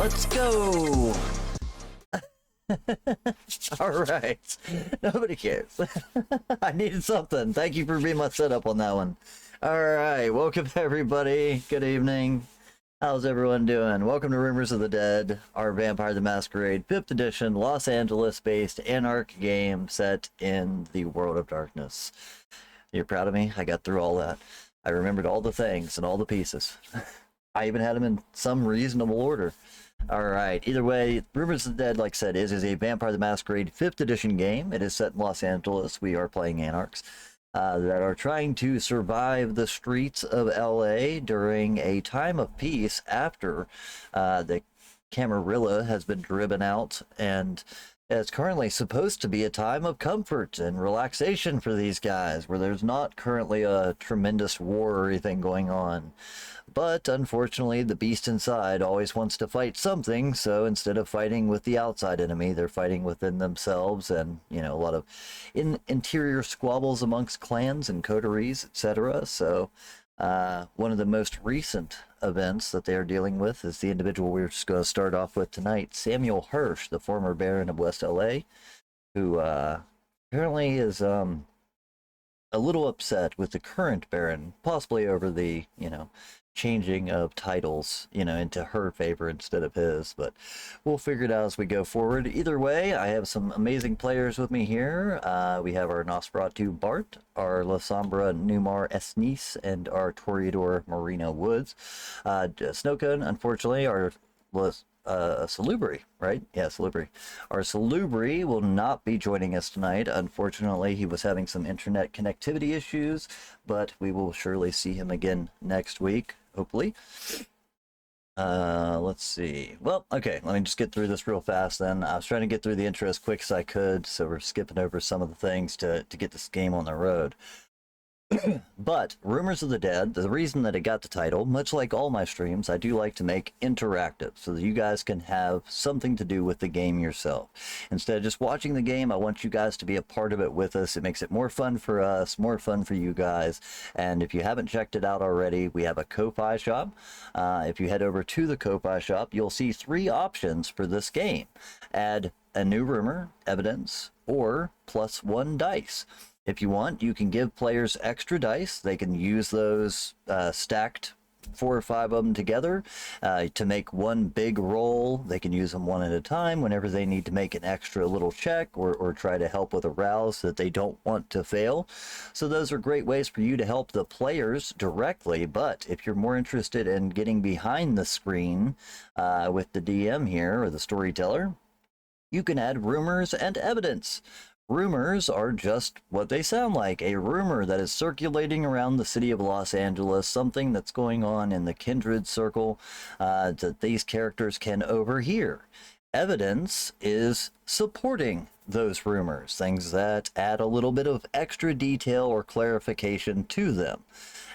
Let's go! Alright. Nobody cares. I needed something. Thank you for being my setup on that one. Alright, welcome everybody. Good evening. How's everyone doing? Welcome to Rumors of the Dead, our Vampire the Masquerade 5th edition Los Angeles-based Anarch game set in the World of Darkness. You're proud of me? I got through all that. I remembered all the things and all the pieces. I even had them in some reasonable order. Alright, either way, Rumors of the Dead, like I said, is a Vampire the Masquerade 5th edition game. It is set in Los Angeles. We are playing Anarchs that are trying to survive the streets of LA during a time of peace after the Camarilla has been driven out, and it's currently supposed to be a time of comfort and relaxation for these guys, where there's not currently a tremendous war or anything going on. But unfortunately, the beast inside always wants to fight something, so instead of fighting with the outside enemy, they're fighting within themselves, and, you know, a lot of interior squabbles amongst clans and coteries, etc. So one of the most recent events that they are dealing with is the individual we're just going to start off with tonight, Samuel Hirsch, the former Baron of West LA, who apparently is a little upset with the current Baron, possibly over the, you know, changing of titles, you know, into her favor instead of his, but we'll figure it out as we go forward. Either way, I have some amazing players with me here. We have our Nosferatu Bart, our La Sombra Numar Esnis, and our Toreador Marina Woods. Snowcone, unfortunately, our Salubri, right? Yeah, Salubri. Our Salubri will not be joining us tonight. Unfortunately, he was having some internet connectivity issues, but we will surely see him again next week, hopefully. Let's see. Well, okay, let me just get through this real fast then. I was trying to get through the intro as quick as I could, so we're skipping over some of the things to get this game on the road. But Rumors of the Dead, the reason that it got the title, much like all my streams, I do like to make interactive so that you guys can have something to do with the game yourself. Instead of just watching the game, I want you guys to be a part of it with us. It makes it more fun for us, more fun for you guys. And if you haven't checked it out already, we have a Ko-Fi shop. If you head over to the Ko-Fi shop, you'll see 3 options for this game. Add a new rumor, evidence, or +1 dice. If you want, you can give players extra dice. They can use those stacked 4 or 5 of them together to make one big roll. They can use them one at a time whenever they need to make an extra little check or try to help with a rouse that they don't want to fail. So those are great ways for you to help the players directly. But if you're more interested in getting behind the screen with the DM here, or the storyteller, you can add rumors and evidence. Rumors are just what they sound like, a rumor that is circulating around the city of Los Angeles, something that's going on in the kindred circle that these characters can overhear. Evidence is supporting those rumors, things that add a little bit of extra detail or clarification to them.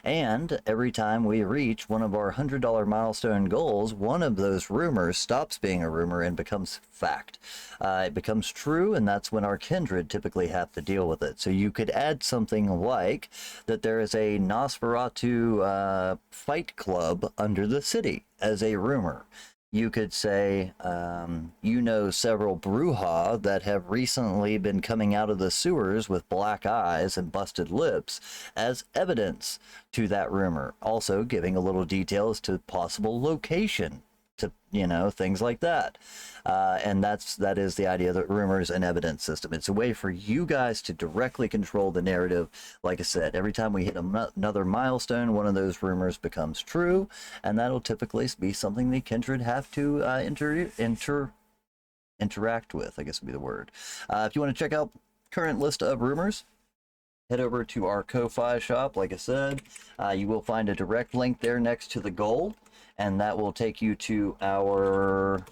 And every time we reach one of our $100 milestone goals, one of those rumors stops being a rumor and becomes fact. It becomes true, and that's when our kindred typically have to deal with it. So you could add something like that there is a Nosferatu fight club under the city as a rumor. You could say, you know, several Bruja that have recently been coming out of the sewers with black eyes and busted lips as evidence to that rumor. Also giving a little details to possible location, to, you know, things like that. And that is the idea of the rumors and evidence system. It's a way for you guys to directly control the narrative. Like I said, every time we hit another milestone, one of those rumors becomes true, and that'll typically be something the kindred have to interact with, I guess would be the word. If you want to check out current list of rumors, head over to our Ko-Fi shop. Like I said, you will find a direct link there next to the goal, and that will take you to our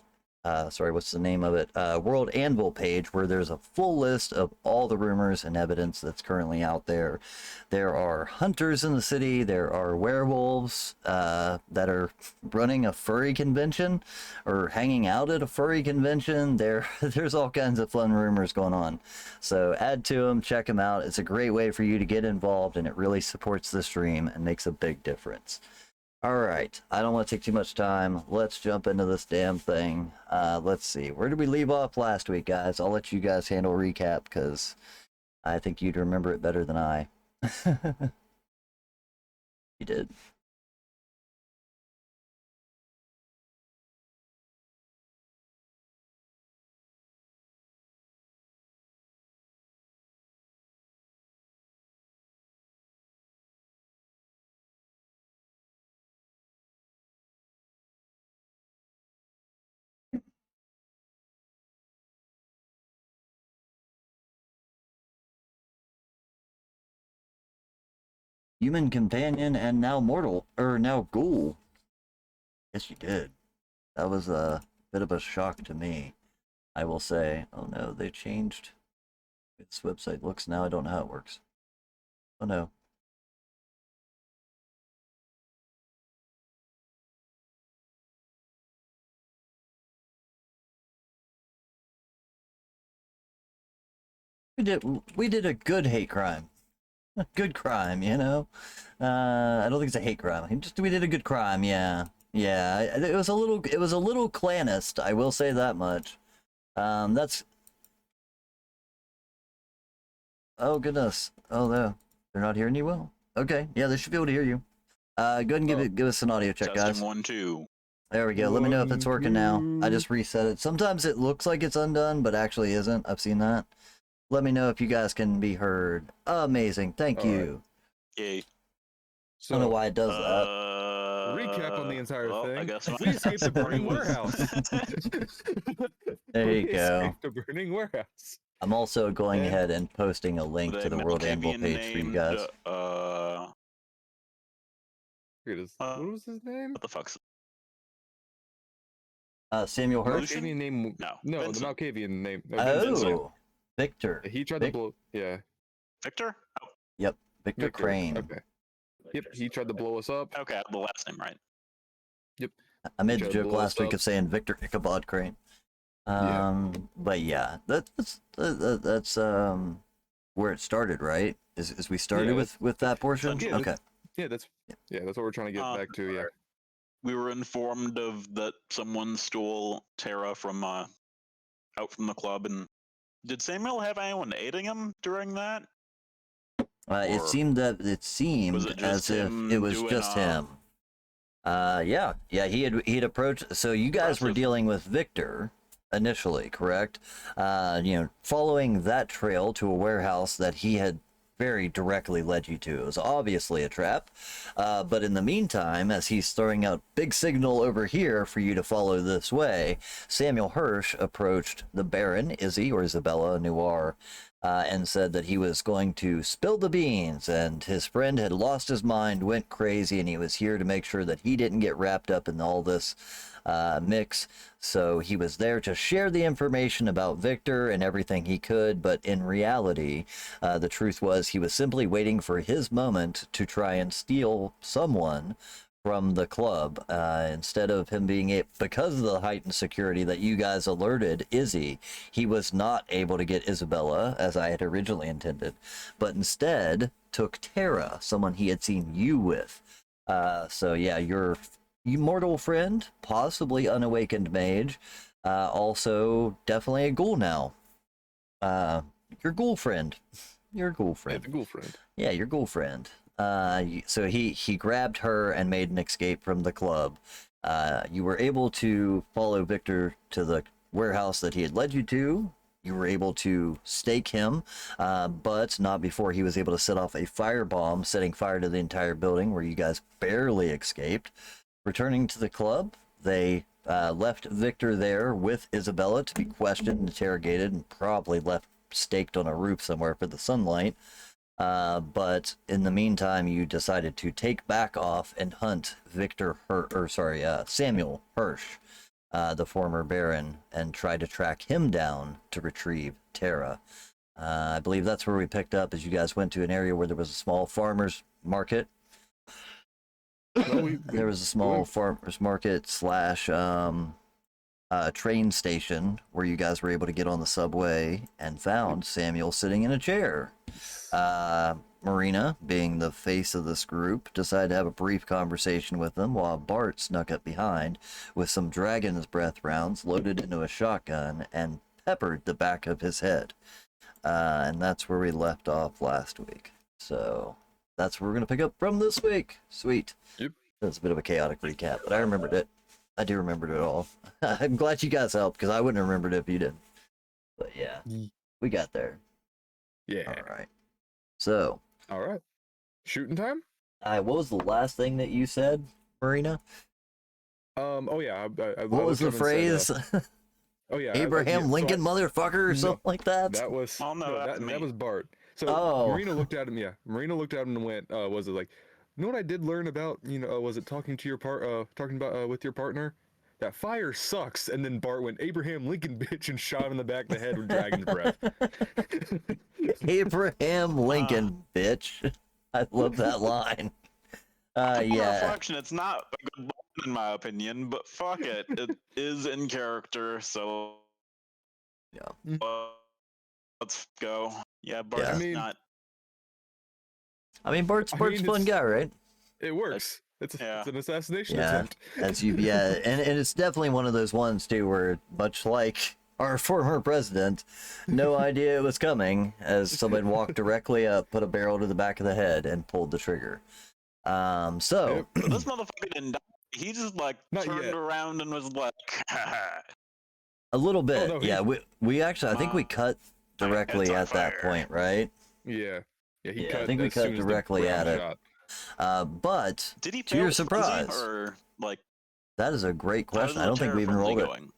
sorry, what's the name of it? World Anvil page, where there's a full list of all the rumors and evidence that's currently out there. There are hunters in the city. There are werewolves that are running a furry convention or hanging out at a furry convention. There's all kinds of fun rumors going on. So add to them, check them out. It's a great way for you to get involved, and it really supports the stream and makes a big difference. All right. I don't want to take too much time. Let's jump into this damn thing. Let's see. Where did we leave off last week, guys? I'll let you guys handle recap because I think you'd remember it better than I. You did. Human companion and now mortal, or now ghoul. Yes, you did. That was a bit of a shock to me, I will say. Oh no, they changed. This website looks now. I don't know how it works. Oh no. We did a good hate crime. A good crime, you know. I don't think it's a hate crime. We did a good crime, yeah. Yeah, it was a little clanist, I will say that much. That's oh goodness. Oh they're not hearing you well. Okay, yeah, they should be able to hear you. Go ahead and give us an audio check, testing guys. 1 2. There we go. Let me know if it's working now. I just reset it. Sometimes it looks like it's undone, but actually isn't. I've seen that. Let me know if you guys can be heard. Amazing. Thank you. Yay. I don't know why it does that. Recap on the entire thing. I guess We escaped the burning was- warehouse. There you We go. escaped the burning warehouse. I'm also going Yeah. ahead and posting a link They to the World Anvil Malkavian page for you named, guys. Here it is. What was his name? What the fuck's Samuel Hirsch? Lucian? Malkavian name. No, No, Vincent. the Malkavian name. No, Oh, Vincent. Victor. He tried Vic- to blow. Yeah. Victor? Yep, Victor Crane. Okay. Yep. He tried to blow us up. Okay, I have the last name right. I made the tried to joke blow last us week up. of saying Victor Ichabod Crane. But yeah, that's where it started, right? Is we started Yeah, with that portion? Yeah, Okay. Yeah, that's what we're trying to get back to. Yeah. We were informed of that someone stole Tara from out from the club, and did Samuel have anyone aiding him during that? It Or seemed was it as just if him it was doing, just him. Yeah, he had approached. So you guys were Impressive. dealing with Victor initially, correct? Following that trail to a warehouse that he had very directly led you to. It was obviously a trap, but in the meantime, as he's throwing out big signal over here for you to follow this way, Samuel Hirsch approached the Baron, Izzy or Isabella Noir, and said that he was going to spill the beans, and his friend had lost his mind, went crazy, and he was here to make sure that he didn't get wrapped up in all this mix. So he was there to share the information about Victor and everything he could, but in reality, the truth was he was simply waiting for his moment to try and steal someone from the club. Instead of him being able, because of the heightened security that you guys alerted Izzy, he was not able to get Isabella as I had originally intended, but instead took Tara, someone he had seen you with. So yeah, your mortal friend, possibly unawakened mage, also definitely a ghoul now. Your ghoul friend. Your ghoul friend. Yeah, the ghoul friend. Yeah, your ghoul friend. So he grabbed her and made an escape from the club. You were able to follow Victor to the warehouse that he had led you to. You were able to stake him, but not before he was able to set off a firebomb, setting fire to the entire building where you guys barely escaped. Returning to the club, they left Victor there with Isabella to be questioned, interrogated, and probably left staked on a roof somewhere for the sunlight. But in the meantime, you decided to take back off and hunt Samuel Hirsch, the former Baron, and try to track him down to retrieve Tara. I believe that's where we picked up as you guys went to an area where there was a small farmer's market. No, There was a small farmer's market slash train station where you guys were able to get on the subway and found Samuel sitting in a chair. Marina, being the face of this group, decided to have a brief conversation with him while Bart snuck up behind with some dragon's breath rounds loaded into a shotgun and peppered the back of his head. And that's where we left off last week. So that's where we're going to pick up from this week. Sweet. Yep. That's a bit of a chaotic recap, but I remembered it. I do remember it all. I'm glad you guys helped because I wouldn't have remembered it if you didn't. But yeah, we got there. Yeah. All right. So. All right. Shooting time? What was the last thing that you said, Marina? Oh yeah. What was the phrase? Oh yeah. Abraham Lincoln motherfucker or No, something like that? That was Oh, no, that's me. that was Bart. So Oh. Marina looked at him. Yeah, Marina looked at him and went, "Was it like, you know what I did learn about? Was it talking to your talking about with your partner? That fire sucks." And then Bart went, "Abraham Lincoln, bitch," and shot him in the back of the head with dragon's breath. Abraham Lincoln, bitch. I love that line. Yeah. Reflection, it's not a good line in my opinion, but fuck it. It is in character, so Yeah. Let's go. Yeah, Bart's Yeah. not. I mean, Bart's a fun guy, right? It works. It's an assassination Yeah. attempt. And it's definitely one of those ones too where, much like our former president, no idea it was coming as someone walked directly up, put a barrel to the back of the head, and pulled the trigger. So But this motherfucker didn't die. He just like Not turned yet. around and was like, a little bit, no, yeah. We actually, I think we cut directly on at that fire. point, right? Yeah. Yeah. He Yeah, cut. I think we as cut soon as the directly at round it. shot. But did he to your fail frenzy, surprise, or like? that is a great How's question. the I don't think we even terror rolled it. frenzy going?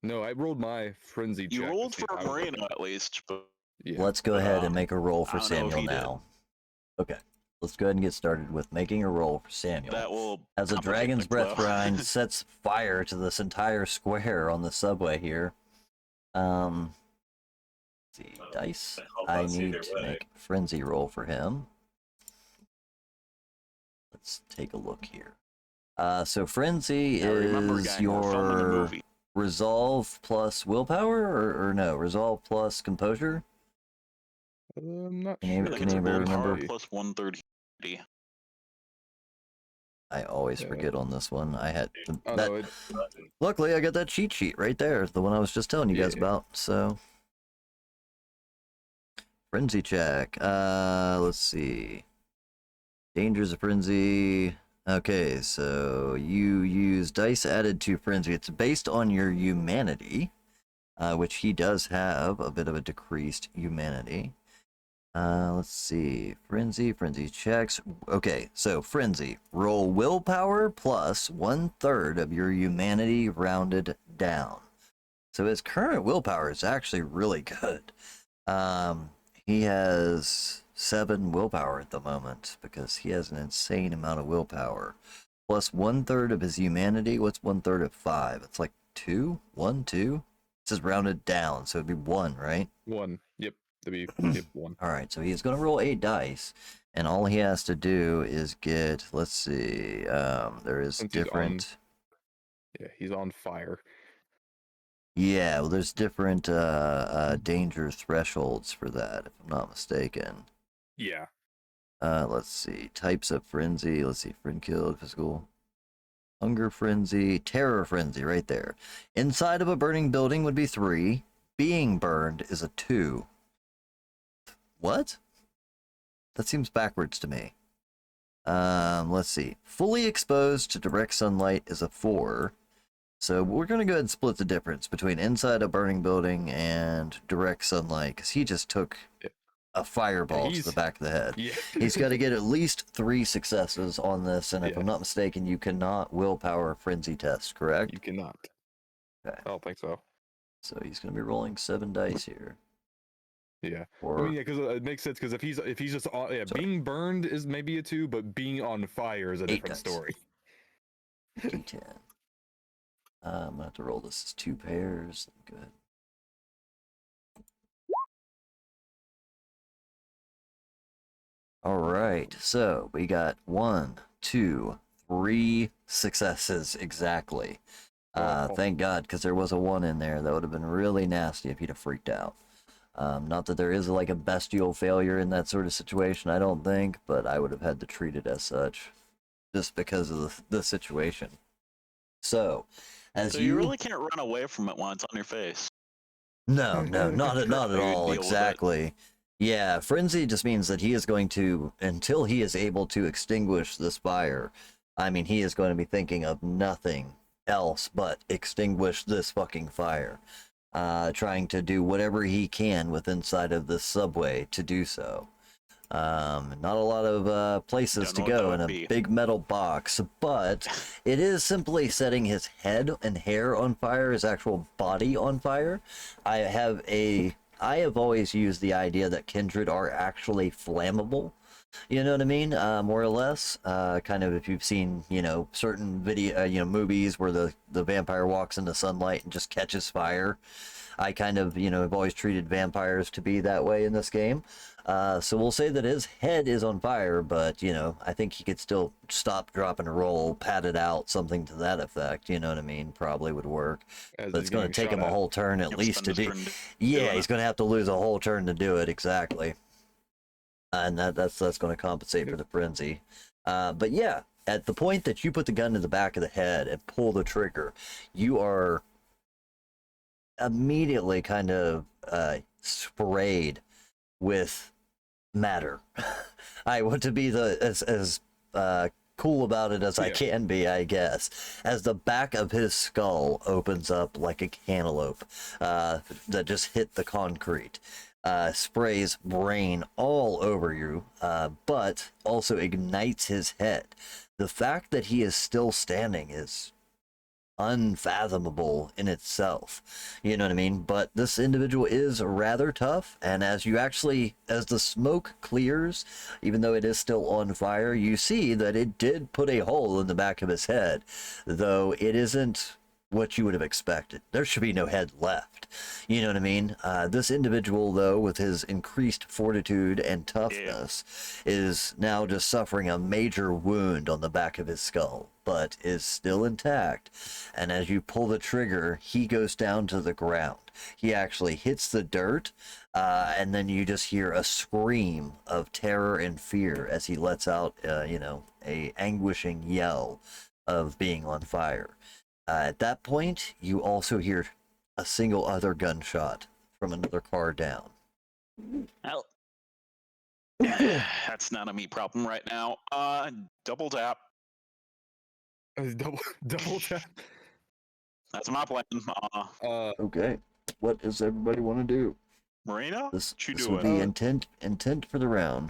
No, I rolled my frenzy check. You to rolled see for how it was Marina looking. at least, but Yeah. Let's go ahead and make a roll I for don't know if Samuel he did. now. Okay, let's go ahead and get started with making a roll for Samuel. that will As a complicate dragon's the breath flow. rind sets fire to this entire square on the subway here. Let's see, dice. I need to make a frenzy roll for him. Let's take a look here. So frenzy Now remember, is gang, we're filming a your movie. resolve plus willpower, or no, resolve plus composure? I'm not Can sure. you- I think can it's anybody willpower remember? plus 130. I always Yeah. forget on this one. I had Oh, that. no, Luckily, I got that cheat sheet right there, the one I was just telling you guys Yeah. about. So, frenzy check. Let's see. Dangers of frenzy. Okay, so you use dice added to frenzy. It's based on your humanity, which he does have a bit of a decreased humanity. Let's see. Frenzy checks. Okay, so frenzy. Roll willpower plus 1/3 of your humanity rounded down. So his current willpower is actually really good. He has 7 willpower at the moment because he has an insane amount of willpower. Plus 1/3 of his humanity. What's 1/3 of 5? It's like 2? 1, 2? It says rounded down, so it'd be 1, right? 1. Yep. Yep, 1. All right, so he's going to roll 8 dice, and all he has to do is get, let's see, there is Since he's different... Yeah, he's on fire. Yeah, well, there's different danger thresholds for that, if I'm not mistaken. Yeah. Let's see, types of frenzy. Let's see, friend killed, physical, hunger frenzy, terror frenzy, right there. Inside of a burning building would be 3. Being burned is a 2. What? That seems backwards to me. Let's see. Fully exposed to direct sunlight is a 4. So we're going to go ahead and split the difference between inside a burning building and direct sunlight, because he just took a fireball to the back of the head. Yeah. He's got to get at least 3 successes on this, and if I'm not mistaken, you cannot willpower a frenzy test, correct? You cannot. Okay. I don't think so. So he's going to be rolling 7 dice here. Yeah. Or... I mean, yeah, because it makes sense. Because if he's just on, being burned is maybe a 2, but being on fire is a different dice. story. D10. I'm gonna have to roll this as 2 pairs. Good. All right, so we got 1, 2, 3 successes exactly. Oh. Thank God, because there was a one in there that would have been really nasty if he'd have freaked out. Not that there is like a bestial failure in that sort of situation, I don't think, but I would have had to treat it as such, just because of the situation. So, as So you really can't run away from it when it's on your face. No, not at You all. deal with it. Exactly. Yeah, frenzy just means that he is going to, until he is able to extinguish this fire. I mean, he is going to be thinking of nothing else but extinguish this fucking fire. Trying to do whatever he can with inside of this subway to do so. Not a lot of places Don't to know what that go in would a be. big metal box, but it is simply setting his head and hair on fire, his actual body on fire. I have always used the idea that kindred are actually flammable. You know what I mean? More or less. Kind of if you've seen, certain video, movies where the vampire walks into sunlight and just catches fire. I kind of, have always treated vampires to be that way in this game. So we'll say that his head is on fire, but, I think he could still stop, drop, and roll, pat it out, something to that effect. You know what I mean? Probably would work. As But he's it's going to getting take him shot a at. whole turn at Yep, least to spend his do. turn Yeah, doing he's it. going to have to lose a whole turn to do it, exactly. And that's going to compensate for the frenzy. But yeah, at the point that you put the gun to the back of the head and pull the trigger, you are immediately kind of sprayed with matter. I want to be as cool about it as I Yeah. can be, I guess. As the back of his skull opens up like a cantaloupe that just hit the concrete. Sprays brain all over you, but also ignites his head. The fact that he is still standing is unfathomable in itself. You know what I mean? But this individual is rather tough, and as the smoke clears, even though it is still on fire, you see that it did put a hole in the back of his head, though it isn't what you would have expected. There should be no head left. You know what I mean? This individual, though, with his increased fortitude and toughness, is now just suffering a major wound on the back of his skull, but is still intact. And as you pull the trigger, he goes down to the ground. He actually hits the dirt, and then you just hear a scream of terror and fear as he lets out, a anguishing yell of being on fire. At that point, you also hear a single other gunshot from another car down. Well, that's not a me problem right now. Double tap. Double tap. That's my plan. Okay, what does everybody want to do? Marina, This what you this would doing? be intent for the round.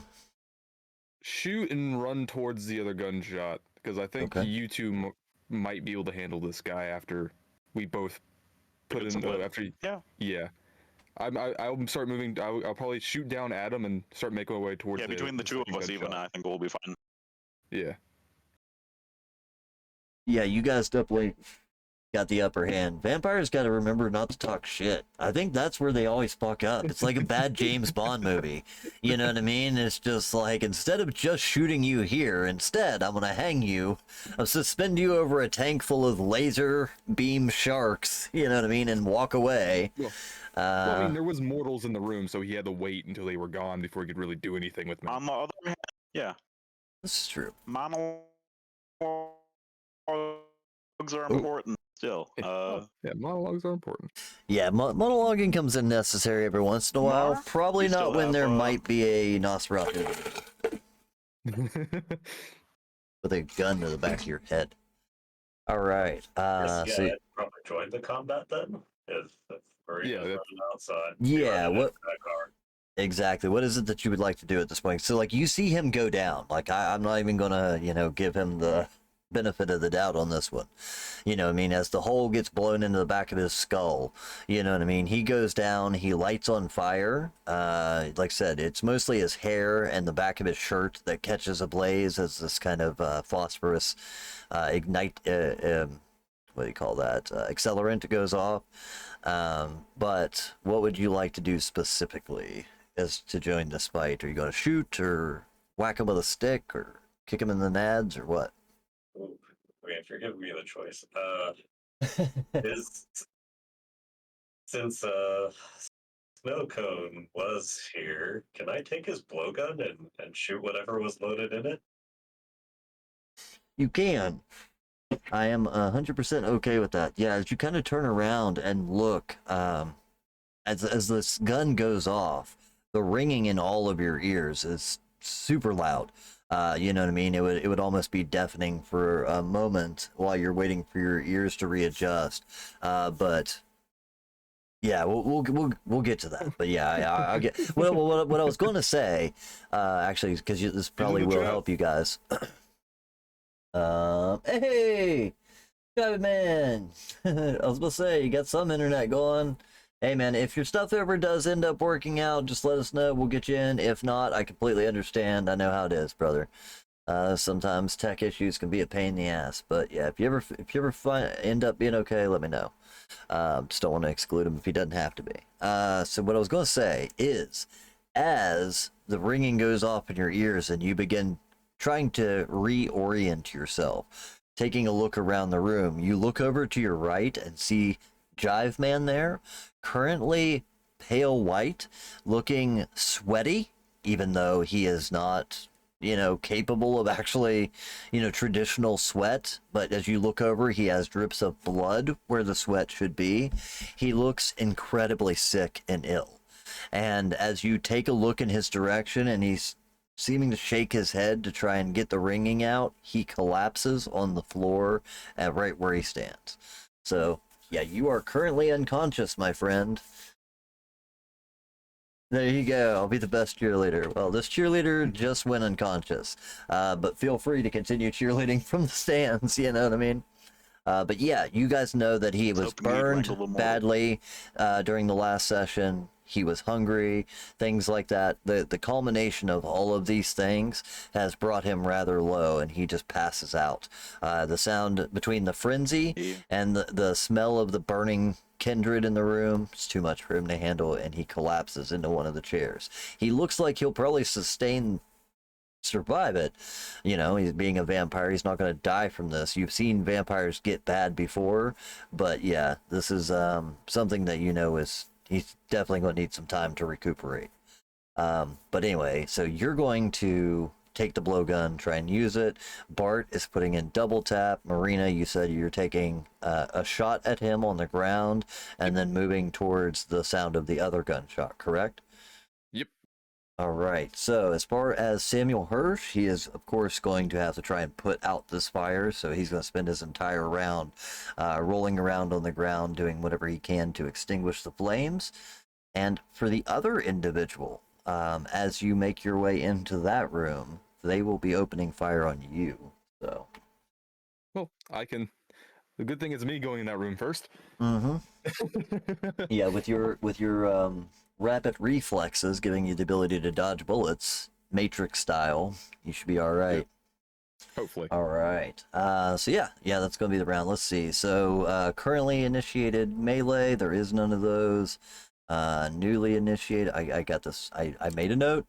Shoot and run towards the other gunshot because I think Okay. you two might be able to handle this guy after we both put Get in. some blood. After Yeah. yeah, I'll start moving. I'll probably shoot down Adam and start making my way towards. Yeah, between the two of second us, even, gunshot. I think we'll be fine. Yeah. Yeah, you guys definitely got the upper hand. Vampires got to remember not to talk shit. I think that's where they always fuck up. It's like a bad James Bond movie. You know what I mean? It's just like, instead of just shooting you here, instead, I'm going to hang you. I'll suspend you over a tank full of laser beam sharks, you know what I mean, and walk away. Well, I mean, there was mortals in the room, so he had to wait until they were gone before he could really do anything with me. On the other hand, yeah, This is true. monologues are important still. Yeah, monologues are important. Yeah, monologuing comes in necessary every once in a while. Mar, Probably you not still when have, there might be a Nosferatu with a gun to the back of your head. All right. Yeah, So I'd probably join the combat then. If Marina's Yeah, running outside. Yeah, running what- after that car. exactly. What is it that you would like to do at this point? So, like, you see him go down. Like, I'm not even gonna, give him the benefit of the doubt on this one. You know what I mean? As the hole gets blown into the back of his skull, you know what I mean? He goes down, he lights on fire. Like I said, it's mostly his hair and the back of his shirt that catches ablaze as this kind of phosphorus ignite, what do you call that? Accelerant goes off. But what would you like to do specifically as to join this fight? Are you going to shoot or whack him with a stick or kick him in the nads or what? Ooh, I mean, if you're giving me the choice, Is since Snow Cone was here, can I take his blowgun and shoot whatever was loaded in it? You can. I am 100% okay with that. Yeah, as you kind of turn around and look, as this gun goes off, the ringing in all of your ears is super loud. You know what I mean? It would almost be deafening for a moment while you're waiting for your ears to readjust. But yeah, we'll get to that. But yeah, I'll get. Well, what I was going to say, actually, because this probably will help you guys. Hey, Gabby man. I was gonna say you got some internet going. Hey man, if your stuff ever does end up working out, just let us know. We'll get you in. If not, I completely understand. I know how it is, brother. Sometimes tech issues can be a pain in the ass, but yeah, if you ever end up being okay, let me know. Just don't want to exclude him if he doesn't have to be. So what I was going to say is, as the ringing goes off in your ears and you begin trying to reorient yourself, taking a look around the room, you look over to your right and see Jive Man there, currently pale white, looking sweaty, even though he is not, capable of actually, traditional sweat. But as you look over, he has drips of blood where the sweat should be. He looks incredibly sick and ill. And as you take a look in his direction and he's seeming to shake his head to try and get the ringing out, he collapses on the floor at right where he stands. So, yeah, you are currently unconscious, my friend. There you go. I'll be the best cheerleader. Well, this cheerleader just went unconscious, but feel free to continue cheerleading from the stands. You know what I mean? But yeah, you guys know that he was burned badly during the last session. He was hungry, things like that. The culmination of all of these things has brought him rather low, and he just passes out. The sound between the frenzy and the smell of the burning kindred in the room is too much for him to handle, and he collapses into one of the chairs. He looks like he'll probably survive it. He's being a vampire, he's not going to die from this. You've seen vampires get bad before, but yeah, this is something that is he's definitely going to need some time to recuperate. But anyway, so you're going to take the blowgun, try and use it. Bart is putting in double tap. Marina, you said you're taking a shot at him on the ground and then moving towards the sound of the other gunshot, correct? Yep. All right. So as far as Samuel Hirsch, he is, of course, going to have to try and put out this fire. So he's going to spend his entire round rolling around on the ground, doing whatever he can to extinguish the flames. And for the other individual, as you make your way into that room, they will be opening fire on you. So. Well, I can. The good thing is me going in that room first. Mm-hmm. Yeah, with your rapid reflexes, giving you the ability to dodge bullets, Matrix style, you should be all right. Yep. Hopefully. All right. So yeah, that's going to be the round. Let's see. So currently initiated melee, there is none of those. Newly initiated. I got this. I made a note.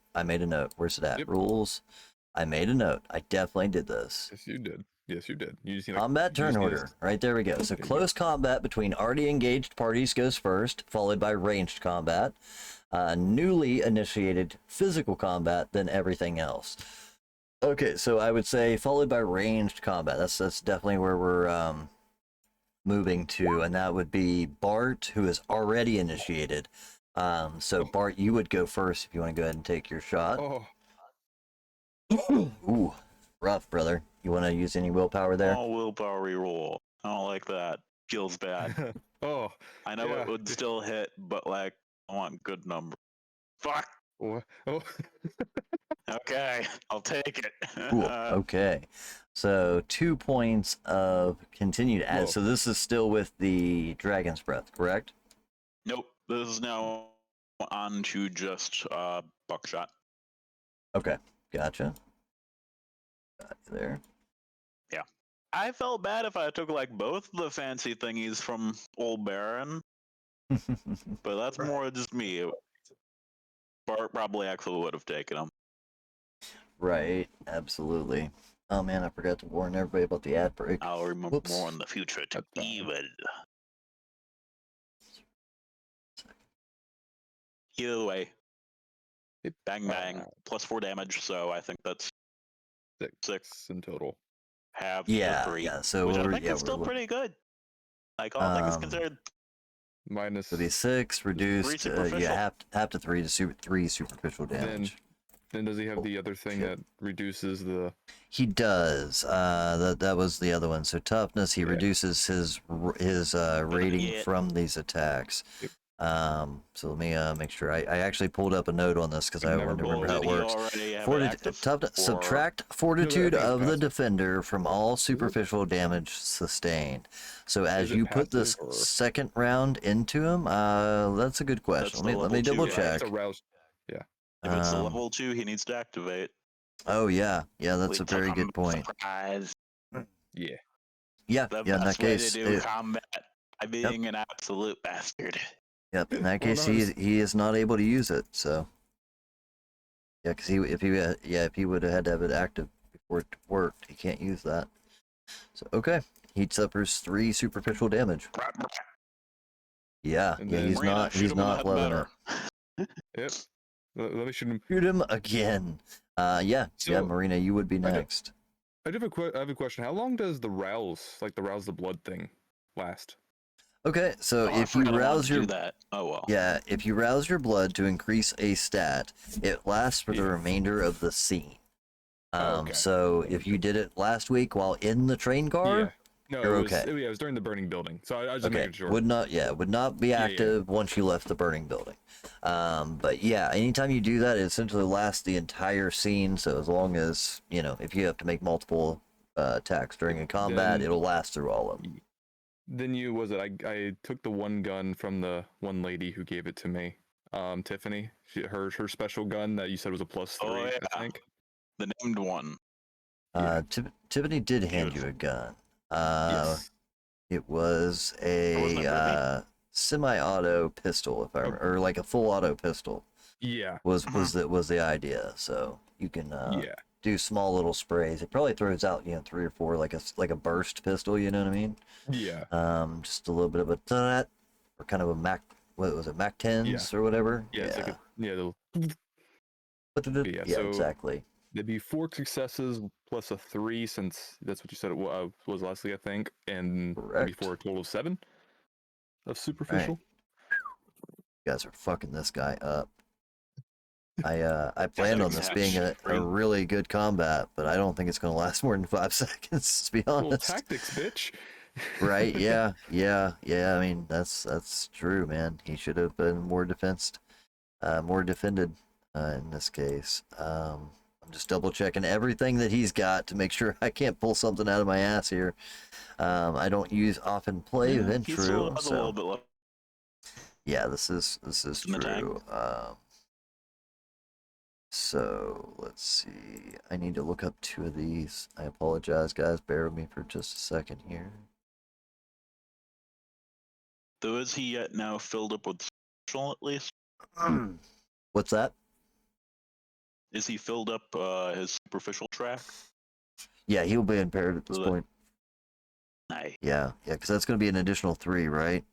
Where's it at? Yep. Rules. I made a note. I definitely did this. Yes, you did. You just need combat turn order. Right there we go. So close combat between already engaged parties goes first, followed by ranged combat. Newly initiated physical combat, then everything else. Okay, so I would say followed by ranged combat. That's definitely where we're moving to, and that would be Bart, who is already initiated. So Bart, you would go first if you want to go ahead and take your shot. Oh. Ooh, rough, brother. You want to use any willpower there? Oh, willpower reroll. I don't like that. Feels bad. Oh. I know yeah. it would still hit, but I want good number. Fuck. Oh. Okay, I'll take it. Ooh, okay. So 2 points of continued add. So this is still with the Dragon's Breath, correct? Nope. This is now on to just buckshot. Okay, gotcha. Got you there. Yeah. I felt bad if I took both the fancy thingies from Old Baron, but that's more just me. Bart probably actually would have taken them. Right, absolutely. Oh man, I forgot to warn everybody about the ad break. I'll remember Whoops. more in the future to That's fine. evil. Either way, bang bang, plus 4 damage, so I think that's Six in total. half Yeah, to 3. yeah. So Which I we're think is still pretty good. Like, all things Um, considered, Minus. So the 6 reduced, superficial. half to 3 to 3 superficial damage. Then does he have the other thing Shit. that reduces the? He does. That was the other one. So toughness, he Yeah. reduces his rating Yeah. from these attacks. Yep. So let me make sure. I actually pulled up a note on this because I Never wanted to remember how Did it he works. already have it active? Toughness, Or- subtract fortitude think it's of the passive. defender from all superficial damage sustained. So as it you put this passive or- second round into him, that's a good question. That's Let the me level double 2, yeah. check. It's a rouse. If it's a Um, level 2, he needs to activate. Oh yeah, that's We a very took him good point. Surprise. Yeah. Yeah, The yeah. In that best way to case, do combat by being an absolute bastard. yep. In that Well, case, no, he is not able to use it. So yeah, because if he would have had to have it active before it worked, he can't use that. So okay, he suffers 3 superficial damage. Yeah, And yeah. then- He's not loving it. Yep. Let me shoot him. Shoot him again. Yeah, So, Marina, you would be I don't- next. I have a question. How long does the rouse the blood thing, last? Okay, so Oh, I if you forgot I wanted rouse to your do that. Oh well. Yeah, if you rouse your blood to increase a stat, it lasts for the Yeah. remainder of the scene. Okay. So if you did it last week while in the train car, Yeah. No, you're it was. okay. Yeah, it was during the burning building. So I was just okay, making sure. would not be Yeah. active once you left the burning building. But yeah, anytime you do that, it essentially lasts the entire scene. So as long as if you have to make multiple attacks during a combat, Then- it'll last through all of them. Then I took the one gun from the one lady who gave it to me. Tiffany. Her special gun that you said was a +3, Oh, yeah. I think. The named one. Yeah. Tiffany did hand you Beautiful. a gun. Yes. It was wasn't it a semi-auto pistol, if I remember, or like a full auto pistol Yeah. was the idea. So you can Yeah. do small little sprays. It probably throws out 3 or 4 like a burst pistol. You know what I mean? Yeah. Just a little bit of a tut, or kind of a Mac. What was it? Mac 10s or whatever. Yeah. It's like yeah, Yeah, so- exactly. there'd be 4 successes plus a 3, since that's what you said it was lastly, I think, and Correct. before a total of 7 of superficial. You guys are fucking this guy up. I planned on this Tactics being a hatch. really good combat, but I don't think it's going to last more than 5 seconds, to be Well, honest. tactics, bitch. Right? Yeah. I mean, that's true, man. He should have been more defended in this case. I'm just double checking everything that he's got to make sure I can't pull something out of my ass here. I don't often play Yeah, he still Ventru, has a little so bit left. yeah, this is In the tank. true. So let's see. I need to look up 2 of these. I apologize, guys. Bear with me for just a second here. Though, is he yet now filled up with special at least? What's that? Is he filled up his superficial track? Yeah, he'll be impaired at this Well, point. Nice. Yeah, because that's going to be an additional 3, right?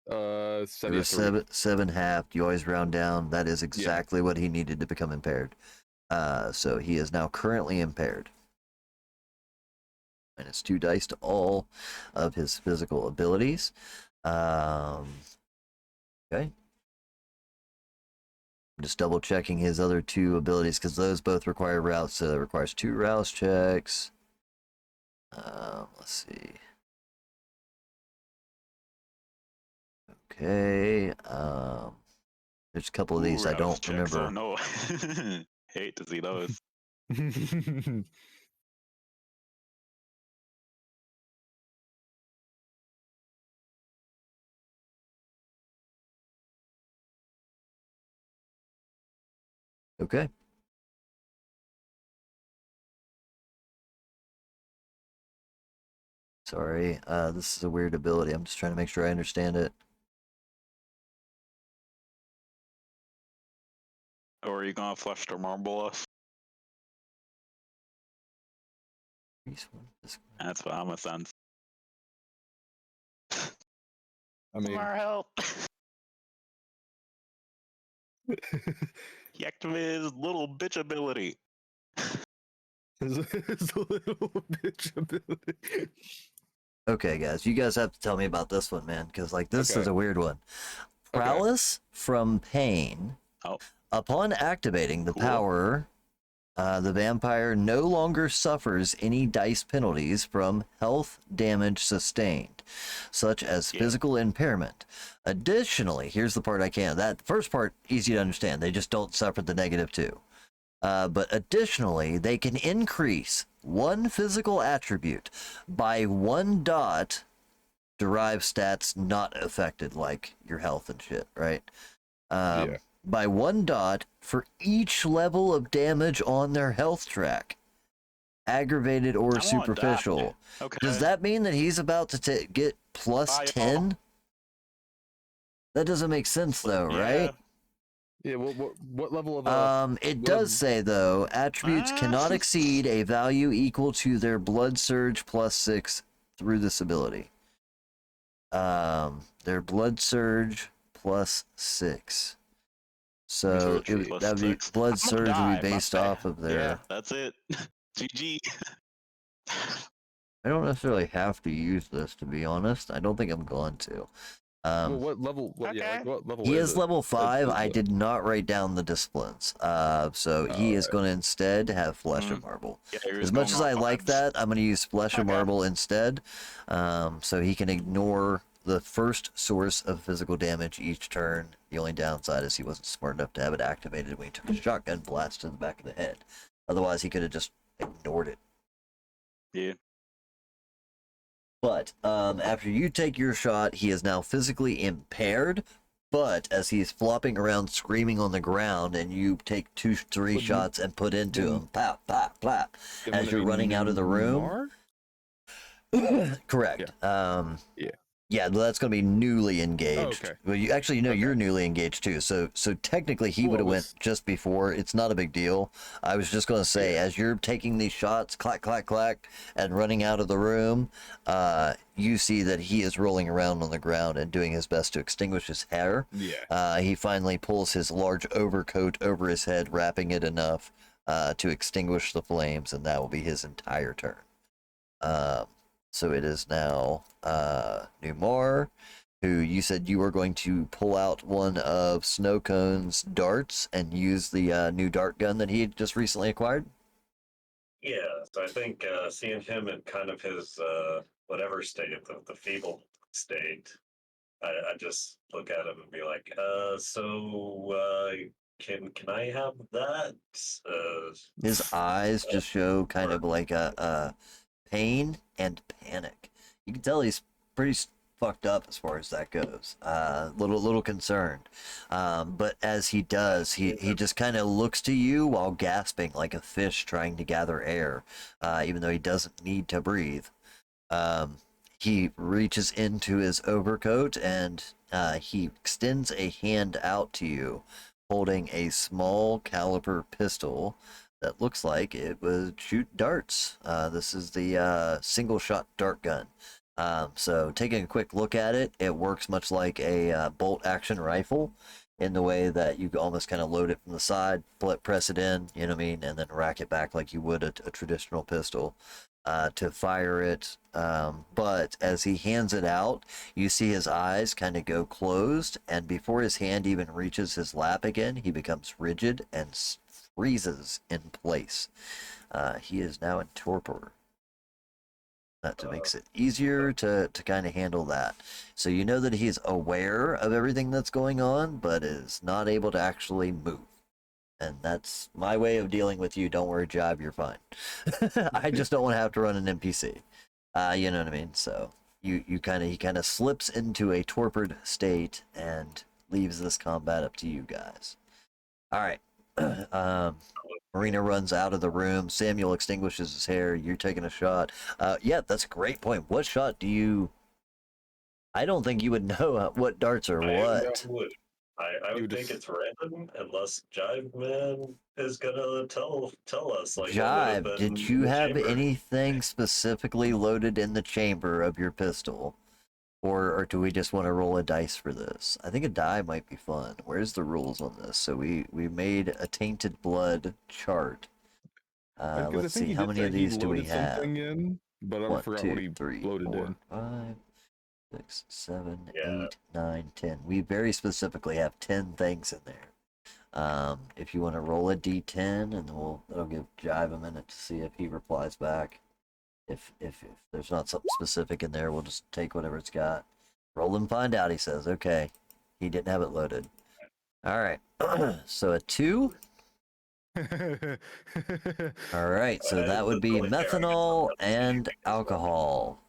It 7 was 7 halved. You always round down. That is exactly what he needed to become impaired. So he is now currently impaired. And it's 2 dice to all of his physical abilities. Okay. I'm just double checking his other 2 abilities because those both require routes. So that requires 2 rouse checks. Let's see. Okay. There's a couple of these I don't remember. Oh no. Hate to see those. Okay. Sorry. This is a weird ability. I'm just trying to make sure I understand it. Or are you gonna flush the marble us? Increase one physical. That's what I'm a sense. I mean, Our help. He activated his little bitch ability. his little bitch ability. Okay, guys, you guys have to tell me about this one, man, because like this is Okay. a weird one. Okay. Prowess from pain. Oh. Upon activating the Cool. power, the vampire no longer suffers any dice penalties from health damage sustained, such as Yeah. physical impairment. Additionally, here's the part I can't. That first part, easy to understand. They just don't suffer the -2. But additionally, they can increase one physical attribute by 1 dot, derive stats not affected, like your health and shit, right? Yeah. By 1 dot for each level of damage on their health track, aggravated or I want superficial. that. Okay. Does that mean that he's about to get plus Fireball. 10? That doesn't make sense though, right? Yeah. What level of It what does ab- say though, attributes cannot exceed a value equal to their blood surge plus 6 through this ability. Their blood surge plus 6. So Blood surge plus that would be 6. blood I'm surge gonna would die, be my based bad. off of their. Yeah, that's it. GG. I don't necessarily have to use this, to be honest. I don't think I'm going to. what level? Yeah, Okay. like what level He is is it? level 5. is I it? did not write down the disciplines. So he is Alright. going to instead have Flesh and Mhm. Marble. Yeah, you're As just much going as I off like vibes. that, I'm going to use Flesh and Okay. Marble instead. So he can ignore the first source of physical damage each turn. The only downside is he wasn't smart enough to have it activated when he took a shotgun blast to the back of the head. Otherwise, he could have just ignored it. Yeah. But after you take your shot, he is now physically impaired. But as he's flopping around screaming on the ground, and you take 2-3 Would- shots and put into would- him, pop, pop, plop, Then as would it you're be running out of the room. Numar? Correct. Yeah. Yeah, that's going to be newly engaged. okay. Well, you actually know Okay. you're newly engaged too. So technically he Well, would have it went was- just before. It's not a big deal. I was just going to say, Yeah. as you're taking these shots, clack, clack, clack, and running out of the room, you see that he is rolling around on the ground and doing his best to extinguish his hair. Yeah. He finally pulls his large overcoat over his head, wrapping it enough to extinguish the flames, and that will be his entire turn. So it is now Numar, who you said you were going to pull out one of Snowcone's darts and use the new dart gun that he had just recently acquired. Yeah, so I think seeing him in kind of his whatever state, the feeble state, I just look at him and be like, can I have that? His eyes just show kind of like a pain and panic. You can tell he's pretty fucked up as far as that goes. Little concerned. But as he does, he just kind of looks to you while gasping like a fish trying to gather air, even though he doesn't need to breathe. He reaches into his overcoat and he extends a hand out to you, holding a small caliber pistol that looks like it would shoot darts. This is the single shot dart gun. So taking a quick look at it, it works much like a bolt action rifle in the way that you almost kind of load it from the side, press it in, you know what I mean, and then rack it back like you would a traditional pistol to fire it. But as he hands it out, you see his eyes kind of go closed, and before his hand even reaches his lap again, he becomes rigid and freezes in place. He is now in torpor. That makes it easier to kind of handle that. So you know that he's aware of everything that's going on, but is not able to actually move. And that's my way of dealing with you. Don't worry, Jive, you're fine. I just don't want to have to run an NPC. You know what I mean? So he kind of slips into a torpid state and leaves this combat up to you guys. All right. Marina runs out of the room. Samuel extinguishes his hair. You're taking a shot. Yeah, that's a great point. What shot do you... I don't think you would know what darts are what. I would think it's random unless Jive Man is gonna tell us like what would have Jive, been did in you the have chamber. anything specifically loaded in the chamber of your pistol? Or do we just want to roll a dice for this? I think a die might be fun. Where's the rules on this? So we made a tainted blood chart. Because I Let's think see, he how did many of say he these do we loaded have? something in, but I 1, forgot what 2, he 3, loaded 4, in. 5, 6, 7, Yeah. 8, 9, 10. We very specifically have 10 things in there. If you want to roll a d10, and then that'll give Jive a minute to see if he replies back. If there's not something specific in there, we'll just take whatever it's got. Roll and find out, he says. Okay. He didn't have it loaded. All right. So a 2. All right. So that would be Totally fair. I guess I'm methanol not and anything as well. alcohol.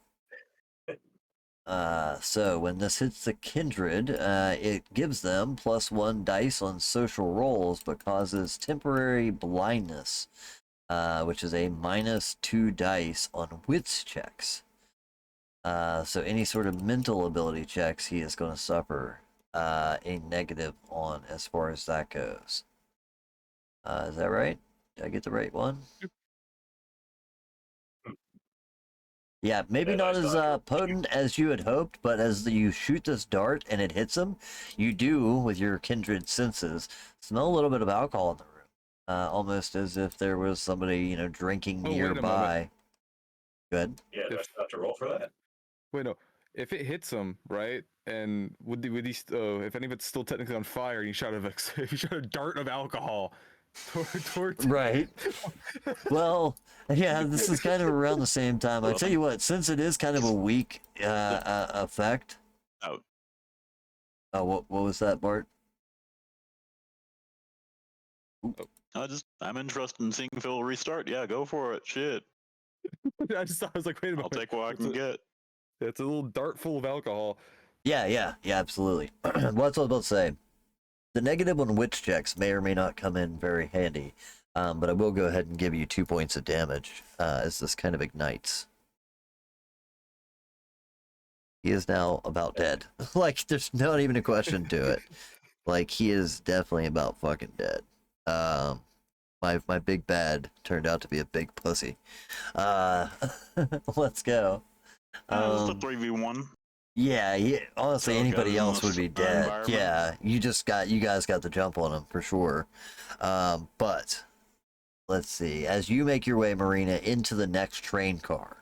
So when this hits the kindred, it gives them +1 dice on social rolls, but causes temporary blindness, which is a -2 dice on wits checks. So any sort of mental ability checks, he is going to suffer a negative on as far as that goes. Is that right? Did I get the right one? Yeah, maybe Yeah, not nice as dodge. potent as you had hoped, but as you shoot this dart and it hits him, you do, with your kindred senses, smell a little bit of alcohol in the room. Almost as if there was somebody, drinking Oh, wait a moment. nearby. Good. Yeah, do I If- still have to roll for that? Wait, no. If it hits him, right, and if any of it's still technically on fire, and if you shot a dart of alcohol towards Right. Well, yeah, this is kind of around the same time. I tell you what, since it is kind of a weak effect. Oh. Oh, what was that, Bart? I'm interested in seeing Phil restart. Yeah, go for it. Shit. I was like, wait a I'll moment. take what I can get. It's a little dart full of alcohol. Yeah, absolutely. Well, that's what I was about to say. The negative on witch checks may or may not come in very handy, but I will go ahead and give you 2 points of damage as this kind of ignites. He is now about dead. Like, there's not even a question to it. Like, he is definitely about fucking dead. My big bad turned out to be a big pussy. Let's go. It's a 3v1. Yeah, honestly, So, anybody guys, in else this would be dead. environment. Yeah, you guys got the jump on him for sure. But let's see. As you make your way, Marina, into the next train car,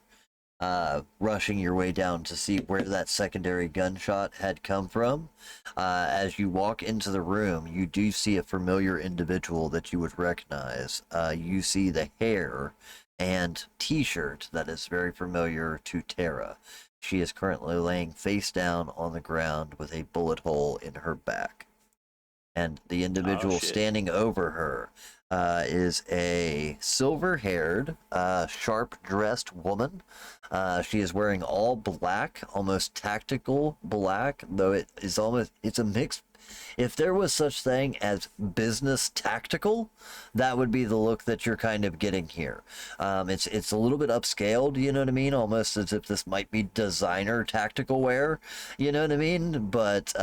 rushing your way down to see where that secondary gunshot had come from. As you walk into the room, you do see a familiar individual that you would recognize. You see the hair and t-shirt that is very familiar to Tara. She is currently laying face down on the ground with a bullet hole in her back. And the individual shit. standing over her is a silver-haired, sharp-dressed woman. She is wearing all black, almost tactical black, though it's a mix. If there was such thing as business tactical, that would be the look that you're kind of getting here. It's a little bit upscaled, you know what I mean? Almost as if this might be designer tactical wear, you know what I mean? But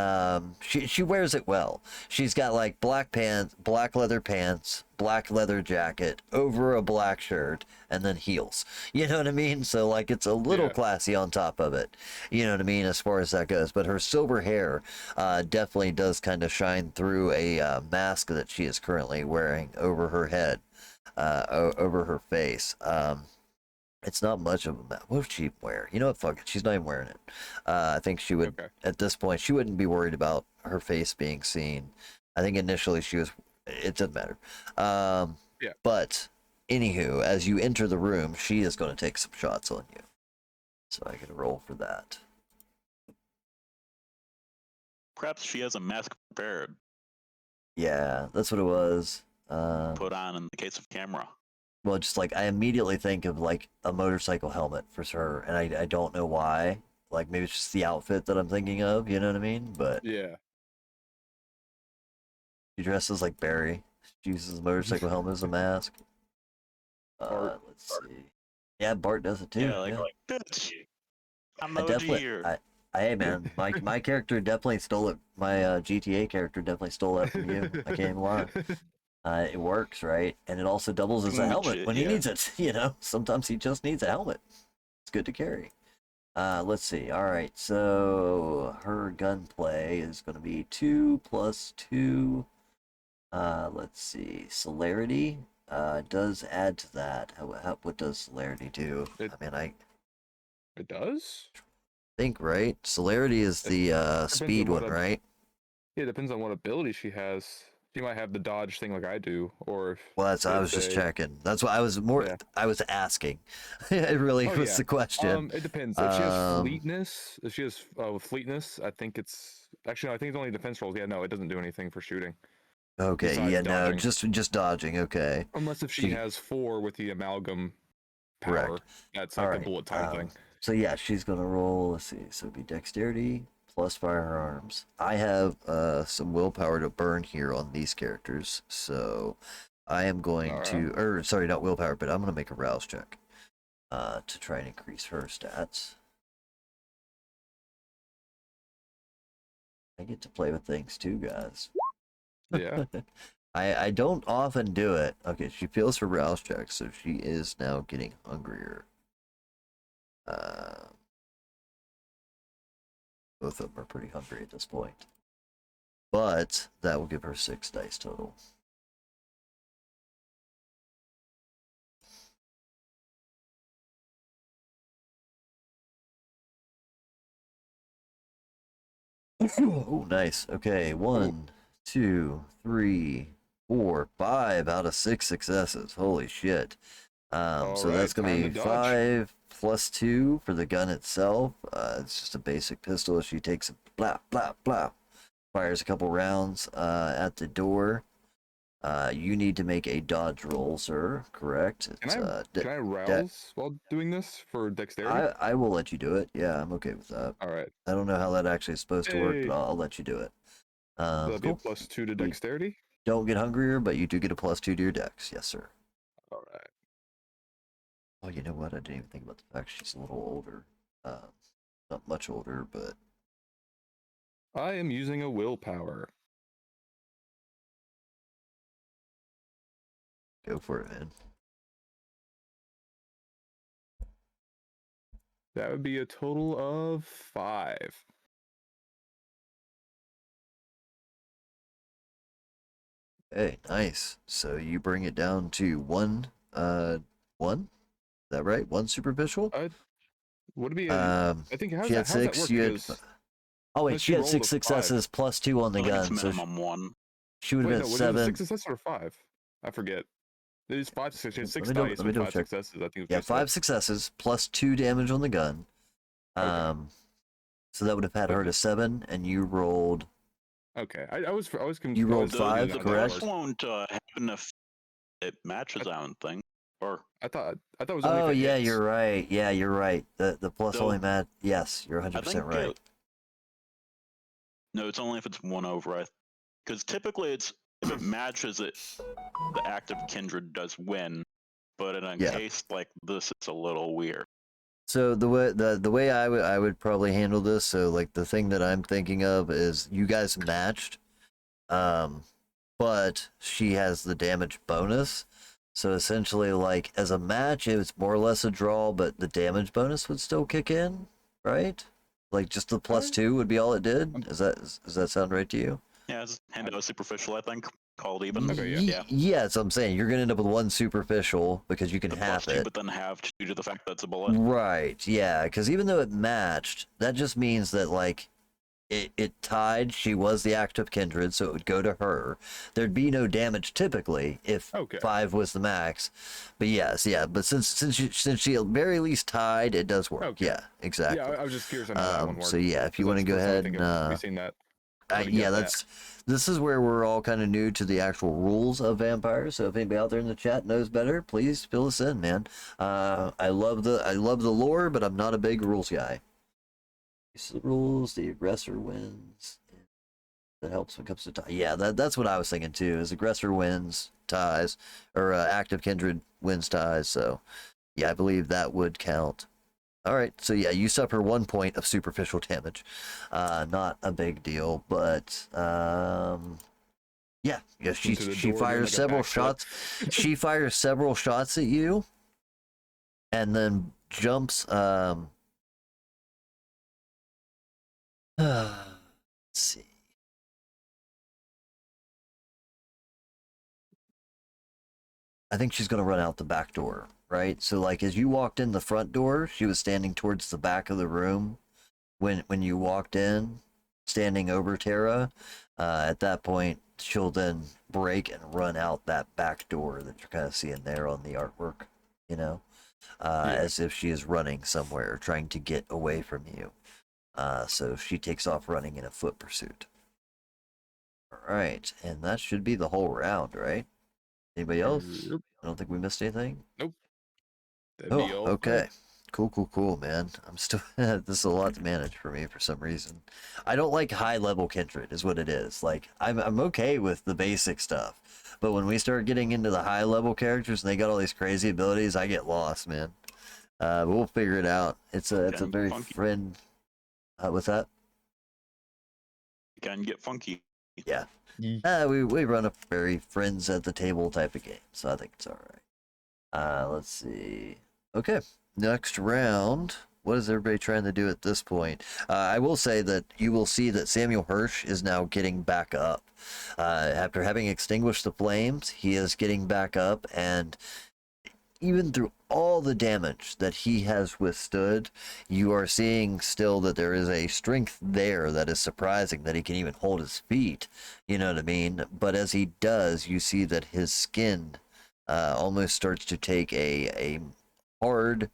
she wears it well. She's got like black pants, black leather pants, black leather jacket over a black shirt, and then heels. You know what I mean? So like it's a little Yeah. classy on top of it. You know what I mean as far as that goes. But her silver hair definitely does kind of shine through a mask that she is currently wearing over her head, over her face. It's not much of a mask. What would she wear? You know what? Fuck it. She's not even wearing it. I think she would, Okay. at this point, she wouldn't be worried about her face being seen. I think initially she was, it doesn't matter. Yeah. But anywho, as you enter the room, she is going to take some shots on you. So I get a roll for that. Perhaps she has a mask prepared, Yeah, that's what it was. put on in the case of camera. Well, just like I immediately think of like a motorcycle helmet for sure, and I don't know why. Like maybe it's just the outfit that I'm thinking of, you know what I mean? But Yeah. she dresses like Barry. She uses a motorcycle helmet as a mask. Bart. Let's see. Yeah, Bart does it too. Yeah, like, yeah. bitch. I'm I the OG definitely, here. I Hey man, my character definitely stole it. My GTA character definitely stole that from you. I can't even lie. It works, right? And it also doubles as a helmet Legit, when he yeah. needs it. You know, sometimes he just needs a helmet. It's good to carry. Let's see. All right, so her gunplay is going to be 2 + 2. Let's see. Celerity does add to that. What does celerity do? It- I mean, I It does. think, right? Celerity is It the depends speed on what one, right? Yeah, it depends on what ability she has. She might have the dodge thing like I do, or if Well, that's I was it's just a checking. That's why I was more. yeah. I was asking. It really Oh was yeah. the question. It depends. If she has Um, fleetness, if she has fleetness, I think it's actually no, I think it's only defense rolls. Yeah, no, it doesn't do anything for shooting okay, besides yeah, no, dodging. just dodging. Okay, Unless if she she has 4 with the amalgam correct. power, that's All like the right. bullet time thing. So yeah, she's gonna roll. Let's see. So it'd be dexterity plus firearms. I have some willpower to burn here on these characters, so I am going All right. to, or sorry, not willpower, but I'm gonna make a rouse check to try and increase her stats. I get to play with things too, guys. Yeah. I don't often do it. Okay, she fails her rouse check, so she is now getting hungrier. Uh, both of them are pretty hungry at this point. But that will give her 6 dice total. Oh, nice. Okay, 1, 2, 3, 4, 5 out of 6 successes. Holy shit. All So right, that's time gonna to be dodge. 5 + 2 for the gun itself. It's just a basic pistol. She takes a blah blah blah, fires a couple rounds at the door. You need to make a dodge roll, sir. Correct? Can It's I rouse while doing this for dexterity? I will let you do it. Yeah, I'm okay with that. All right. I don't know how that actually is supposed to work, but Hey. I'll let you do it. So that'd be a Cool. +2 to We dexterity. don't get hungrier, but you do get a +2 to your dex. Yes, sir. All right. Oh, you know what? I didn't even think about the fact she's a little older. Not much older, but I am using a willpower. go for it, man. That would be a total of 5. Hey, nice. So you bring it down to 1. Is that right? 1 superficial? Would it be I think She had how's that 6. work? You had. Because Oh wait, unless she you had rolled 6 a 5. successes plus 2 on the I think it's gun, so minimum 1. she would have Wait, been no, at was it 7. 6 successes or 5? I forget. It is 5 successes. She had 6 Let dice me with double 5 check. successes. I think it was Yeah, just 5 successes plus 2 damage on the gun. Okay. So that would have had her to 7, and you rolled. Okay. I was You rolled The, 5, the how that plus correct? worked. won't happen if it matches, I don't think. Or I thought it was only if Oh it yeah, hits. you're right. Yeah, you're right. The plus So- only mat. Yes, you're I 100% think right. no, it's only if it's 1 over. Because typically it's if it matches it, the active kindred does win. But in a Yeah. case like this, it's a little weird. So the way I would probably handle this, so like the thing that I'm thinking of is you guys matched, but she has the damage bonus. So essentially, like as a match, it's more or less a draw, but the damage bonus would still kick in, right? Like just the +2 would be all it did. Does that sound right to you? Yeah, it's Hendo superficial, I think. Called even. Okay, yeah. Yeah. Yeah, that's what I'm saying. You're gonna end up with 1 superficial because you can The half +2, it. but then halved due to the fact that it's a bullet. Right, yeah, because even though it matched, that just means that, like, it tied. She was the active kindred, so it would go to her. There'd be no damage typically if Okay. 5 was the max. But yes, yeah, but since she at very least tied, it does work. Okay. Yeah, exactly. Yeah, I was just curious on how that one worked. So yeah, if you 'cause want to that's go the first ahead time I and think we've seen that. already yeah, get that. this is where we're all kind of new to the actual rules of vampires. So if anybody out there in the chat knows better, please fill us in, man. I love the lore, but I'm not a big rules guy. These are the rules. The aggressor wins. That helps when it comes to tie. Yeah, that's what I was thinking too. Is aggressor wins ties, or active kindred wins ties. So yeah, I believe that would count. All right, so yeah, you suffer 1 point of superficial damage. Not a big deal, but yeah, she Into the she door doing, fires like, a several backflip. shots. She fires several shots at you, and then jumps. Let's see. I think she's gonna run out the back door, right? So like as you walked in the front door, she was standing towards the back of the room when you walked in, standing over Tara. At that point, she'll then break and run out that back door that you're kind of seeing there on the artwork, you know, Yeah. as if she is running somewhere, trying to get away from you. So she takes off running in a foot pursuit. All right, and that should be the whole round, right? Anybody else? Yep. I don't think we missed anything. That'd Oh, be all. okay. Cool, man. I'm still. This is a lot to manage for me for some reason. I don't like high level kindred, is what it is. Like I'm okay with the basic stuff, but when we start getting into the high level characters and they got all these crazy abilities, I get lost, man. But we'll figure it out. It's a Can very funky. friend. What's that? Can get funky. Yeah. Ye- We run a very friends at the table type of game, so I think it's all right. Let's see. Okay, next round. What is everybody trying to do at this point? I will say that you will see that Samuel Hirsch is now getting back up. After having extinguished the flames, he is getting back up, and even through all the damage that he has withstood, you are seeing still that there is a strength there that is surprising, that he can even hold his feet. You know what I mean? But as he does, you see that his skin almost starts to take a hard,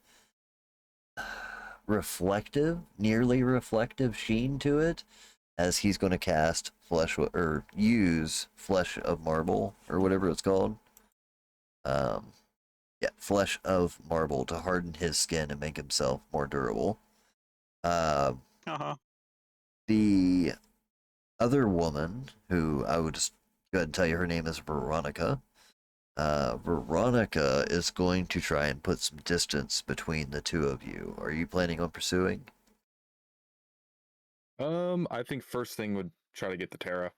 reflective, nearly reflective sheen to it, as he's going to cast or use Flesh of Marble, or whatever it's called. Yeah, Flesh of Marble, to harden his skin and make himself more durable. Uh-huh. The other woman, who I would just go ahead and tell you her name is Veronica. Veronica is going to try and put some distance between the two of you. Are you planning on pursuing? I think first thing would try to get to Tara.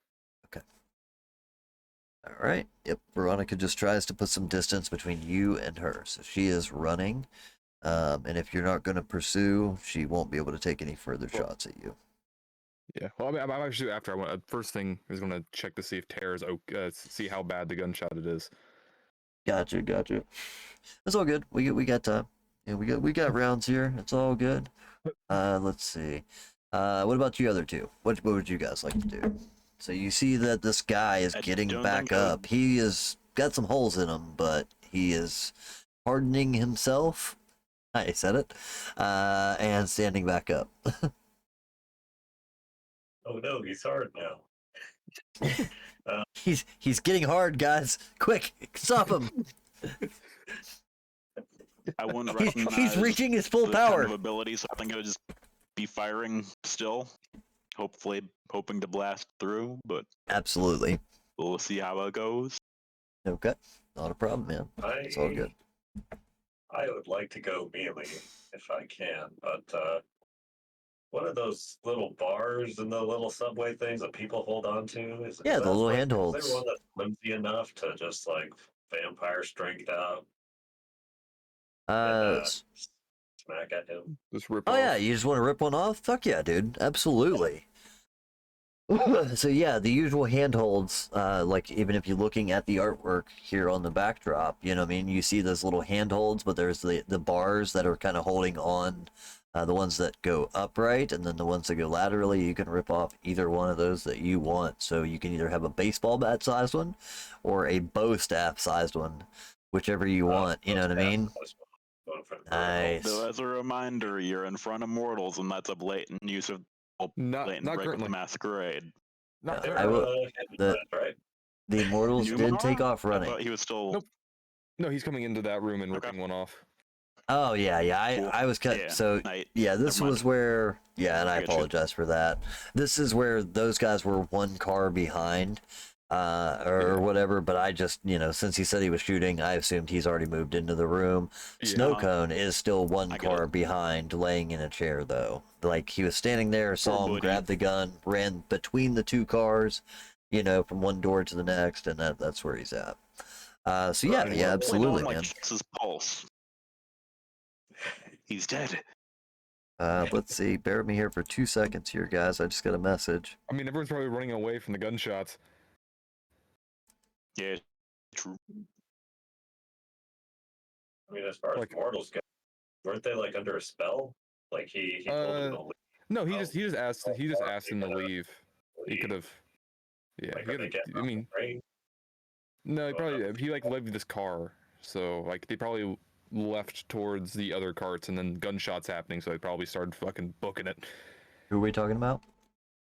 All right. Yep. Veronica just tries to put some distance between you and her. So she is running. And if you're not going to pursue, she won't be able to take any further shots at you. Yeah. Well, I mean, I'm actually after I want. First thing is going to check to see if Tara's see how bad the gunshot it is. Gotcha. It's all good. We got time. Yeah, we got rounds here. It's all good. Let's see. What about you other two? What would you guys like to do? So you see that this guy is I getting don't back think I would- up. He is got some holes in him, but he is hardening himself. I said it. And standing back up. Oh no, he's hard now. He's getting hard, guys. Quick, stop him. I wouldn't He's recognize reaching his full the power. kind of ability, so I think I would just be firing still, hopefully hoping to blast through, but Absolutely. we'll see how it goes. Okay. Not a problem, man. It's all good. I would like to go melee if I can, but what are those little bars and the little subway things that people hold on to? Is Yeah, the that little Is handholds. there one that's flimsy enough to just like vampire strength out and smack at him? Just rip Oh off. yeah, you just want to rip one off? Fuck yeah, dude. Absolutely. So yeah, the usual handholds, like even if you're looking at the artwork here on the backdrop, you know what I mean? You see those little handholds, but there's the bars that are kind of holding on, the ones that go upright, and then the ones that go laterally. You can rip off either one of those that you want. So you can either have a baseball bat sized one or a bow staff sized one, whichever you want, you know what I mean? Going for the Nice. So as a reminder, you're in front of mortals, and that's a blatant use of blatant Not break currently. of the masquerade. Not Yeah, currently. I will. the right? The immortals did take Numar? off I running. thought he was still. Nope. No, he's coming into that room and Okay. ripping one off. Oh yeah. Cool. I was cut. Yeah, So night. yeah, this Never mind. was where. Yeah, and I I get you. apologize for that. This is where those guys were one car behind. or whatever. But I just, since he said he was shooting, I assumed he's already moved into the room. Yeah. Snow Cone is still one I get car it. behind, laying in a chair, though. Like, he was standing there, saw him, buddy. grabbed the gun, ran between the two cars, from one door to the next, and that's where he's at. So yeah, Right. yeah, Hopefully no absolutely, one, man. checks his pulse. He's dead. Let's see. Bear with me here for 2 seconds here, guys. I just got a message. I mean, everyone's probably running away from the gunshots. Yeah, true. I mean, as far as Like- mortals go, weren't they like under a spell? Like he told them to No, he Oh. just asked him to leave. He leave. could have. Yeah, Like, he are they could getting have. I off mean, the train? no, he like left this car, so like they probably left towards the other carts, and then gunshots happening, so they probably started fucking booking it. Who are we talking about?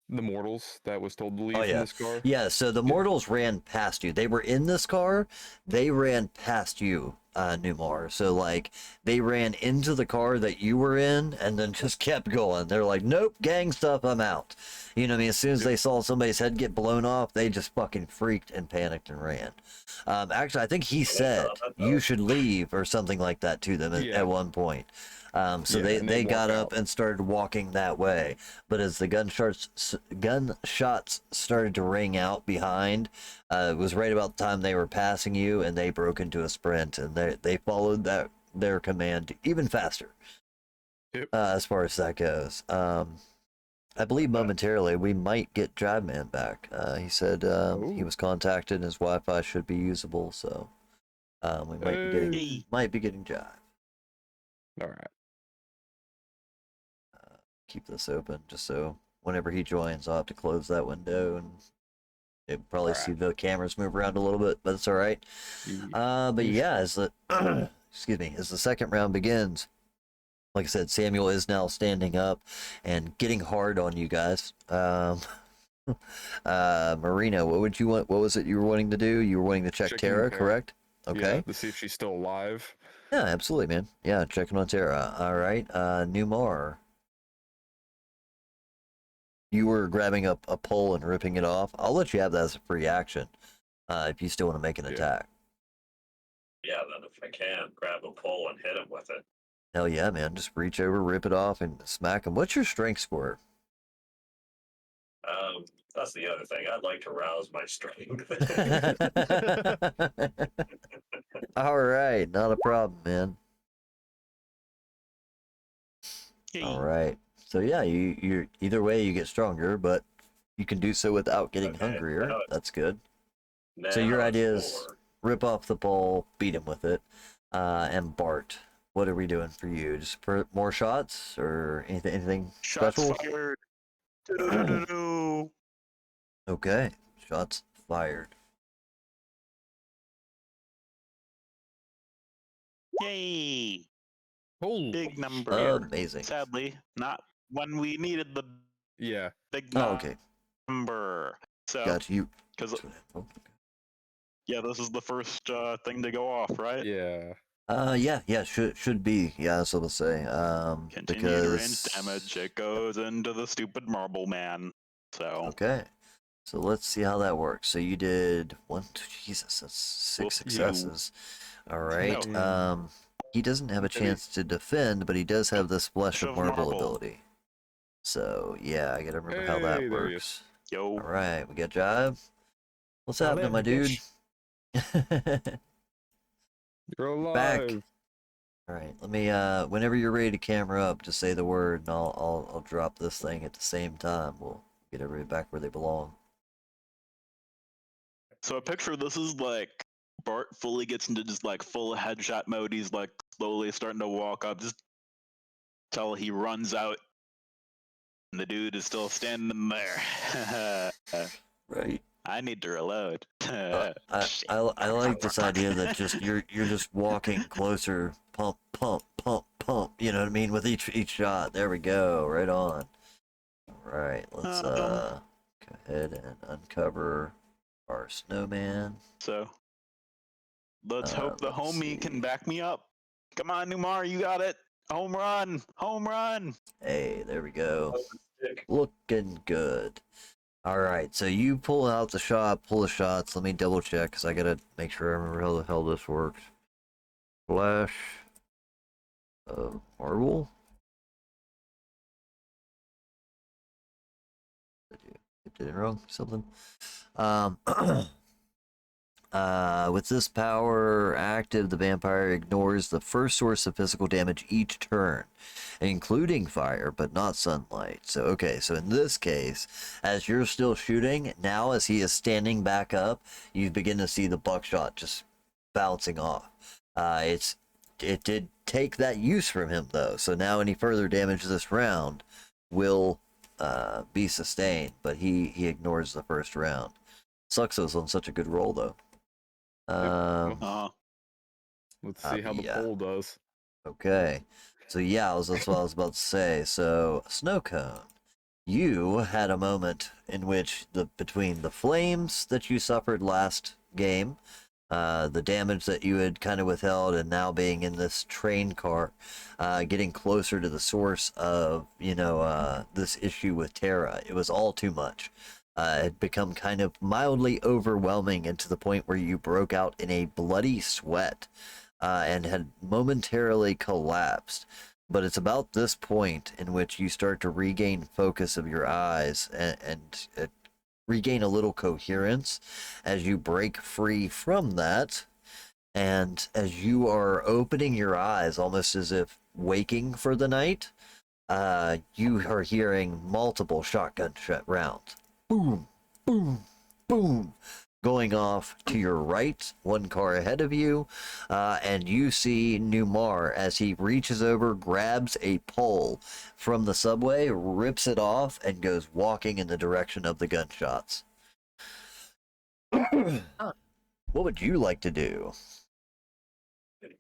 The mortals that was told to leave Oh, from yeah. this car. Yeah, so the mortals ran past you. They were in this car. They ran past you, Numar. So, like, they ran into the car that you were in and then just kept going. They're like, nope, gang stuff, I'm out. You know what I mean? As soon as they saw somebody's head get blown off, they just fucking freaked and panicked and ran. Actually, I think he said you should leave or something like that to them Yeah. at one point. So Yeah, and they they got walked up out. and started walking that way. But as the gunshots started to ring out behind, it was right about the time they were passing you, and they broke into a sprint, and they followed their command even faster. Yep. As far as that goes, I believe momentarily we might get Drive Man back. He said he Ooh. was contacted, and his Wi-Fi should be usable, so we Hey. might be getting Jive. All right. Keep this open just so whenever he joins, I'll have to close that window, and you'll probably Alright. see the cameras move around a little bit, but it's all right. But yeah, as the as the second round begins, like I said, Samuel is now standing up and getting hard on you guys. Marina, what would you want? What was it you were wanting to do? You were wanting to check Checking Tara, Tara. correct? Yeah, Okay. to see if she's still alive. Yeah, absolutely, man. Yeah, checking on Tara. All right. Numar. You were grabbing up a pole and ripping it off. I'll let you have that as a free action if you still want to make an Yeah. attack. Yeah, then if I can, grab a pole and hit him with it. Hell yeah, man. Just reach over, rip it off, and smack him. What's your strength score? That's the other thing. I'd like to rouse my strength. All right. Not a problem, man. Yay. All right. So yeah, you're either way you get stronger, but you can do so without getting Okay, hungrier. now That's good. Now So your it's idea is 4. rip off the pole, beat him with it. And Bart, what are we doing for you? Just for more shots or anything Shots special? fired. Do-do-do-do-do. Okay, shots fired. Yay! Holy Big number. Amazing. Sadly, not when we needed the Yeah. big Oh, okay. number. So, Got you. because Oh, yeah, this is the first thing to go off, right? Yeah. yeah, should be. Yeah, that's what I'll say. Continued range Because damage. It goes into the stupid marble man. So okay. So let's see how that works. So you did Jesus, that's 6 Whoop, you. successes. All right. No. He doesn't have a Maybe- chance to defend, but he does have this flesh of Of marble marble. ability. So yeah, I gotta remember how Hey, that there he works. yo, All right, we got Jive. What's I happening, live, my you dude? bitch. You're alive. Back. All right, let me. Whenever you're ready to camera up, just say the word, and I'll drop this thing at the same time. We'll get everybody back where they belong. so I picture this is like Bart fully gets into just like full headshot mode. He's like slowly starting to walk up, just till he runs out, and the dude is still standing there. Right. I need to reload. I like this idea that just you're just walking closer, pump, pump, pump, pump. You know what I mean? With each shot. There we go. Right on. All right. Let's go ahead and uncover our snowman. So let's hope the let's homie can see. back me up. Come on, Numar, you got it. Home run, home run. Hey, there we go. Stick. Looking good. All right, so you pull out the shot, pull the shots. Let me double check because I gotta make sure I remember how the hell this works. Flash of marble. Did it wrong? Something. Um, with this power active, the vampire ignores the first source of physical damage each turn, including fire, but not sunlight. So, okay, so in this case, as you're still shooting, now as he is standing back up, you begin to see the buckshot just bouncing off. It did take that use from him, though, so now any further damage this round will be sustained, but he ignores the first round. Sucks it was on such a good roll, though. Uh, Let's see how the yeah. poll does. Okay. So yeah, that's what I was about to say. So snow cone, you had a moment in which between the flames that you suffered last game, the damage that you had kind of withheld, and now being in this train car, getting closer to the source of this issue with Terra, it was all too much. It had become kind of mildly overwhelming, and to the point where you broke out in a bloody sweat. And had momentarily collapsed. But it's about this point in which you start to regain focus of your eyes and regain a little coherence as you break free from that. And as you are opening your eyes, almost as if waking for the night, you are hearing multiple shotgun rounds. Boom, boom, boom. Going off to your right, one car ahead of you, and you see Numar as he reaches over, grabs a pole from the subway, rips it off, and goes walking in the direction of the gunshots. What would you like to do?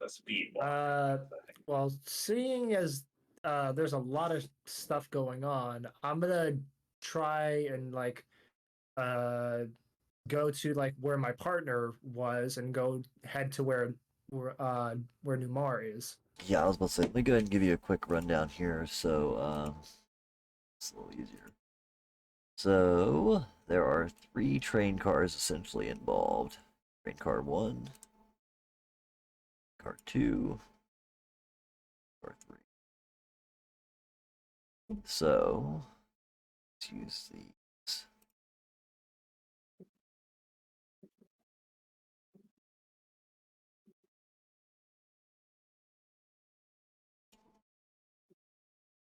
A speed walk. Well, seeing as there's a lot of stuff going on, I'm gonna try and go to like where my partner was and go head to where Numar is. Yeah, I was about to say, let me go ahead and give you a quick rundown here, so it's a little easier. So there are 3 train cars essentially involved. Train car 1, car 2, car 3. So let's use these.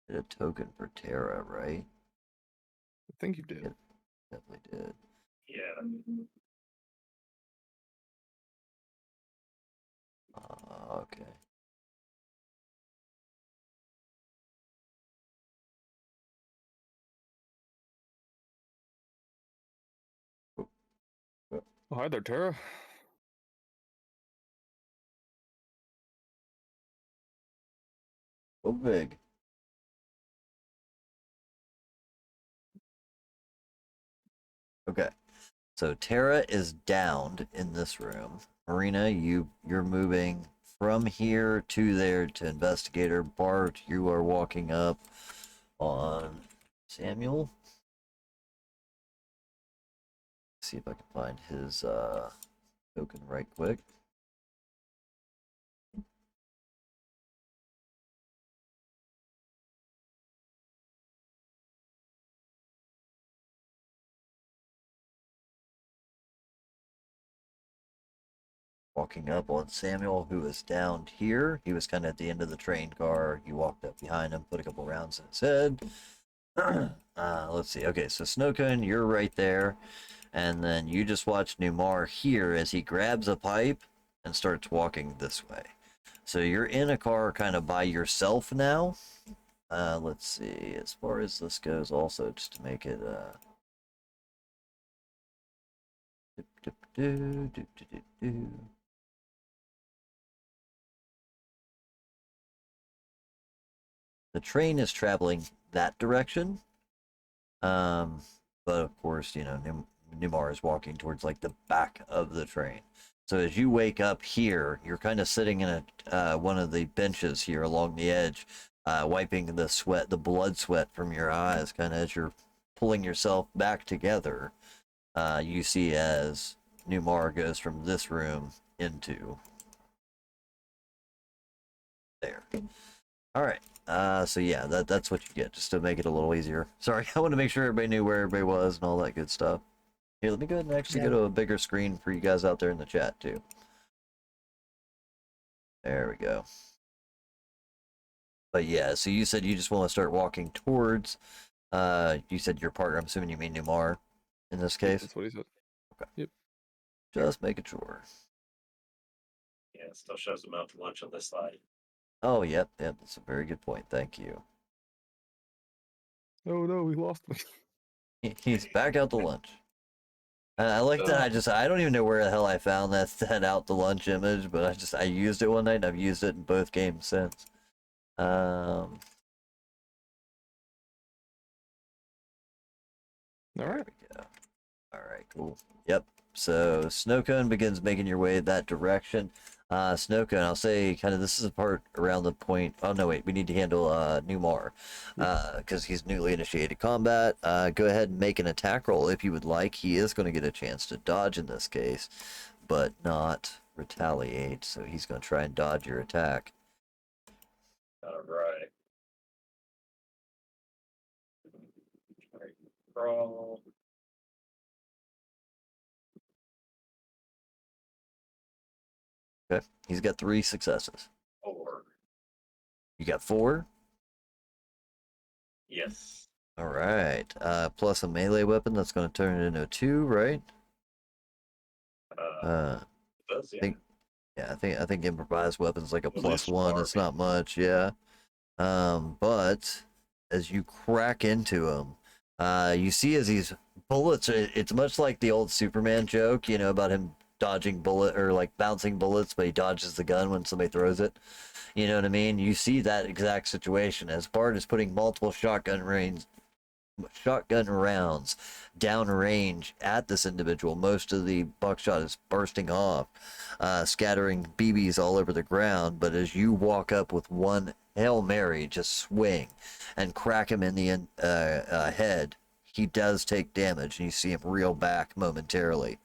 Did a token for Terra, right? I think you did. Yep. Definitely did. Yeah. Okay. Oh, hi there, Tara. Go big. Okay. So Terra is downed in this room. Marina, you're moving from here to there to investigator. Bart, you are walking up on Samuel. See if I can find his token right quick. Walking up on Samuel, who is down here. He was kind of at the end of the train car. You walked up behind him, put a couple rounds in his head. Let's see. Okay, so Snowcone, you're right there. And then you just watch Numar here as he grabs a pipe and starts walking this way. So you're in a car kind of by yourself now. Let's see. As far as this goes, also, just to make it... The train is traveling that direction. But of course, Numar is walking towards like the back of the train. So as you wake up here, you're kind of sitting in one of the benches here along the edge, wiping the blood sweat from your eyes, kind of as you're pulling yourself back together, you see as Numar goes from this room into there. All right. So yeah, that's what you get, just to make it a little easier. Sorry, I want to make sure everybody knew where everybody was and all that good stuff. Here, let me go ahead and actually Yeah. go to a bigger screen for you guys out there in the chat too. There we go. But yeah, so you said you just want to start walking towards. You said your partner. I'm assuming you mean Numar, in this case. That's what he said. Okay. Yep. Just making sure. Yeah, it still shows him out to lunch on this slide. Oh, yep. That's a very good point. Thank you. Oh no, we lost him. He's back out to lunch. I like that. I don't even know where the hell I found that out to lunch image, but I used it one night and I've used it in both games since. All There right. we go. All right, cool. Yep. So Snowcone begins making your way that direction. Snowcone, I'll say kind of this is a part around the point. Oh no, wait, we need to handle Numar because he's newly initiated combat. Go ahead and make an attack roll if you would like. He is going to get a chance to dodge in this case, but not retaliate. So he's going to try and dodge your attack. All right. Crawl. Okay, he's got 3 successes. 4. You got 4. Yes. All right. Plus a melee weapon that's going to turn it into a 2, right? It does, yeah. I think improvised weapons like a At plus least 1. It's not much, yeah. But as you crack into him, you see as these bullets, it's much like the old Superman joke, you know, about him dodging bullet or like bouncing bullets, but he dodges the gun when somebody throws it. You know what I mean? You see that exact situation as Bart is putting multiple shotgun rounds downrange at this individual. Most of the buckshot is bursting off, scattering BBs all over the ground. But as you walk up with one Hail Mary, just swing and crack him in the head, he does take damage, and you see him reel back momentarily,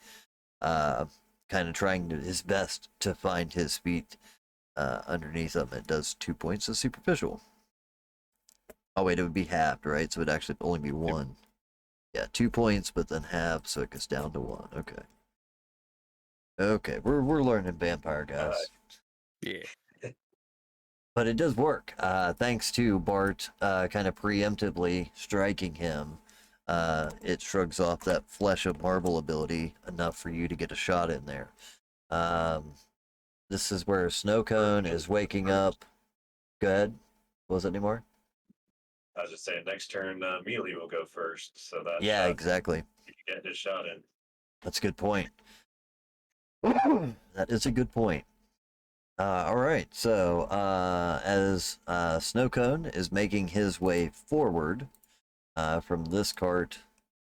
kind of trying his best to find his feet underneath him. It does 2 points of superficial. Oh wait, it would be halved, right? So it'd actually only be 1. Yeah, 2 points, but then halved, so it goes down to 1. Okay. Okay, we're learning vampire, guys. Yeah. But it does work. Thanks to Bart kind of preemptively striking him. It shrugs off that flesh of marble ability enough for you to get a shot in there. This is where Snowcone is waking up. Go ahead. Was it anymore? I was just saying, next turn, Mealy will go first, so that Yeah, exactly. you get his shot in. That's a good point. That is a good point. All right, so as Snowcone is making his way forward from this cart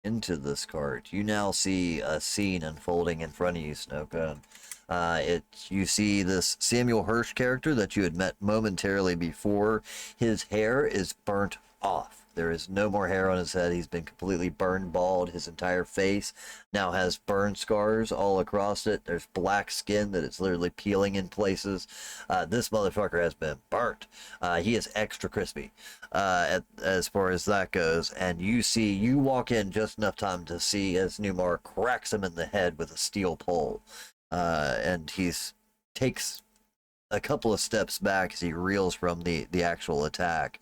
into this cart, you now see a scene unfolding in front of you, Snowcone. You see this Samuel Hirsch character that you had met momentarily before. His hair is burnt off. There is no more hair on his head. He's been completely burned bald. His entire face now has burn scars all across it. There's black skin that is literally peeling in places. This motherfucker has been burnt. He is extra crispy as far as that goes. And you walk in just enough time to see as Numar cracks him in the head with a steel pole. And takes a couple of steps back as he reels from the actual attack.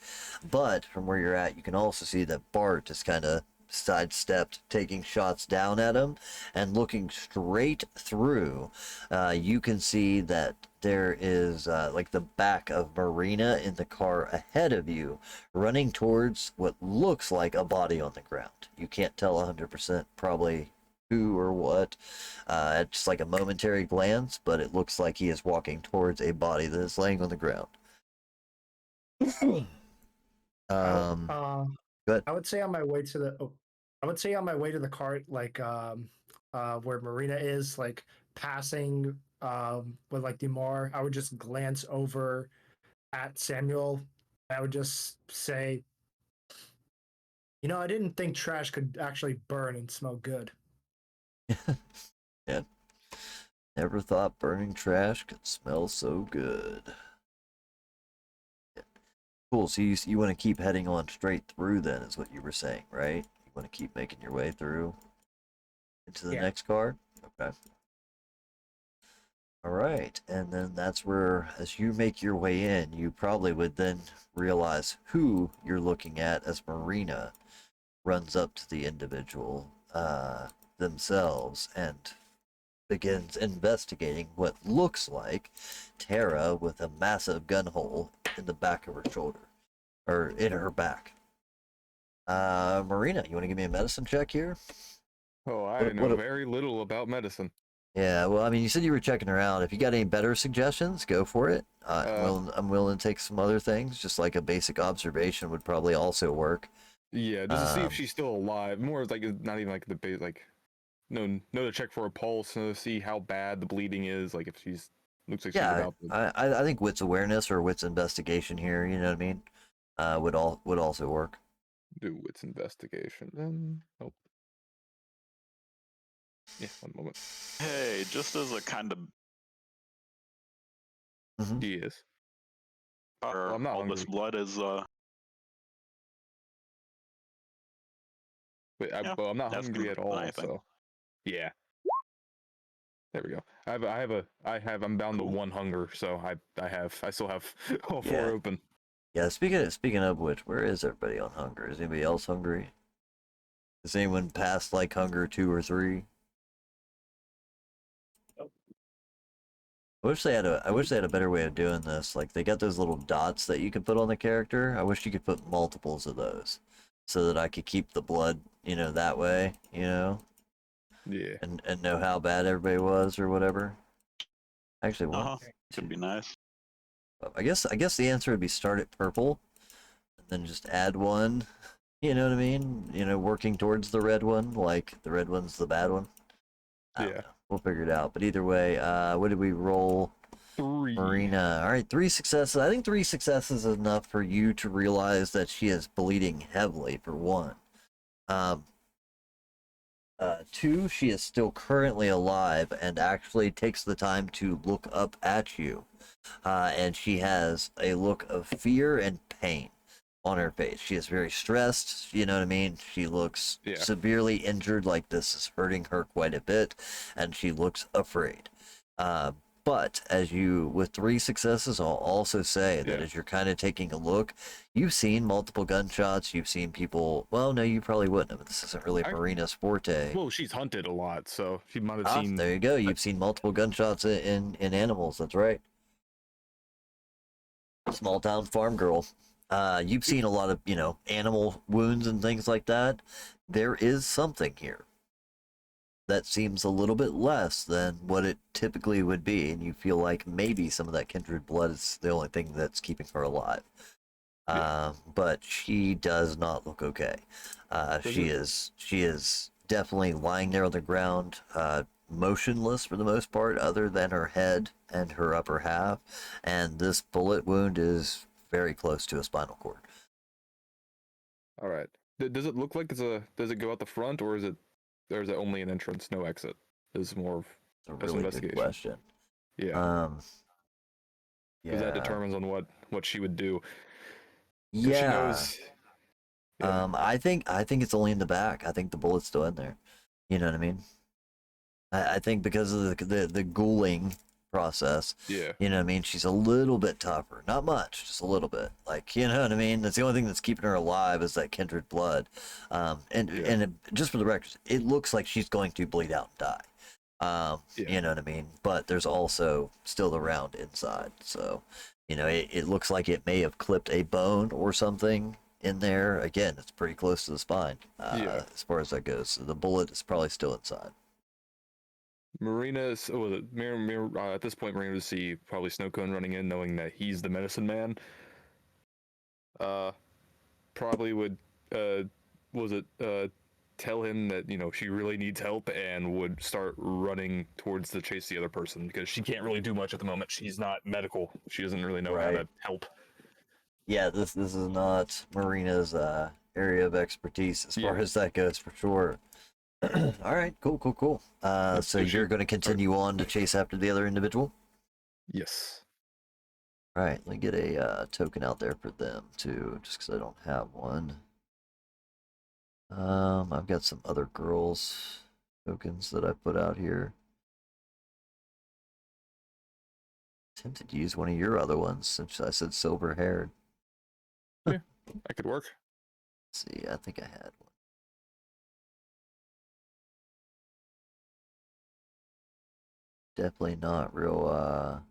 But from where you're at, you can also see that Bart is kind of sidestepped, taking shots down at him, and looking straight through. You can see that there is like the back of Marina in the car ahead of you, running towards what looks like a body on the ground. You can't tell 100% probably who or what. It's just like a momentary glance, but it looks like he is walking towards a body that is laying on the ground. Go ahead. I would say on my way to the cart, like where Marina is, like passing with like Demar, I would just glance over at Samuel. I would just say, You know, I didn't think trash could actually burn and smell good. Yeah. Never thought burning trash could smell so good. Yeah. Cool. So you want to keep heading on straight through then, is what you were saying, right? You want to keep making your way through into the Yeah. next card? Okay. All right. And then that's where, as you make your way in, you probably would then realize who you're looking at as Marina runs up to the individual themselves and begins investigating what looks like Tara with a massive gun hole in the back of her shoulder, or in her back. Marina, you want to give me a medicine check here? Oh, I What- know what- very little about medicine. Yeah, well, I mean, you said you were checking her out. If you got any better suggestions, go for it. I'm willing to take some other things, just like a basic observation would probably also work. Yeah, just to see if Um, she's still alive. More like not even like the base, like no to check for a pulse, no to see how bad the bleeding is. Like if she's looks like she's Yeah, about to. I think wits awareness or wits investigation here, you know what I mean, would also work. Do its investigation. Then oh, yeah, one moment. Hey, just as a kind of He is. or I'm not all this hungry. blood is Wait, Yeah, well, I'm not that's hungry good at all. than anything. So yeah, there we go. I'm bound Cool. to 1 hunger, so I still have all 4 Yeah. open. Yeah, speaking of which, where is everybody on hunger? Is anybody else hungry? Is anyone past like hunger 2 or 3? I wish they had a better way of doing this. Like they got those little dots that you can put on the character. I wish you could put multiples of those, so that I could keep the blood, that way, Yeah. and know how bad everybody was or whatever. Actually, one, Uh-huh. Could be nice. I guess the answer would be start at purple, and then just add one. You know what I mean? Working towards the red one, like the red one's the bad one. I don't Yeah. know. We'll figure it out. But either way, what did we roll? 3. Marina. All right, 3 successes. I think 3 successes is enough for you to realize that she is bleeding heavily, for one. 2, she is still currently alive and actually takes the time to look up at you. And she has a look of fear and pain on her face. She is very stressed, you know what I mean? She looks Yeah. severely injured, like this is hurting her quite a bit, and she looks afraid. But with 3 successes, I'll also say that Yeah. as you're kind of taking a look, you've seen multiple gunshots, you've seen people, well, no, you probably wouldn't have, but this isn't really Marina's forte. Well, she's hunted a lot, so she might have Ah, seen. there you go. You've seen multiple gunshots in animals. That's right. Small town farm girl. You've seen a lot of, animal wounds and things like that. There is something here that seems a little bit less than what it typically would be, and you feel like maybe some of that kindred blood is the only thing that's keeping her alive. But she does not look okay. She is definitely lying there on the ground, motionless for the most part, other than her head and her upper half, and this bullet wound is very close to a spinal cord. All right. Does it look like does it go out the front, or is it only an entrance, no exit? This is more of It's a That's really good investigation. question. yeah, because that Yeah. determines on what she would do. 'Cause Yeah. she knows. Yeah. I think it's only in the back. I think the bullet's still in there. You know what I mean? I think because of the ghouling process, Yeah. you know what I mean, she's a little bit tougher. Not much, just a little bit. Like, you know what I mean? That's the only thing that's keeping her alive is that kindred blood. Just for the record, it looks like she's going to bleed out and die. Yeah. You know what I mean? But there's also still the round inside. So, it looks like it may have clipped a bone or something in there. Again, it's pretty close to the spine, Yeah. as far as that goes. So the bullet is probably still inside. Marina's at this point, Marina would see probably Snowcone running in, knowing that he's the medicine man. Probably would tell him that she really needs help and would start running towards to chase the other person because she can't really do much at the moment. She's not medical. She doesn't really know how Right. to help. Yeah, this is not Marina's area of expertise as far Yeah. as that goes, for sure. All right, cool. So so you're she- going to continue on to chase after the other individual? Yes. All right, let me get a token out there for them too, just because I don't have one. I've got some other girls tokens that I put out here. Tempted to use one of your other ones since I said silver haired. That could work. Let's see, I think I had one. Definitely not real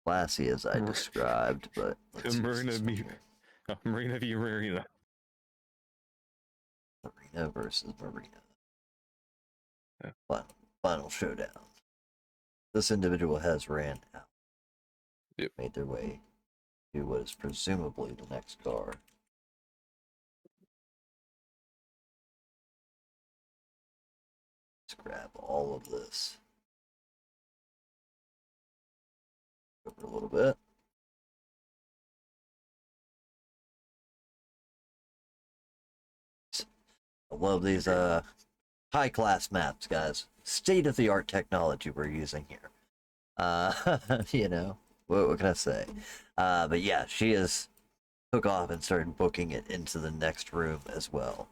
classy as I Right. described, but let's see what's Marina this one me- here. Marina v. Marina. Marina versus Marina. Yeah. Final showdown. This individual has ran out. Yep. Made their way to what is presumably the next car. Let's grab all of this. Over a little bit. I love these high class maps, guys. State of the art technology we're using here. You know, what can I say? But yeah, she is took off and started booking it into the next room as well.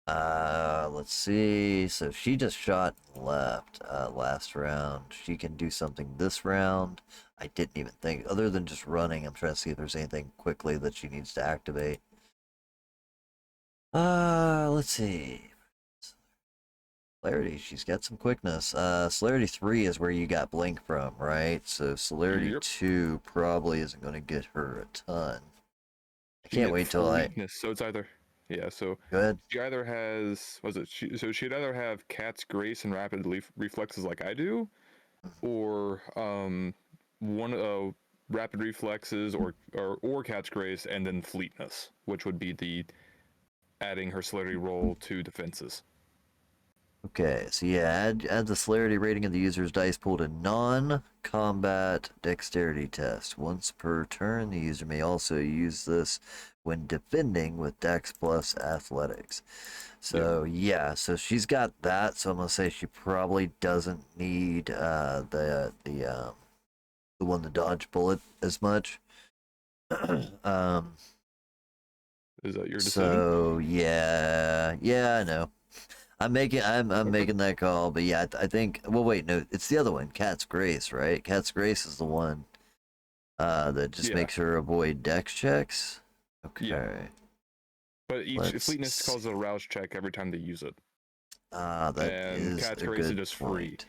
Let's see. So she just shot and left last round. She can do something this round. I didn't even think, other than just running. I'm trying to see if there's anything quickly that she needs to activate. Let's see. Celerity, she's got some quickness. Celerity 3 is where you got Blink from, right? So Celerity Yep. 2 probably isn't going to get her a ton. I She can't get wait till I... fleetness, so it's either so Go ahead. she either has she'd either have Cat's Grace and Rapid Reflexes like I do, or one Rapid Reflexes or Cat's Grace and then Fleetness, which would be the adding her celerity roll to defenses. Okay, so yeah, add the celerity rating of the user's dice pool to non-combat dexterity test. Once per turn, the user may also use this when defending with Dex plus Athletics. So yeah, so she's got that. So I'm gonna say she probably doesn't need the one to dodge bullet as much. Is that your decision? So yeah, I know. I'm making that call, but yeah, I think. Well, wait, no, it's the other one, Cat's Grace, right? Cat's Grace is the one that just Yeah. makes her avoid dex checks. Okay. Yeah. But each Let's Fleetness calls a rouse check every time they use it. That And is Cat's a Grace is good just free. point.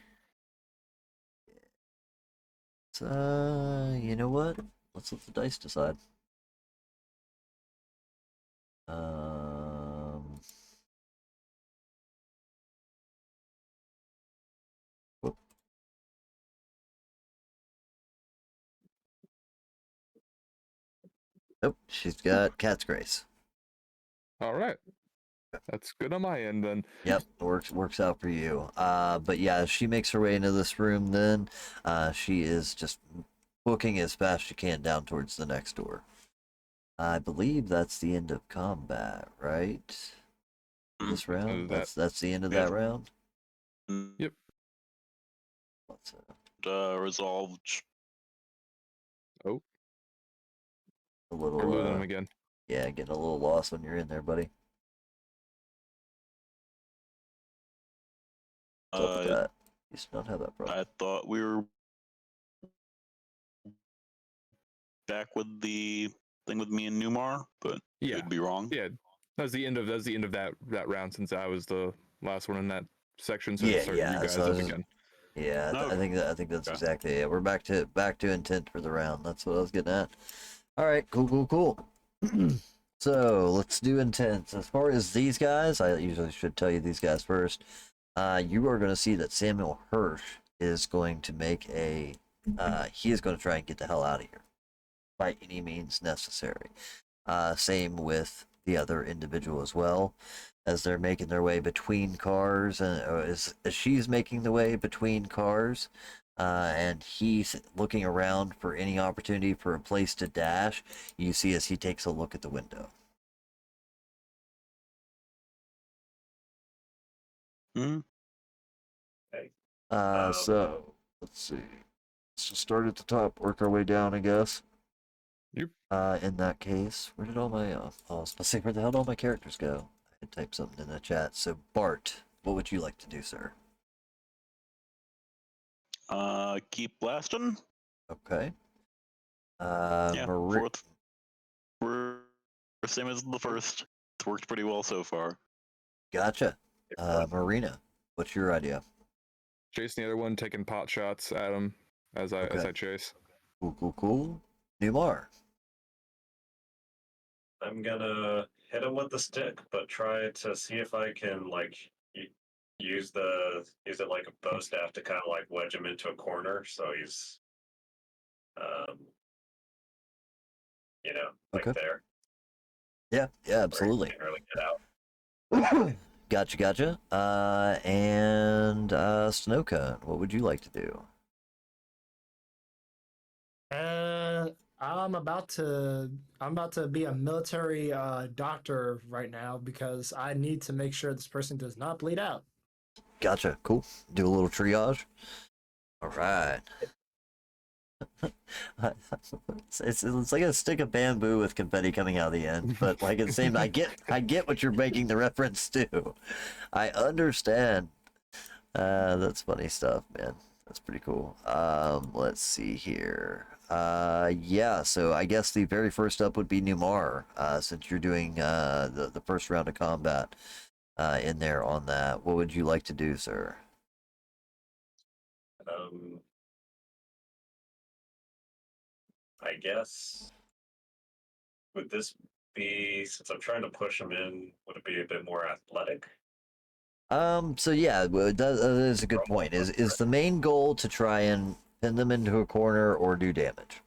You know what? Let's let the dice decide. Whoop. Nope, she's got Cat's Grace. All right. That's good on my end then. Yep, works out for you. But yeah, as she makes her way into this room, then she is just booking as fast as she can down towards the next door. I believe that's the end of combat, right? This round. that- That's the end of Yeah. that round. Yep. Let's, Resolved. Oh, a we're little losing them again. yeah, getting a little lost when you're in there, buddy. What's up with that? You still don't have that problem. I thought we were back with the thing with me and Newmar, but Yeah. could be wrong. Yeah. That's the end of that round since I was the last one in that section. So Yeah, it started yeah, you guys so I up was- again. Yeah, I Okay. think that's Okay. exactly it. We're back to intent for the round. That's what I was getting at. All right, cool. So let's do intent. As far as these guys, I usually should tell you these guys first. You are going to see that Samuel Hirsch is going to make a. He is going to try and get the hell out of here by any means necessary. Same with the other individual as well, as they're making their way between cars, and as she's making the way between cars, and he's looking around for any opportunity for a place to dash. You see as he takes a look at the window. Hmm. So let's see. Let's just start at the top, work our way down, I guess. Yep. In that case, where did all my I was gonna say, where the hell did all my characters go? I had typed something in the chat. So Bart, what would you like to do, sir? Keep blasting. Okay. Yeah, fourth. We're same as the first. It's worked pretty well so far. Gotcha. Marina, what's your idea? Chasing the other one, taking pot shots at him as I Okay. chase. Cool. Newmar. I'm gonna hit him with the stick, but try to see if I can use it like a bow staff to kind of like wedge him into a corner, so he's like Okay. there. Yeah, Where he absolutely. can't really get out. Gotcha. And Snowcone, what would you like to do? I'm about to be a military doctor right now because I need to make sure this person does not bleed out. Gotcha. Cool. Do a little triage. All right. It's like a stick of bamboo with confetti coming out of the end, but like at the same, I get what you're making the reference to. I understand. That's funny stuff, man. That's pretty cool. Let's see here. Yeah. So I guess the very first up would be Numar, since you're doing the first round of combat in there on that. What would you like to do, sir? I guess would this be, since I'm trying to push him in, would it be a bit more athletic? So yeah, that is a good point. Is the main goal to try and pin them into a corner or do damage?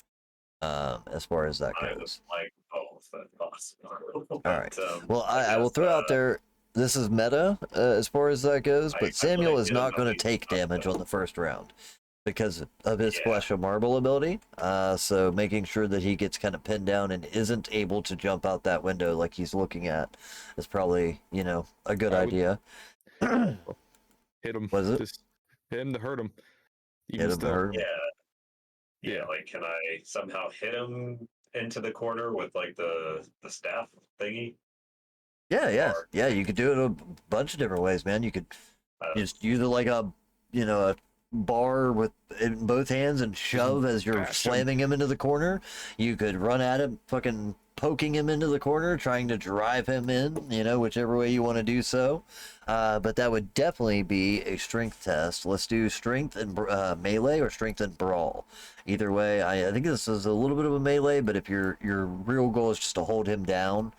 As far as that I would goes. like both if possible. All right. But, Well, I will guess, throw out there. This is meta as far as that goes, I but Samuel wanna is get him not going to at least take up, damage though. on the first round because of his Yeah. flesh of marble ability. So making sure that he gets kind of pinned down and isn't able to jump out that window like he's looking at is probably a good I would- idea. Hit him. Was it? Just hit him to hurt him. Even Hit him, still. hurt him. Yeah, like can I somehow hit him into the corner with like the staff thingy? Or, Yeah. You could do it a bunch of different ways, man. You could uh, just use it like a bar with in both hands and shove as you're bash him. slamming him into the corner. You could run at him, fucking poking him into the corner, trying to drive him in, whichever way you want to do so. But that would definitely be a strength test. Let's do strength and melee or strength and brawl. Either way, I think this is a little bit of a melee, but if your real goal is just to hold him down,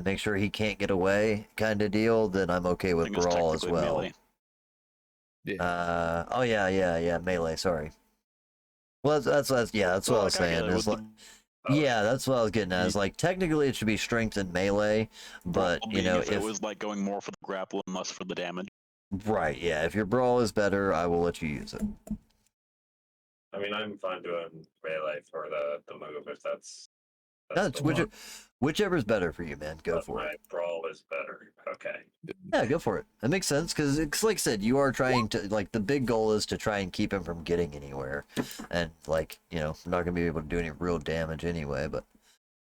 make sure he can't get away kind of deal, then I'm okay I with think it's brawl as technically well. melee. Yeah. Oh yeah, melee. Sorry. Well, that's what I was Well, saying. with Is like, Oh. yeah, that's what I was getting at. Is like technically it should be strength and melee, but brawl being if it was like going more for the grapple and less for the damage. right, yeah, if your brawl is better, I will let you use it. I mean, I'm fine doing melee for the move if that's That's the one. whichever's better for you, man. Go But for my it. brawl is better. Okay. Yeah, go for it. That makes sense because it's like I said, you are trying to like the big goal is to try and keep him from getting anywhere, and like not gonna be able to do any real damage anyway. But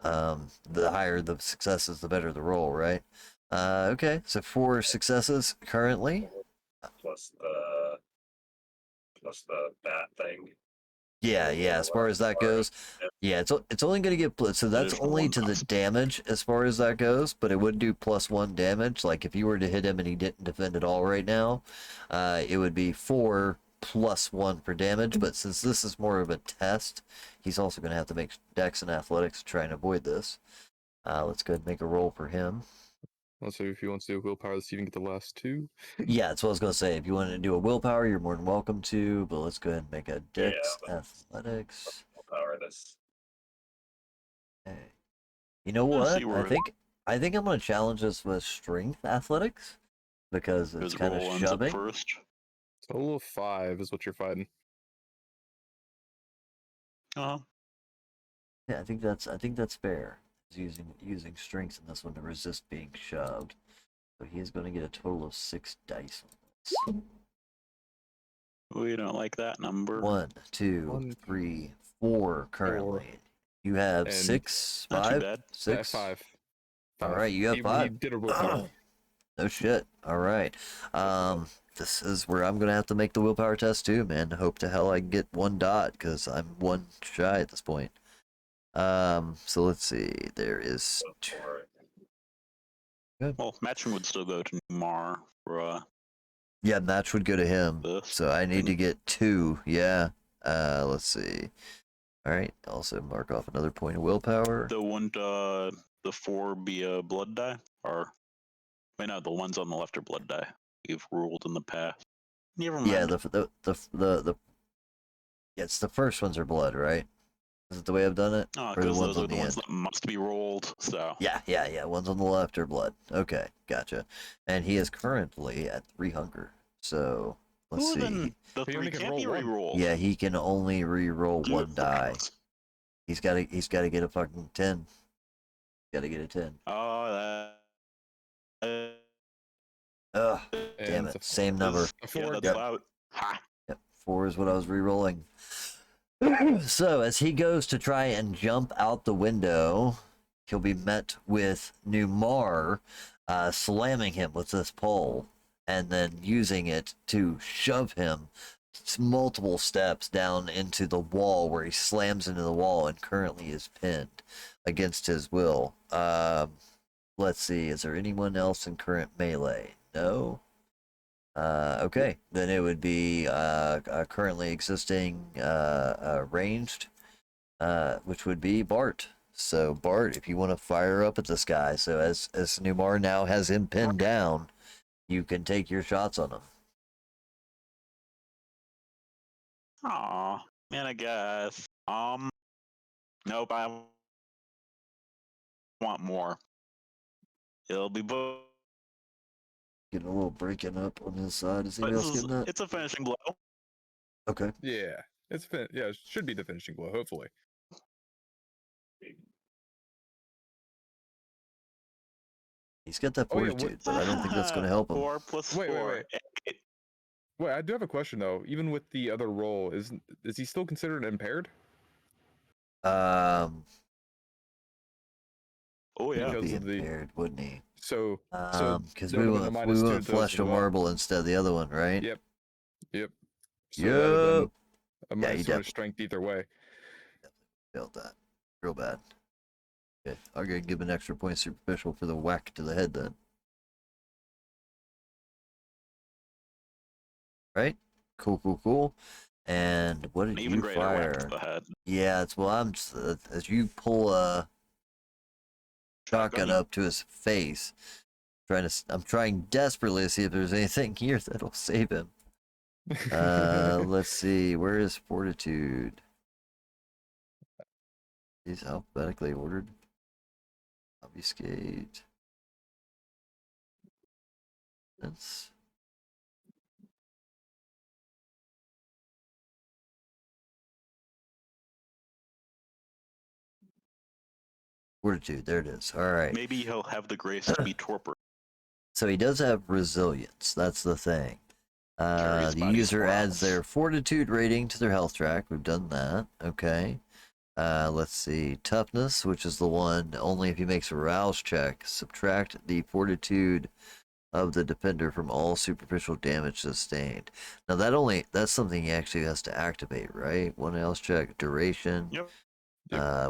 the higher the successes, the better the roll, right? Okay, so 4 successes currently. Plus the bat thing. Yeah. As far as that goes, yeah, it's only gonna get so that's Additional only one to the box. damage as far as that goes, but it would do +1 damage. Like if you were to hit him and he didn't defend at all right now, it would be 4 +1 for damage. But since this is more of a test, he's also gonna have to make Dex and Athletics to try and avoid this. Let's go ahead and make a roll for him. Also, if he wants to do willpower, let's even get the last 2. Yeah, that's what I was gonna say. If you want to do a willpower, you're more than welcome to. But let's go ahead and make a Dex Athletics. Power this. Okay. You know Let's what? see where I think I'm gonna challenge this with Strength Athletics because it's his kind of roll ends up shoving. first. Total of 5 is what you're fighting. Yeah, I think that's fair. He's using strength in this one to resist being shoved. So he is going to get a total of 6 dice on We don't like that number. 1, 2, One, 3, 4 currently. You have And 6, Not too 5, bad. 6. Five. All right, you have He 5. did a willpower. No shit. All right. This is where I'm gonna have to make the willpower test too, man. Hope to hell I can get 1 dot because I'm 1 shy at this point. So let's see. There is two. Well, matching would still go to Mar for Yeah, match would go to him. this. So I need to get 2. Yeah. Let's see. All right. Also mark off another point of willpower. The one, the 4 be a blood die, or wait, no, the ones on the left are blood die. You've ruled in the past. Never mind. Yeah, the yes, the first ones are blood, right? Is it the way I've done it? Oh, Or the because ones those are on the the ones end? that must be rolled. So Yeah. Ones on the left are blood. Okay, gotcha. And he is currently at 3 hunger. So let's Ooh, see. then the He 3 only can can't be roll one. re-rolled. Yeah, he can only re-roll 1 die. Different. He's gotta get a fucking 10. Gotta get a 10. Oh, that. Ugh, And damn it. Same number. A 4. Yeah, that's Yep. about. Ha. Yep, 4 is what I was re-rolling. So as he goes to try and jump out the window, he'll be met with Numar slamming him with this pole and then using it to shove him multiple steps down into the wall where he slams into the wall and currently is pinned against his will. Let's see, is there anyone else in current melee? No? Okay, then it would be currently existing ranged, which would be Bart. So Bart, if you want to fire up at this guy, so as Numar now has him pinned down, you can take your shots on him. Aw, man, I guess. Nope, I want more. It'll be both. Getting a little breaking up on his side. Is anybody else getting that? It's a finishing blow. Okay. Yeah. It should be the finishing blow, hopefully. He's got that Oh, yeah, fortitude, but I don't think that's going to help him. 4 plus Wait, 4. wait. Wait, I do have a question though. Even with the other roll, is he still considered impaired? Um, Oh he yeah. would Because be of the- impaired, wouldn't he? So Because there we would've been went a -2 to those flesh as and well. marble instead of the other one, right? Yep. Yep. So Yep. that'd have been a Yeah, minus he 2 to definitely strength either way. failed that. Real bad. Okay, I'll go give an extra point superficial for the whack to the head then. Right? Cool. And what did An even you greater whack to fire? the head. Yeah, it's as you pull a shotgun up to his face, I'm trying desperately to see if there's anything here that'll save him. Let's see, where is fortitude? He's alphabetically ordered. Obfuscate. That's fortitude. There it is. All right. Maybe he'll have the grace to be torpor. So he does have resilience. That's the thing. Carries The bodies user somewhere adds else. their fortitude rating to their health track. We've done that. Okay. Let's see. Toughness, which is the one only if he makes a rouse check. Subtract the fortitude of the defender from all superficial damage sustained. Now that's something he actually has to activate, right? One else check. Duration. Yep.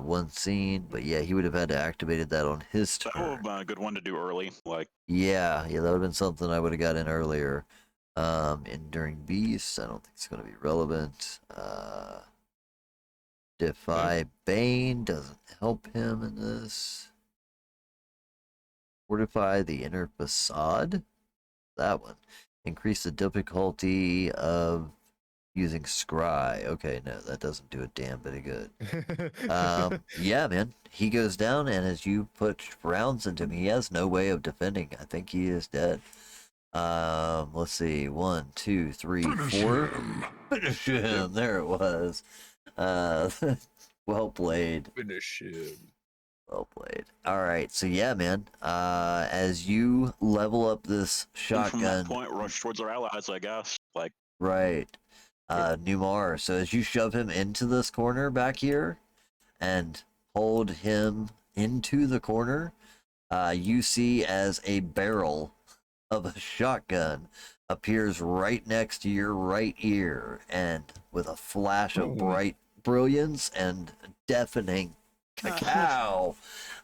One scene. But yeah, he would have had to activated that on his That would have turn. been a good one to do early. Like, Yeah, that would have been something I would have got in earlier. Enduring Beast, I don't think it's going to be relevant. Defy Bane doesn't help him in this. Fortify the inner facade. That one. Increase the difficulty of using scry. Okay, no, that doesn't do a damn bit of good. Yeah, man. He goes down, and as you put rounds into him, he has no way of defending. I think he is dead. Let's see. 1, 2, 3, 4. Finish him. There it was. Well played. Finish him. Well played. All right, so yeah, man. As you level up this And from that shotgun, point, rush towards our allies, I guess. Like, right? Numar. So as you shove him into this corner back here, and hold him into the corner, you see as a barrel of a shotgun appears right next to your right ear, and with a flash of bright brilliance and deafening cacao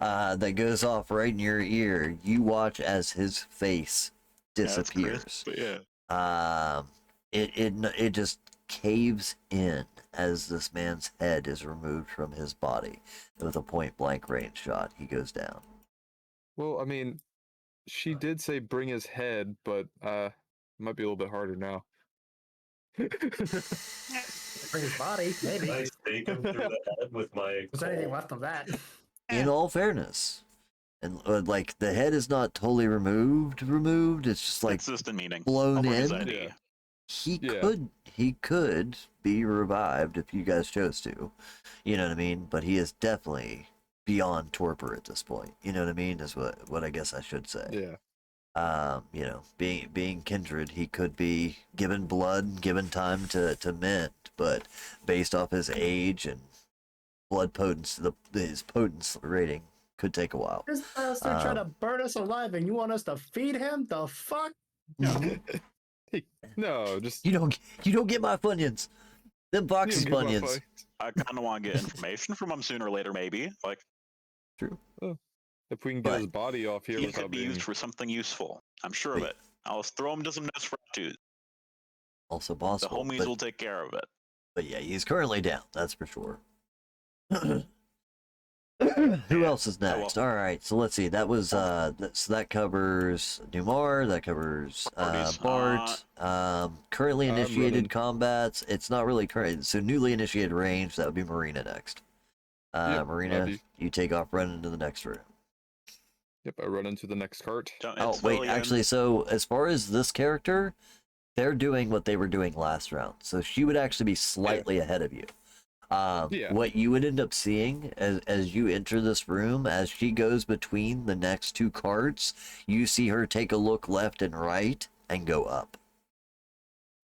that goes off right in your ear, you watch as his face that's crazy, disappears. but yeah. It just caves in as this man's head is removed from his body. With a point blank range shot, he goes down. Well, I mean, she did say bring his head, but might be a little bit harder now. Bring his body, maybe. I stake him through the head with my. Was there anything left of that? In all fairness, and like the head is not totally removed. It's just like Consistent meaning. blown I'll bring his in. ID. Yeah. He could be revived if you guys chose to. You know what I mean? But he is definitely beyond torpor at this point. You know what I mean? Is what I guess I should say. Yeah. You know, being kindred, he could be given blood, given time to mend, but based off his age and blood potency, his potency rating could take a while. This bastard trying to burn us alive, and you want us to feed him? The fuck? No, just You don't get my Funyuns. Them boxes give my Funyuns. fight. I kind of want to get information from him sooner or later, maybe. Like, If we can get But- his body off here he without could be being... used for something useful. I'm sure of Wait. it. I'll throw him to some Nosferatu. Also The possible. homies will take care of it. But yeah, he's currently down. That's for sure. Who else is well. next? All right, so let's see. That was so that covers Numar. That covers Parties. Bart. Currently I'm initiated running. combats. It's not really current. So newly initiated range. That would be Marina next. Yep, Marina, that'd you take off running to the next room. Yep, I run into the next cart. Oh wait, actually, so as far as this character, they're doing what they were doing last round. So she would actually be slightly ahead of you. Yeah. What you would end up seeing as you enter this room, as she goes between the next two carts, you see her take a look left and right and go up.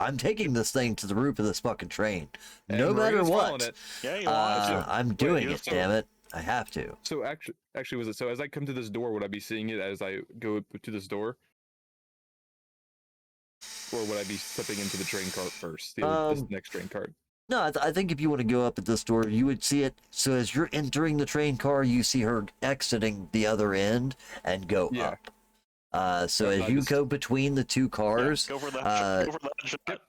I'm taking this thing to the roof of this fucking train, And no matter Marina's following what. it. Yeah, you want to. I'm doing you it, have to- damn it. I have to. So actually, was it so? As I come to this door, would I be seeing it as I go to this door, or would I be stepping into the train cart first? This next train cart. No, I think if you want to go up at this door, you would see it. So as you're entering the train car, you see her exiting the other end and go Yeah. up. So Right, as I you just- go between the two cars, Go for that. Go for that shot.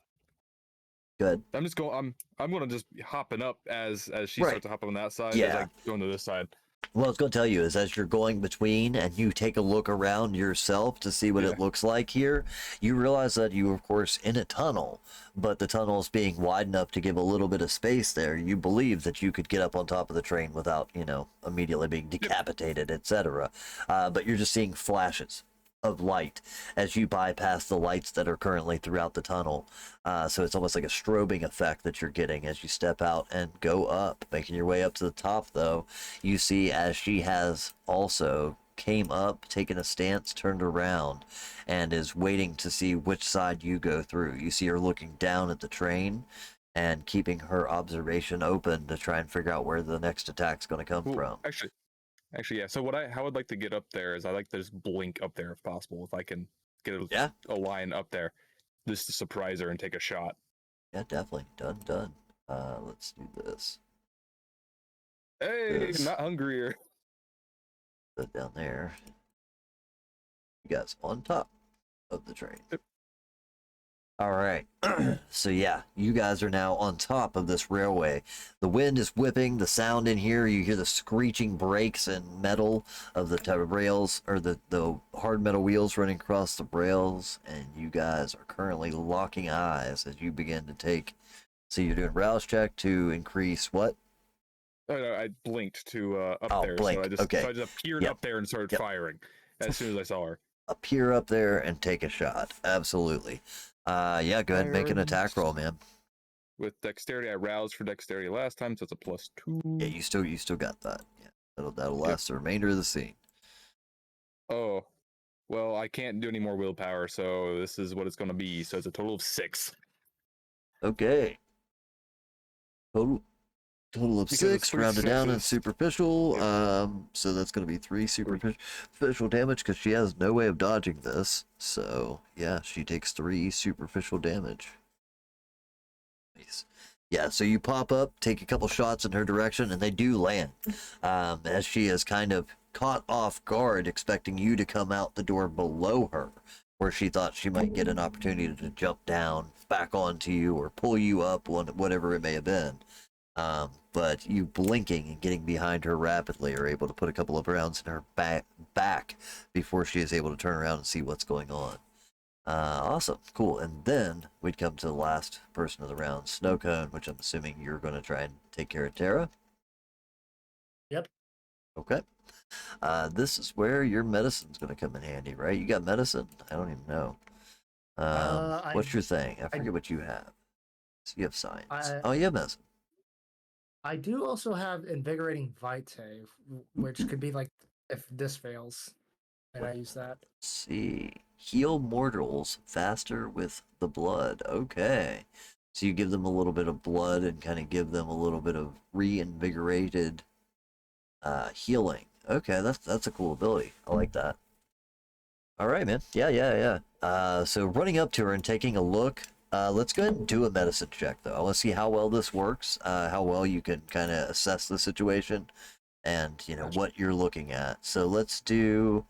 good. I'm just going. I'm going to just be hopping up as she Right. starts to hop on that side. Yeah. As I go into this side. What I was going to tell you is as you're going between and you take a look around yourself to see what Yeah. it looks like here, you realize that you, of course, in a tunnel, but the tunnel is being wide enough to give a little bit of space there. You believe that you could get up on top of the train without, immediately being decapitated, etc. But you're just seeing flashes of light as you bypass the lights that are currently throughout the tunnel. So it's almost like a strobing effect that you're getting as you step out and go up. Making your way up to the top, though, you see as she has also came up, taken a stance, turned around, and is waiting to see which side you go through. You see her looking down at the train and keeping her observation open to try and figure out where the next attack's going to come Ooh, from. Actually, yeah. So how I'd like to get up there is I like to just blink up there if possible. If I can get a line up there, just to surprise her and take a shot. Yeah, definitely. Done. Let's do this. Hey, Yes. not hungrier. Put down there. You guys on top of the train. Yep. All right. So yeah, you guys are now on top of this railway. The wind is whipping. The sound in here, you hear the screeching brakes and metal of the rails, or the hard metal wheels running across the rails. And you guys are currently locking eyes as you begin to take. So you're doing rouse check to increase what? Oh, no, I blinked to up Oh, there. blink, So I okay. just appeared Yep. up there and started Yep. firing as soon as I saw her. Appear up there and take a shot. Absolutely. Yeah, go ahead and make an attack Firearms. roll, man. With dexterity, I roused for dexterity last time, so it's a +2. Yeah, you still got that. Yeah. That'll last the remainder of the scene. Oh, well, I can't do any more willpower, so this is what it's going to be. So it's a total of 6. Okay. Total of Because it's 6, 3 rounded down and successes. superficial. Yep. So that's going to be 3 superficial damage because she has no way of dodging this. So yeah, she takes 3 superficial damage. Nice. Yeah, so you pop up, take a couple shots in her direction, and they do land. As she is kind of caught off guard, expecting you to come out the door below her, where she thought she might get an opportunity to jump down, back onto you, or pull you up, whatever it may have been. But you blinking and getting behind her rapidly are able to put a couple of rounds in her back before she is able to turn around and see what's going on. Awesome, cool. And then we'd come to the last person of the round, Snowcone, which I'm assuming you're going to try and take care of Tara. Yep. Okay. This is where your medicine's going to come in handy, right? You got medicine? I don't even know. What's your thing? I forget what you have. So you have science. Oh, you have medicine. I do also have invigorating vitae, which could be like if this fails, and I use that. Let's see. Heal mortals faster with the blood. Okay. So you give them a little bit of blood and kind of give them a little bit of reinvigorated healing. Okay, that's a cool ability. I like that. All right, man. Yeah. So running up to her and taking a look. Let's go ahead and do a medicine check, though. I want to see how well this works, how well you can kind of assess the situation, and what you're looking at. So let's do.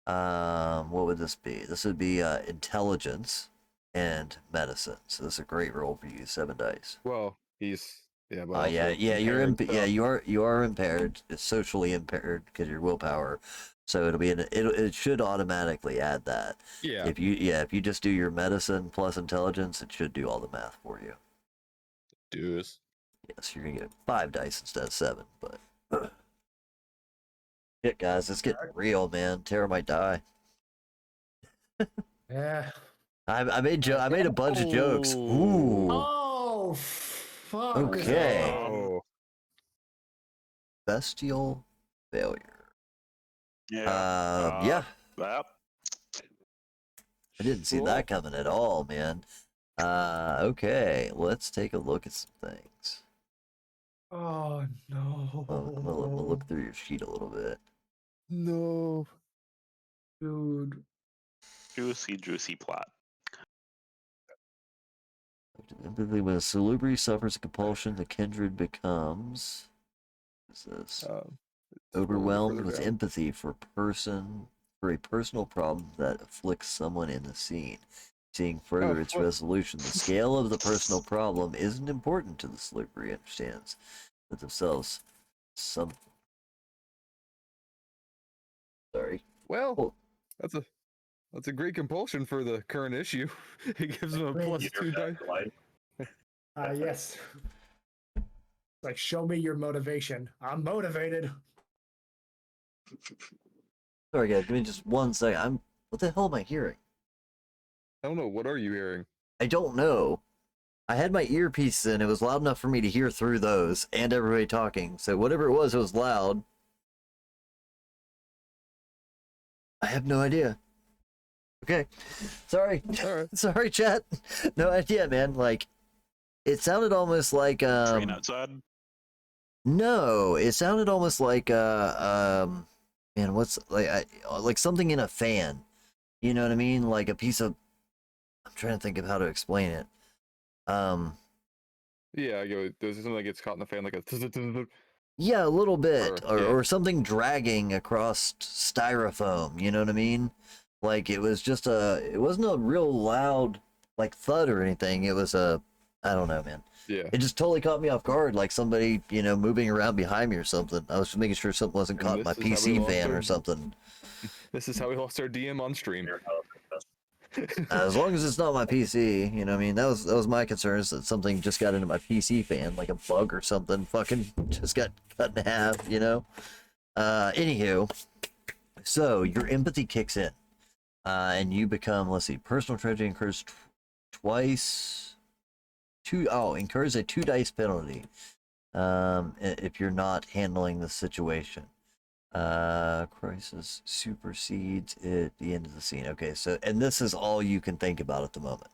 What would this be? This would be intelligence and medicine. So this is a great roll for you. 7 dice. Well, he's but Oh yeah, also you're impaired, so- you are impaired, socially impaired because your willpower. So it'll be it should automatically add that. Yeah. If you just do your medicine plus intelligence, it should do all the math for you. Do this. Yes, you're gonna get 5 dice instead of 7. But shit, guys, it's getting real, man. Tara might die. Yeah. I made a bunch of jokes. Ooh. Oh, fuck. Okay. Oh. Bestial failure. Yeah. Yeah. Yep. I didn't see that coming at all, man. Okay, let's take a look at some things. Oh no. We'll look through your sheet a little bit. No. Dude. Juicy plot. Empathy, when a salubri suffers a compulsion, the kindred becomes. What is this? Overwhelmed further with down. empathy for a personal problem that afflicts someone in the scene. Seeing further its what? resolution, the scale of the personal problem isn't important to the salubri. Understands that themselves some. Sorry. Well, Oh. that's a great compulsion for the current issue. It gives him a Wait. +2 die. Yes. Like, show me your motivation. I'm motivated. Sorry, guys. Give me just 1 second. What the hell am I hearing? I don't know. What are you hearing? I don't know. I had my earpiece in. It was loud enough for me to hear through those and everybody talking. So whatever it was loud. I have no idea. Okay. Sorry. All right. Sorry, chat. No idea, man. Like, it sounded almost like Train outside. no, it sounded almost like man, what's like something in a fan. You know what I mean? Like a piece of. I'm trying to think of how to explain it. Yeah, I go. There's something that gets caught in the fan, like a. Yeah, a little bit, Or- yeah. or something dragging across styrofoam. You know what I mean? Like it was just it wasn't a real loud like thud or anything. It was I don't know, man. Yeah. It just totally caught me off guard, like somebody, moving around behind me or something. I was just making sure something wasn't And caught in my this is how we PC lost fan our- or something. This is how we lost our DM on stream. As long as it's not my PC, you know what I mean? That was my concern, is that something just got into my PC fan, like a bug or something, fucking just got cut in half, you know? Anywho, so your empathy kicks in, and you become, let's see, personal tragedy incurs twice, incurs a 2 dice penalty, if you're not handling the situation. Crisis supersedes it at the end of the scene. Okay, so, and this is all you can think about at the moment.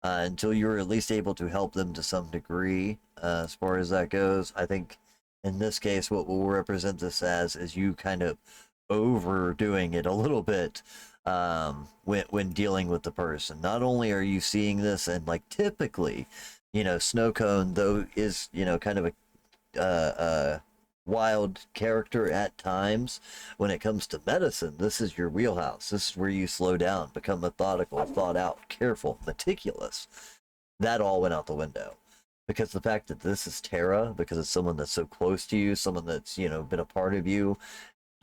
Until you're at least able to help them to some degree, as far as that goes. I think in this case, what we'll represent this as is you kind of overdoing it a little bit when dealing with the person. Not only are you seeing this, and like typically, Snow Cone, though, is, kind of a wild character at times. When it comes to medicine, this is your wheelhouse. This is where you slow down, become methodical, thought out, careful, meticulous. That all went out the window because the fact that this is Tara, because it's someone that's so close to you, someone that's been a part of you,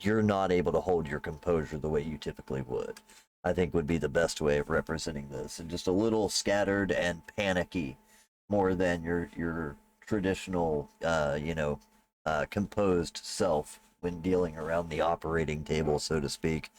you're not able to hold your composure the way you typically would. I think would be the best way of representing this, and just a little scattered and panicky more than your traditional composed self when dealing around the operating table, so to speak.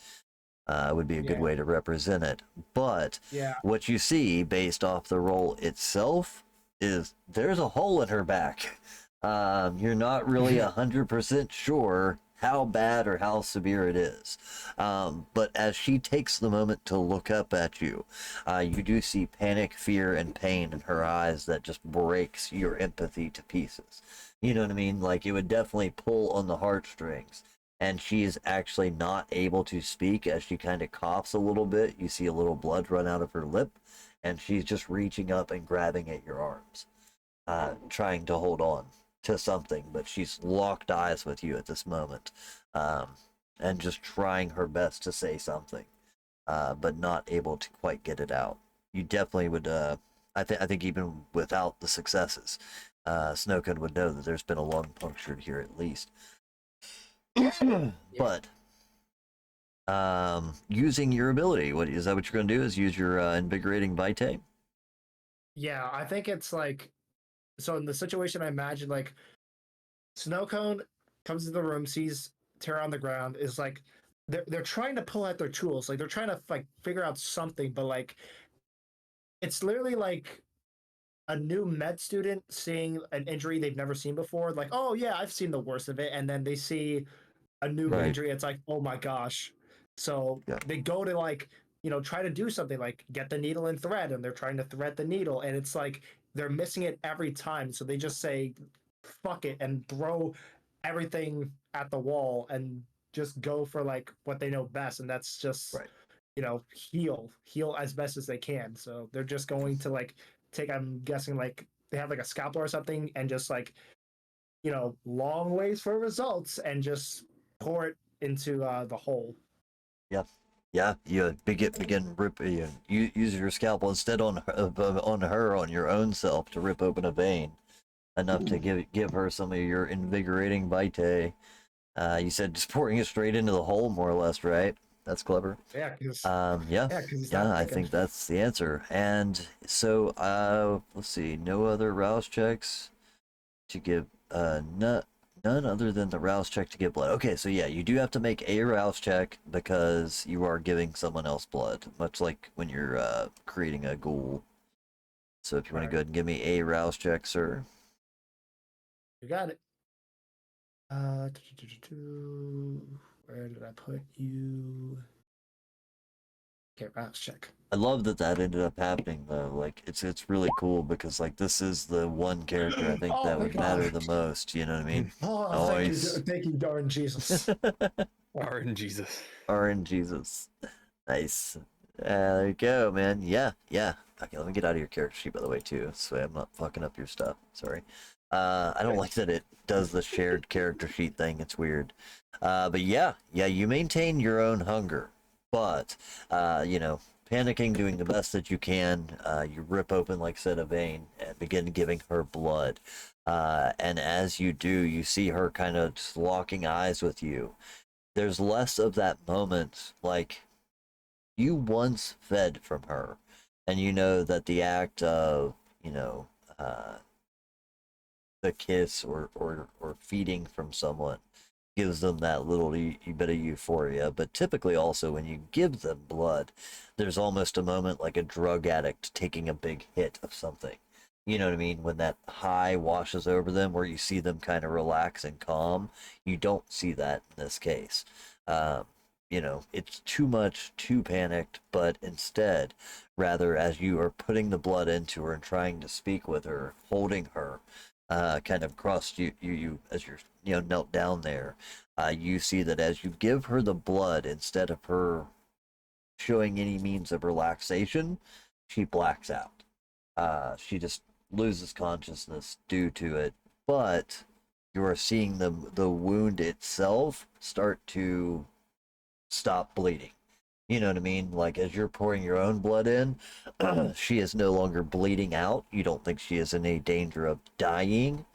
Would be a good way to represent it. But what you see based off the role itself is there's a hole in her back. You're not really 100% sure how bad or how severe it is. But as she takes the moment to look up at you, you do see panic, fear, and pain in her eyes that just breaks your empathy to pieces. You know what I mean? Like, it would definitely pull on the heartstrings. And she is actually not able to speak as she kind of coughs a little bit. You see a little blood run out of her lip, and she's just reaching up and grabbing at your arms, trying to hold on to something, but she's locked eyes with you at this moment, and just trying her best to say something, but not able to quite get it out. You definitely would, I think even without the successes, Snowcone would know that there's been a lung punctured here at least. But using your ability, what is that? What you're going to do is use your invigorating vitae? Yeah, I think it's like, so in the situation I imagine, like, Snowcone comes into the room, sees Tara on the ground, is like, they're trying to pull out their tools, like they're trying to like figure out something, but like it's literally like a new med student seeing an injury they've never seen before, like, oh yeah, I've seen the worst of it, and then they see a new injury, it's like, oh my gosh. So they go to like, try to do something like get the needle and thread, and they're trying to thread the needle, and it's like they're missing it every time. So they just say, fuck it, and throw everything at the wall and just go for like what they know best. And that's just, heal as best as they can. So they're just going to like take, I'm guessing like they have like a scalpel or something, and just like, long ways for results, and just pour it into the hole. Yeah, you begin rip. You use your scalpel instead on your own self to rip open a vein, enough to give her some of your invigorating vitae. You said just pouring it straight into the hole, more or less, right? That's clever. Yeah, because I think that's the answer. And so, let's see, no other rouse checks to give. None other than the rouse check to get blood. Okay, so yeah, you do have to make a rouse check because you are giving someone else blood, much like when you're creating a ghoul. So if you want to go ahead and give me a rouse check, sir. You got it. Where did I put you? Okay, rouse check. I love that ended up happening though. Like it's really cool because like this is the one character I think that would matter the most. You know what I mean? Oh, thank you, darn Jesus. Darn Jesus. Darn Jesus. Nice. There you go, man. Yeah. Okay, let me get out of your character sheet by the way too, so I'm not fucking up your stuff. Sorry. I don't like that it does the shared character sheet thing. It's weird. But yeah, you maintain your own hunger, but panicking, doing the best that you can. You rip open, like I said, a vein and begin giving her blood. And as you do, you see her kind of just locking eyes with you. There's less of that moment, like you once fed from her, and you know that the act of, the kiss or feeding from someone gives them that little bit of euphoria. But typically also when you give them blood, there's almost a moment like a drug addict taking a big hit of something. You know what I mean? When that high washes over them, where you see them kind of relax and calm, you don't see that in this case. Um, you know, it's too much, too panicked, but instead, rather, as you are putting the blood into her and trying to speak with her, holding her, kind of across you as you're, knelt down there, you see that as you give her the blood, instead of her showing any means of relaxation, she blacks out. She just loses consciousness due to it, but you are seeing the wound itself start to stop bleeding. You know what I mean? Like as you're pouring your own blood in, she is no longer bleeding out. You don't think she is in any danger of dying.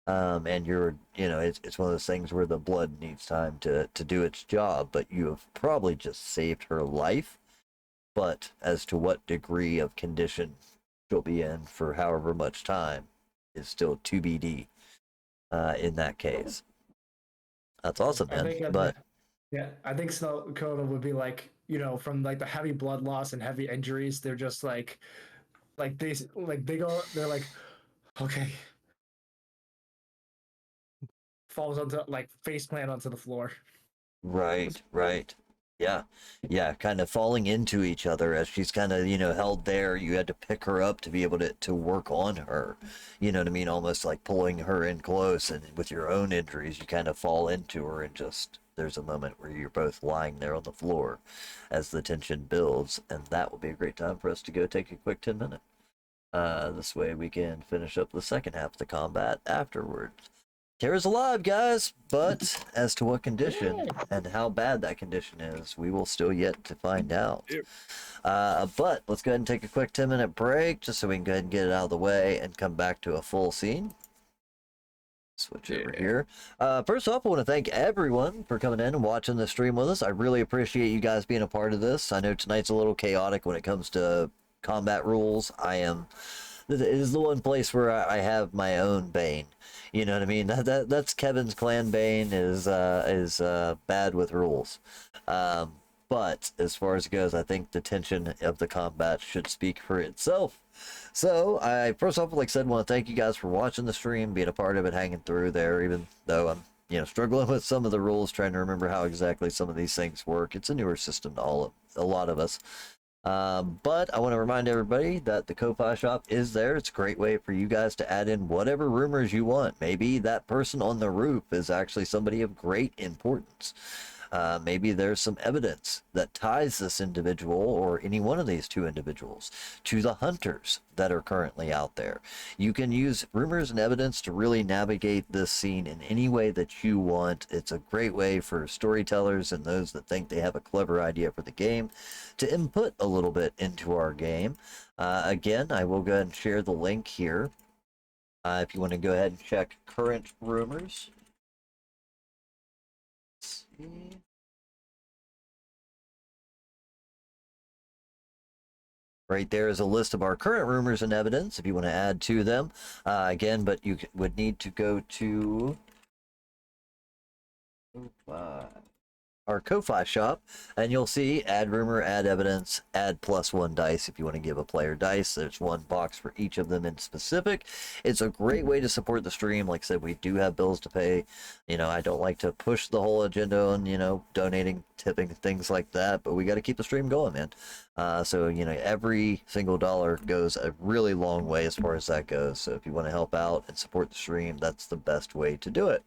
And it's one of those things where the blood needs time to do its job, but you have probably just saved her life. But as to what degree of condition she'll be in for however much time is still TBD in that case. That's awesome, I man. think But yeah, I think Snow Cone would be like, from like the heavy blood loss and heavy injuries, they're just they're like, okay, falls onto like face plant onto the floor. right. Yeah, kind of falling into each other as she's kind of, held there. You had to pick her up to be able to work on her. You know what I mean? Almost like pulling her in close, and with your own injuries, you kind of fall into her and just, there's a moment where you're both lying there on the floor as the tension builds, and that will be a great time for us to go take a quick 10-minute. This way we can finish up the second half of the combat afterwards. Tara's alive, guys, but as to what condition and how bad that condition is, we will still yet to find out. But let's go ahead and take a quick 10-minute break just so we can go ahead and get it out of the way and come back to a full scene. Switch over here. First off, I want to thank everyone for coming in and watching the stream with us. I really appreciate you guys being a part of this. I know tonight's a little chaotic when it comes to combat rules. It is the one place where I have my own bane. You know what I mean? That's Kevin's clan bane is bad with rules. But as far as it goes, I think the tension of the combat should speak for itself. So I first off, like I said, want to thank you guys for watching the stream, being a part of it, hanging through there, even though I'm struggling with some of the rules, trying to remember how exactly some of these things work. It's a newer system to a lot of us. But I want to remind everybody that the Ko-Fi shop is there. It's a great way for you guys to add in whatever rumors you want. Maybe that person on the roof is actually somebody of great importance. Maybe there's some evidence that ties this individual or any one of these two individuals to the hunters that are currently out there. You can use rumors and evidence to really navigate this scene in any way that you want. It's a great way for storytellers and those that think they have a clever idea for the game to input a little bit into our game. Again, I will go ahead and share the link here. If you want to go ahead and check current rumors. Let's see. Right there is a list of our current rumors and evidence if you want to add to them. Again, but you would need to go to our Ko-Fi shop, and you'll see add rumor, add evidence, add +1 dice if you want to give a player dice. There's one box for each of them in specific. It's a great way to support the stream. Like I said, we do have bills to pay. I don't like to push the whole agenda on, donating, tipping, things like that, but we got to keep the stream going, man. So, every single dollar goes a really long way as far as that goes. So if you want to help out and support the stream, that's the best way to do it.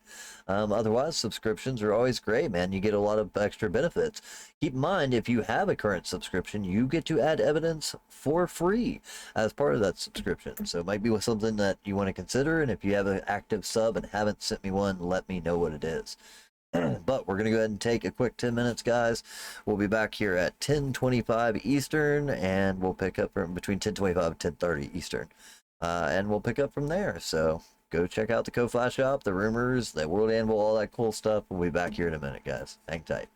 Otherwise, subscriptions are always great, man. You get a lot of extra benefits. Keep in mind, if you have a current subscription, you get to add evidence for free as part of that subscription. So it might be something that you want to consider. And if you have an active sub and haven't sent me one, let me know what it is. But we're going to go ahead and take a quick 10 minutes, guys. We'll be back here at 10:25 Eastern, and we'll pick up from between 10:25 and 10:30 Eastern. And we'll pick up from there. So go check out the Ko-Fi shop, the rumors, the World Anvil, all that cool stuff. We'll be back here in a minute, guys. Hang tight.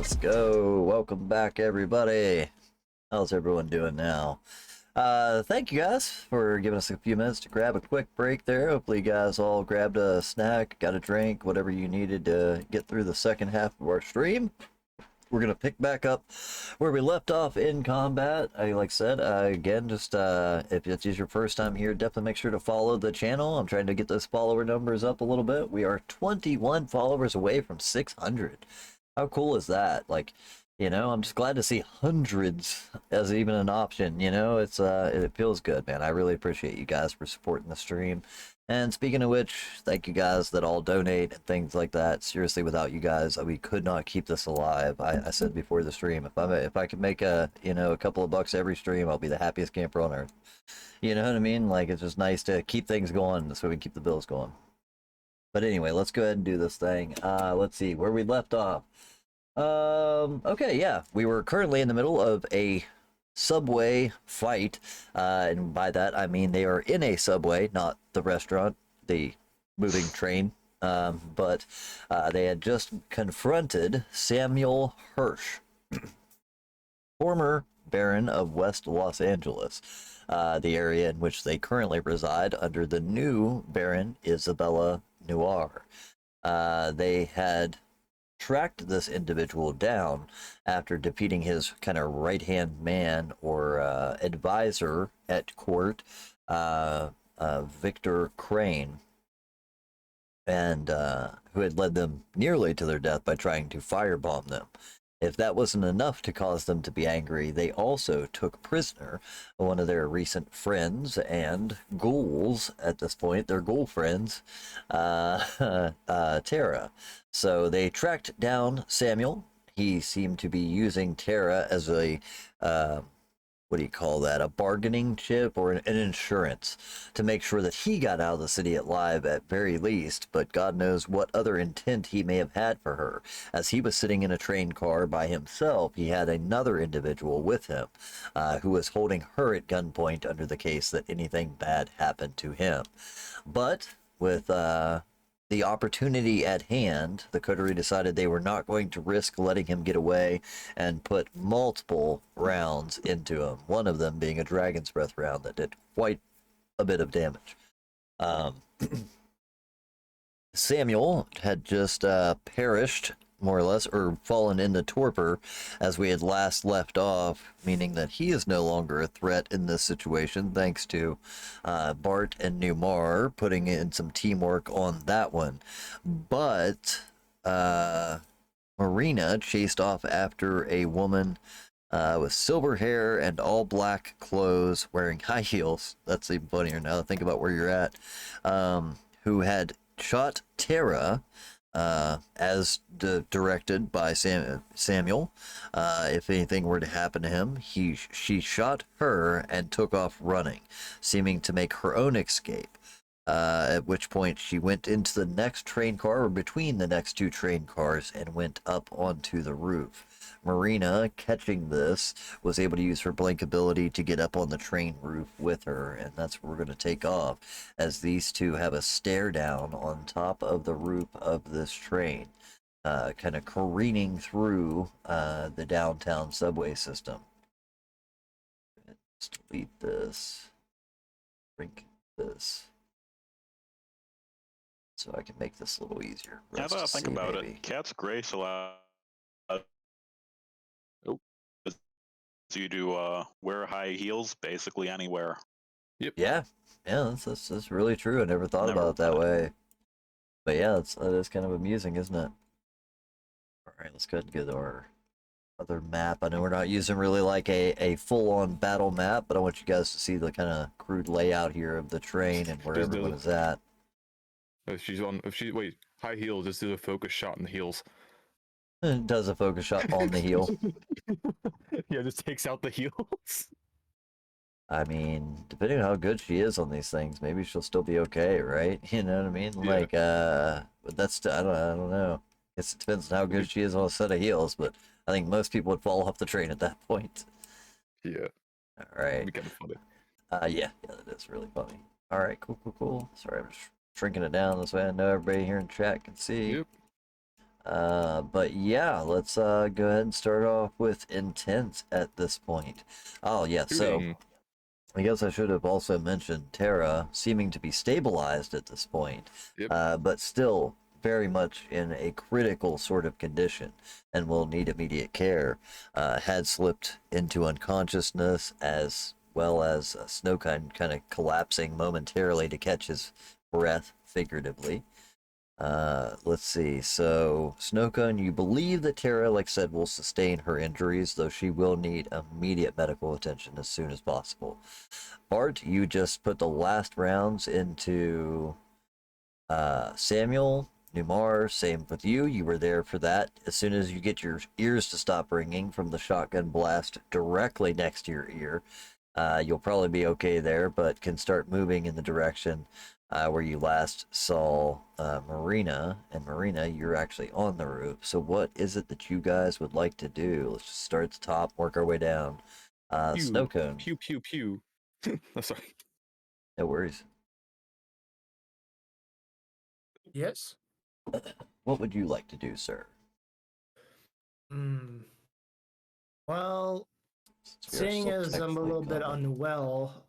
Let's go. Welcome back, everybody. How's everyone doing now? Thank you guys for giving us a few minutes to grab a quick break there. Hopefully you guys all grabbed a snack, got a drink, whatever you needed to get through the second half of our stream. We're going to pick back up where we left off in combat. Like I said, again, just if it's your first time here, definitely make sure to follow the channel. I'm trying to get those follower numbers up a little bit. We are 21 followers away from 600. How cool is that? Like, you know, I'm just glad to see hundreds as even an option. You know, it feels good, man. I really appreciate you guys for supporting the stream. And speaking of which, thank you guys that all donate and things like that. Seriously, without you guys, we could not keep this alive. I said before the stream, if I could make a couple of bucks every stream, I'll be the happiest camper on earth. You know what I mean? Like, it's just nice to keep things going so we can keep the bills going. But anyway, let's go ahead and do this thing. Let's see where we left off. Okay, yeah, we were currently in the middle of a subway fight, and by that I mean they are in a subway, not the restaurant, the moving train. But they had just confronted Samuel Hirsch, former Baron of West Los Angeles, the area in which they currently reside under the new Baron Isabella Noir. They had tracked this individual down after defeating his kind of right-hand man or advisor at court, Victor Crane, and who had led them nearly to their death by trying to firebomb them. If that wasn't enough to cause them to be angry, they also took prisoner one of their recent friends and ghouls at this point, their ghoul friends, Tara. So they tracked down Samuel. He seemed to be using Tara as a, what do you call that, a bargaining chip or an insurance to make sure that he got out of the city alive at very least, but God knows what other intent he may have had for her. As he was sitting in a train car by himself, he had another individual with him who was holding her at gunpoint under the case that anything bad happened to him. But with the opportunity at hand, the coterie decided they were not going to risk letting him get away and put multiple rounds into him, one of them being a dragon's breath round that did quite a bit of damage. Samuel had just perished, more or less, or fallen into torpor as we had last left off, meaning that he is no longer a threat in this situation, thanks to Bart and Numar putting in some teamwork on that one. But Marina chased off after a woman with silver hair and all black clothes, wearing high heels. That's even funnier now to think about where you're at. Who had shot Tara, as directed by Samuel. If anything were to happen to him, she shot her and took off running, seeming to make her own escape. At which point she went into the next train car, or between the next two train cars, and went up onto the roof. Marina, catching this, was able to use her blink ability to get up on the train roof with her, and that's where we're going to take off, as these two have a stare down on top of the roof of this train, kind of careening through the downtown subway system. Let's delete this, drink this, so I can make this a little easier. Now that I think about it, Cat's Grace allows you to wear high heels basically anywhere. Yep. Yeah, that's really true. I never thought about it that way. But yeah, that is kind of amusing, isn't it? All right, let's go ahead and get our other map. I know we're not using really like a full-on battle map, but I want you guys to see the kind of crude layout here of the train and where everyone is at. Wait, high heels, just do a focus shot in the heels. It does a focus shot on the heel. Yeah, just takes out the heels. I mean, depending on how good she is on these things, maybe she'll still be okay, right? You know what I mean? Yeah. Like, but that's I don't know. Guess it depends on how good she is on a set of heels, but I think most people would fall off the train at that point. Yeah. All right. It'd be kind of funny. Yeah, that is really funny. All right, cool. Sorry, I'm just shrinking it down this way I know everybody here in chat can see. Yep. But yeah, let's go ahead and start off with intent at this point. Oh yeah, so Shooting. I guess I should have also mentioned Terra seeming to be stabilized at this point, Yep. but still very much in a critical sort of condition and will need immediate care. Had slipped into unconsciousness as well as Snowkine kind of collapsing momentarily to catch his breath, figuratively. Let's see. So, Snowcone, you believe that Terra, like I said, will sustain her injuries, though she will need immediate medical attention as soon as possible. Bart, you just put the last rounds into Samuel. Numar, same with you. You were there for that. As soon as you get your ears to stop ringing from the shotgun blast directly next to your ear, you'll probably be okay there, but can start moving in the direction where you last saw Marina. And Marina, you're actually on the roof. So what is it that you guys would like to do? Let's just start at the top, work our way down. Pew, Snowcone. pew, pew, pew. Oh, sorry. No worries. Yes. What would you like to do, sir? Hmm. Well, Since we are seeing still as I'm a technically little bit combat. unwell,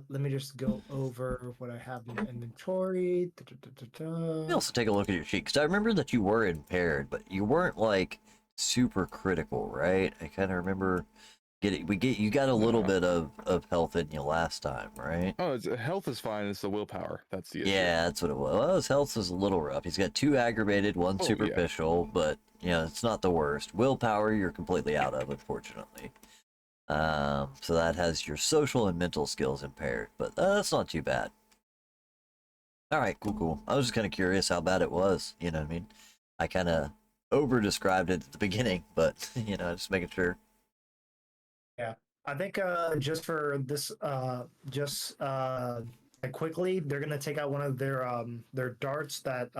let me just go over what I have in my inventory. Let me also take a look at your sheet, because I remember that you were impaired, but you weren't like super critical, right? I kind of remember you got a little No. bit of health in you last time, right? Oh, health is fine. It's the willpower. That's the issue. Yeah, that's what it was. Well, his health is a little rough. He's got 2 aggravated, 1 Oh, yeah. superficial, but you know, it's not the worst. Willpower, you're completely out of, unfortunately. So that has your social and mental skills impaired, but that's not too bad. All right, cool. I was just kind of curious how bad it was. You know what I mean? I kind of over described it at the beginning, but you know, just making sure. Yeah, I think just for this, like quickly, they're gonna take out one of their darts that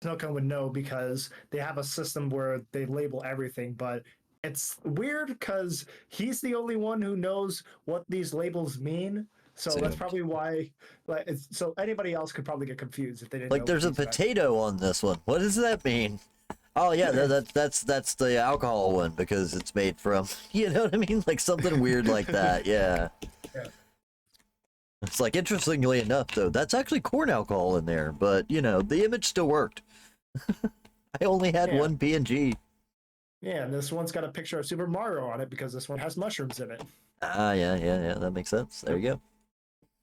Snowcone would know because they have a system where they label everything, but it's weird because he's the only one who knows what these labels mean. So that's Assumed. probably why. So anybody else could probably get confused if they didn't Like, know. there's a these guys. potato on this one. What does that mean? Oh yeah, that's the alcohol one because it's made from. You know what I mean? Like something weird like that. Yeah. Yeah. It's like, interestingly enough, though, that's actually corn alcohol in there, but you know, the image still worked. I only had Yeah. one PNG. Yeah, and this one's got a picture of Super Mario on it because this one has mushrooms in it. Ah, yeah. That makes sense. There you go.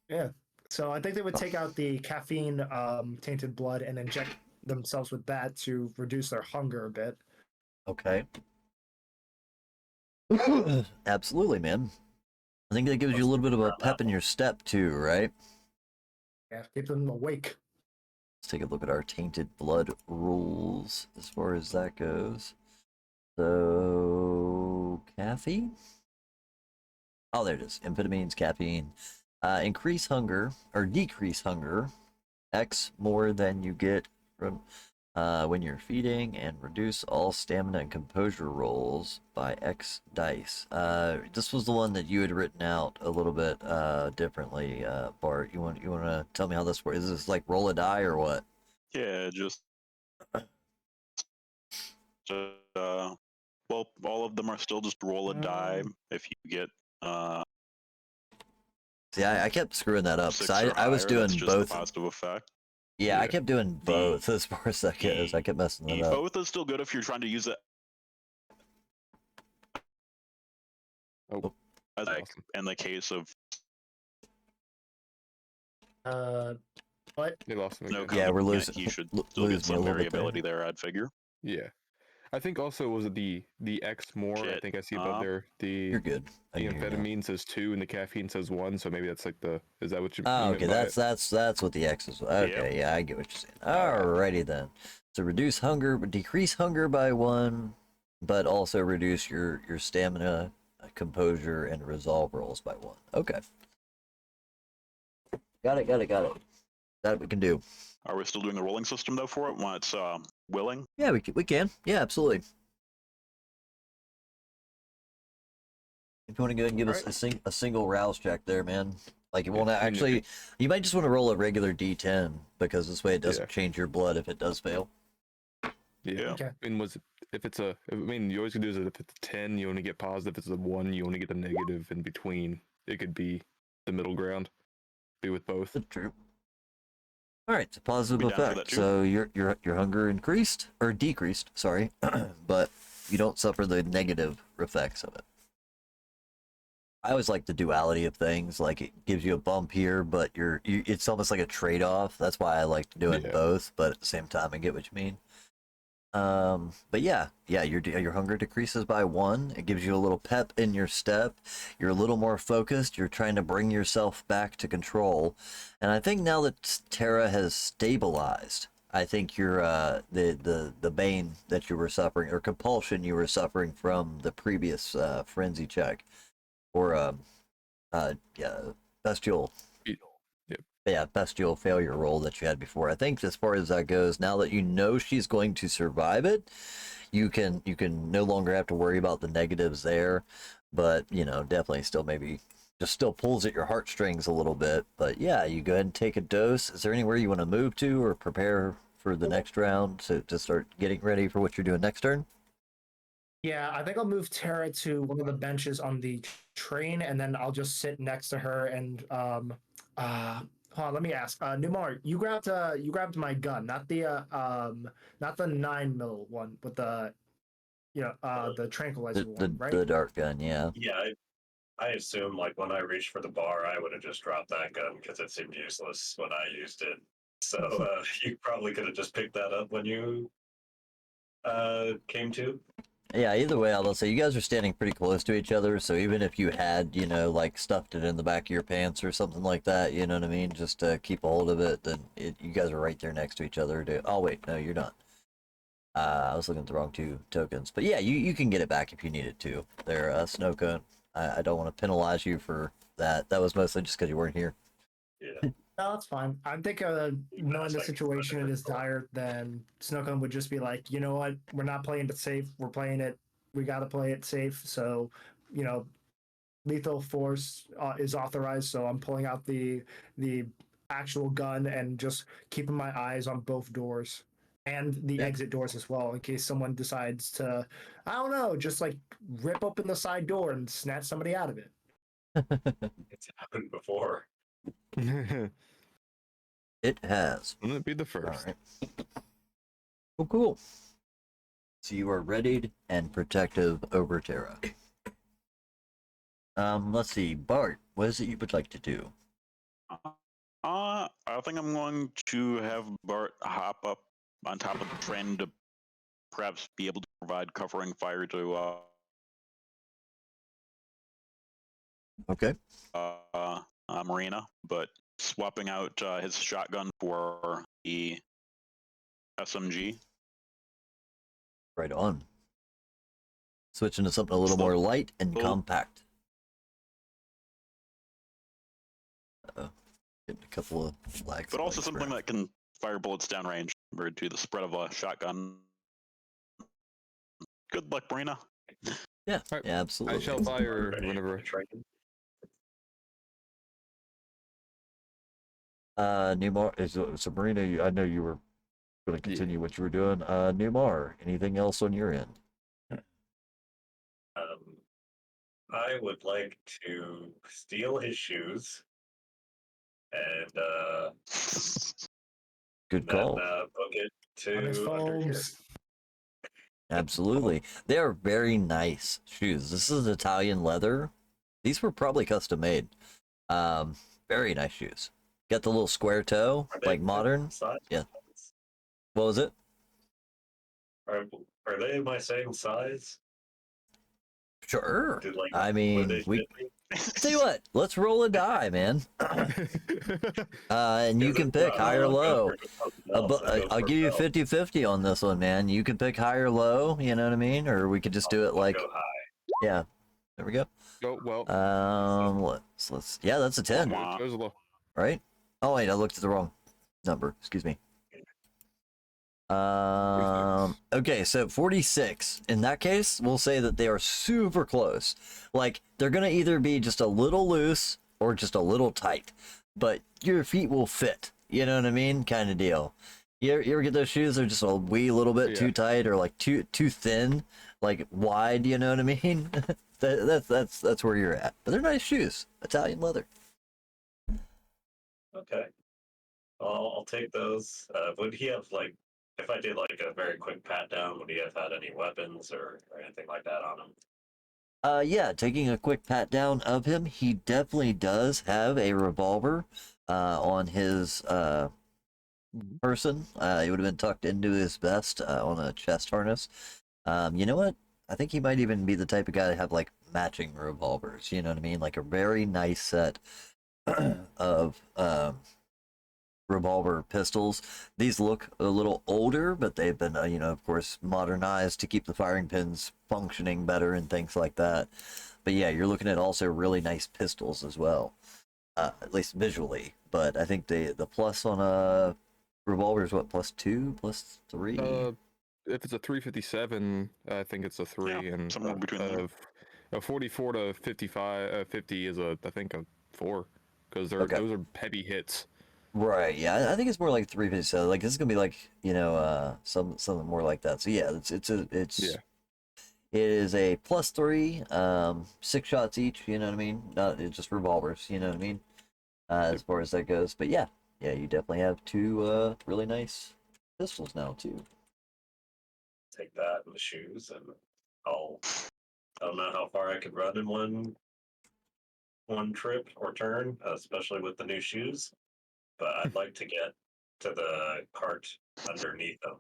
Yeah. So I think they would take out the caffeine tainted blood and inject themselves with that to reduce their hunger a bit. Okay. Absolutely, man. I think that gives you a little bit of a pep in your step too, right? Yeah, keep them awake. Let's take a look at our tainted blood rules as far as that goes. So, caffeine? Oh, there it is. Amphetamines, caffeine. Increase hunger, or decrease hunger, X more than you get from when you're feeding, and reduce all stamina and composure rolls by X dice. This was the one that you had written out a little bit differently, Bart. You want to tell me how this works? Is this like roll a die or what? Yeah, just well, all of them are still just roll a die. If you get See, I kept screwing that up 6 because or I was higher, doing that's just both. the positive effect. Yeah, I Yeah. kept doing both as far as that goes. I kept messing it up. Both is still good if you're trying to use it. Oh, As like awesome. in the case of What? They lost him no again. Yeah, we're code, losing- he should lo- still get losing some a little bit there. variability there. I'd figure. Yeah. I think also was it the X more. I Shit. think I see above there You're the good. I the can hear you now. amphetamine says 2 and the caffeine says 1. So maybe that's like the is that what you? Oh, meant okay, by that's it? that's what the X is. Okay, yeah, I get what you're saying. Alrighty then. So reduce hunger, but decrease hunger by 1, but also reduce your stamina, composure, and resolve rolls by 1. Okay. Got it. That we can do. Are we still doing the rolling system though for it when it's willing? Yeah, we can. Yeah, absolutely. If you want to go ahead and give us a single rouse check there, man. Like, it won't Yeah, I mean, actually. You might just want to roll a regular D10 because this way it doesn't Yeah. change your blood if it does fail. Yeah. Okay. I mean, you always can do is if it's a 10, you only get positive. If it's a 1, you only get the negative in between. It could be the middle ground. Be with both. That's true. All right, it's a positive We down for effect. that too? So your hunger increased or decreased, sorry, but you don't suffer the negative effects of it. I always like the duality of things. Like it gives you a bump here, but it's almost like a trade-off. That's why I like doing Yeah. both, but at the same time, I get what you mean. But yeah, your hunger decreases by 1. It gives you a little pep in your step. You're a little more focused. You're trying to bring yourself back to control. And I think now that Terra has stabilized, I think your the bane that you were suffering or compulsion you were suffering from the previous frenzy check or bestial. Yeah, bestial failure roll that you had before. I think as far as that goes, now that you know she's going to survive it, you can no longer have to worry about the negatives there. But definitely still maybe just still pulls at your heartstrings a little bit. But yeah, you go ahead and take a dose. Is there anywhere you want to move to or prepare for the next round to start getting ready for what you're doing next turn? Yeah, I think I'll move Tara to one of the benches on the train, and then I'll just sit next to her. And hold on, let me ask. Numar, you grabbed my gun, not the 9mm one, but the the tranquilizer one, right? The dart gun, yeah. Yeah, I assume like when I reached for the bar, I would have just dropped that gun because it seemed useless when I used it. So you probably could have just picked that up when you came to. Yeah, either way, I'll say you guys are standing pretty close to each other, so even if you had, like stuffed it in the back of your pants or something like that, you know what I mean, just to keep a hold of it, then you guys are right there next to each other. Oh, wait, no, you're not. I was looking at the wrong 2 tokens. But yeah, you can get it back if you needed to. There, Snowcone. I don't want to penalize you for that. That was mostly just because you weren't here. Yeah. No, that's fine. I think knowing the situation is dire, then Snowcone would just be like, you know what, we're not playing it safe. We're playing it. We got to play it safe. So, lethal force is authorized. So I'm pulling out the actual gun and just keeping my eyes on both doors and the exit doors as well, in case someone decides to, I don't know, just like rip open the side door and snatch somebody out of it. It's happened before. It has. Wouldn't it be the All first? right. Well, cool. So you are readied and protective over Terra. Let's see, Bart, what is it you would like to do? I think I'm going to have Bart hop up on top of the train to perhaps be able to provide covering fire to Okay. Marina, but swapping out his shotgun for the SMG. Right on. Switching to something a little more light and compact. Uh-oh. Getting a couple of flags. But also something that can fire bullets downrange compared to the spread of a shotgun. Good luck, Marina. Yeah, Right. yeah, absolutely. I shall fire Ready whenever. to train. Newmar, so Marina, I know you were going to continue what you were doing. Newmar, anything else on your end? I would like to steal his shoes and Good then call. book it On his to under here. phones. Absolutely. They are very nice shoes. This is Italian leather. These were probably custom made. Very nice shoes. Got the little square toe, Are they like modern. size? Yeah. What was it? Are they my same size? Sure. Did, like, I would mean, they we fit me? tell you what. Let's roll a die, man. And you can pick high or low. I'll give you 50-50 on this one, man. You can pick high or low. You know what I mean? Or we could just do it like, Go high. yeah. There we go. Oh well. Let's. Yeah, that's a 10, Chose low. right? Oh wait, I looked at the wrong number. Excuse me. Okay, so 46. In that case, we'll say that they are super close. Like, they're gonna either be just a little loose or just a little tight, but your feet will fit. You know what I mean? Kind of deal. You ever get those shoes? They're just a wee little bit Yeah. too tight or like too thin, like wide. You know what I mean? That's where you're at. But they're nice shoes, Italian leather. Okay. I'll take those. Would he have like, if I did like a very quick pat down, would he have had any weapons or anything like that on him? Yeah, taking a quick pat down of him, he definitely does have a revolver on his person. It would have been tucked into his vest on a chest harness. You know what? I think he might even be the type of guy to have like matching revolvers. You know what I mean? Like a very nice set of revolver pistols. These look a little older, but they've been, you know, of course, modernized to keep the firing pins functioning better and things like that. But yeah, you're looking at also really nice pistols as well, at least visually. But I think the plus on a revolver is what, +2, +3? If it's a 357, I think it's a 3, Yeah, and somewhere between there. a 44 to 55, 50 is I think a 4, because Okay. those are heavy hits. Right. Yeah, I think it's more like 357. Like this is gonna be like, you know, something more like that. So yeah, it's Yeah. it is a +3, 6 shots each. You know what I mean? Not it's just revolvers. You know what I mean? As far as that goes. But yeah, you definitely have two really nice pistols now too. Take that and the shoes, and I don't know how far I could run in one trip or turn, especially with the new shoes. But I'd like to get to the cart underneath them.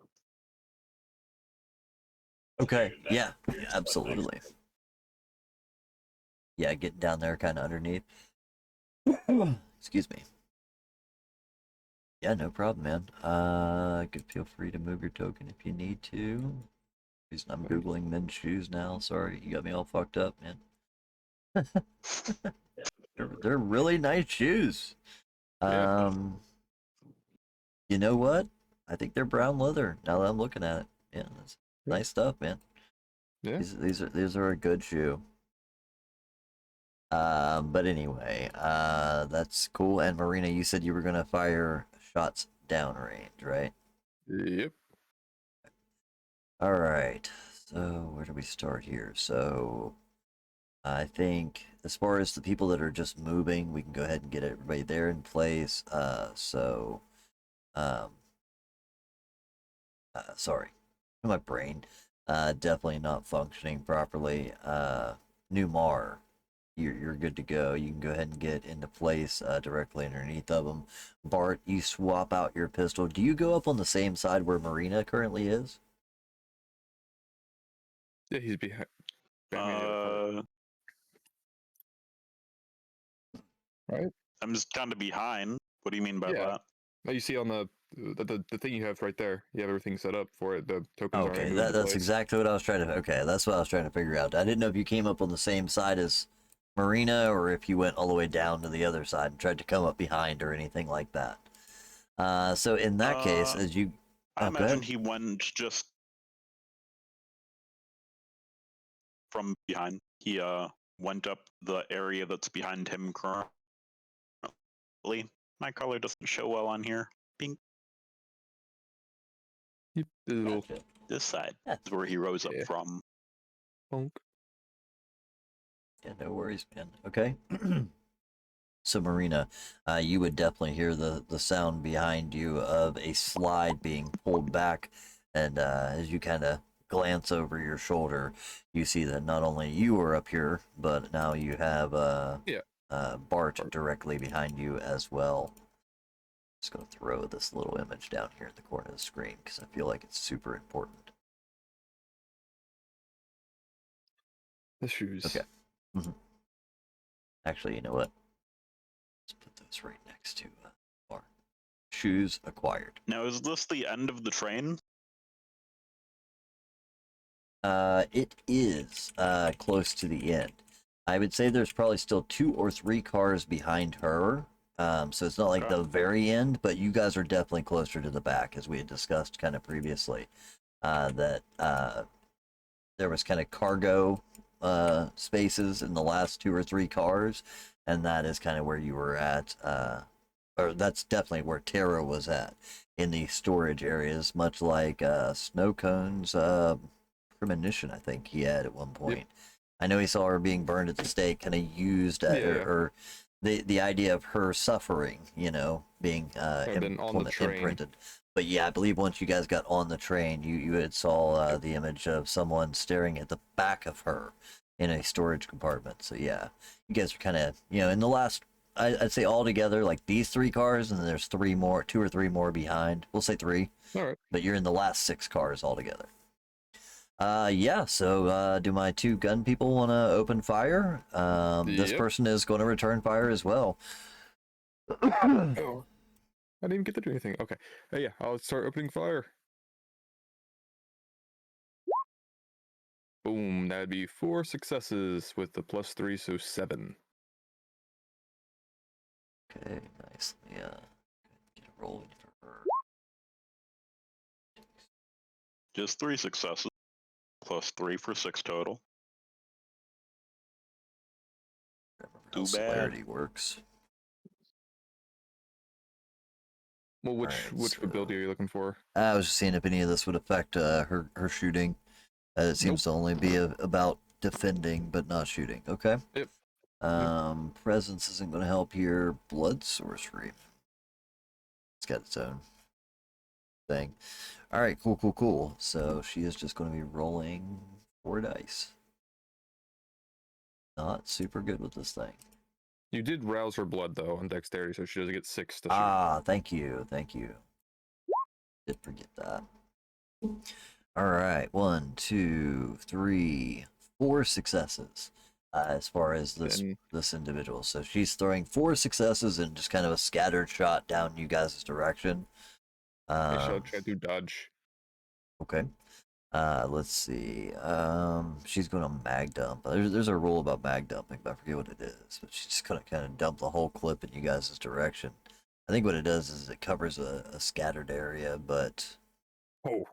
Okay. to Yeah. next- like, Absolutely. next- Yeah, getting down there kind of underneath. Excuse me. Yeah, no problem, man. Could feel free to move your token if you need to. Reason I'm googling men's shoes now. Sorry, you got me all fucked up, man. They're really nice shoes. Yeah. You know what? I think they're brown leather. Now that I'm looking at it, yeah, that's Yeah. nice stuff, man. Yeah. These are a good shoe. But anyway, that's cool. And Marina, you said you were gonna fire shots downrange, right? Yep. All right. So where do we start here? So I think as far as the people that are just moving, we can go ahead and get everybody there in place. Um, sorry, my brain, definitely not functioning properly. Newmar, you're good to go. You can go ahead and get into place directly underneath of them. Bart, you swap out your pistol. Do you go up on the same side where Marina currently is? Yeah, he's behind me at the front. Right? I'm just kind of behind. What do you mean by Yeah. that? Now you see on the thing you have right there, you have everything set up for it. The tokens are Okay, already moved into that's place. exactly what I was trying to. Okay, that's what I was trying to figure out. I didn't know if you came up on the same side as Marina or if you went all the way down to the other side and tried to come up behind or anything like that. So in that case, as you, I go imagine ahead. he went just from behind. He went up the area that's behind him currently. My color doesn't show well on here. Pink. Yep, the little Gotcha. This side Yeah. is where he rose up Yeah. from. bonk. Yeah, no worries, man. Okay. So Marina, you would definitely hear the sound behind you of a slide being pulled back, and as you kind of glance over your shoulder, you see that not only you are up here, but now you have Yeah. Bart directly behind you as well. Just gonna throw this little image down here in the corner of the screen because I feel like it's super important. The shoes. Okay. Actually, you know what? Let's put those right next to Bart. Shoes acquired. Now, is this the end of the train? It is close to the end. I would say there's probably still 2 or 3 cars behind her. So it's not like Okay. the very end, but you guys are definitely closer to the back, as we had discussed kind of previously. That there was kind of cargo spaces in the last 2 or 3 cars, and that is kind of where you were at or that's definitely where Tara was at, in the storage areas, much like Snow Cone's premonition. I think he had at one point. I know he saw her being burned at the stake, kind of used Yeah. or the idea of her suffering, being And then on the train. imprinted. But yeah, I believe once you guys got on the train, you had saw the image of someone staring at the back of her in a storage compartment. So yeah, you guys are kind of in the last. I'd say all together, like these 3 cars, and then there's 3 more, 2 or 3 more behind. We'll say 3, All right. but you're in the last 6 cars altogether. Yeah, so do my 2 gun people want to open fire? This Yep. person is going to return fire as well. Oh, I didn't even get to do anything. Okay. Yeah, I'll start opening fire. Boom. That'd be 4 successes with the +3, so 7. Okay, nicely. Yeah, get a roll for her. Just 3 successes, +3 for 6 total. Remember how Too bad. celerity works. Well, which Alright, ability are you looking for? I was just seeing if any of this would affect her shooting. It seems to only be about defending, but not shooting. Okay. Yep. Presence isn't going to help here. Blood sorcery. It's got its own thing. All right, cool. So she is just going to be rolling 4 dice. Not super good with this thing. You did rouse her blood though on dexterity, so she does get 6 to shoot. Ah, thank you. Did forget that. All right, 1, 2, 3, 4 successes. As far as this individual, so she's throwing 4 successes and just kind of a scattered shot down you guys' direction. Shall I try to dodge? Okay. Let's see. She's going to mag dump. There's a rule about mag dumping, but I forget what it is. But she's just gonna kind of dump the whole clip in you guys' direction. I think what it does is it covers a scattered area, but Oh.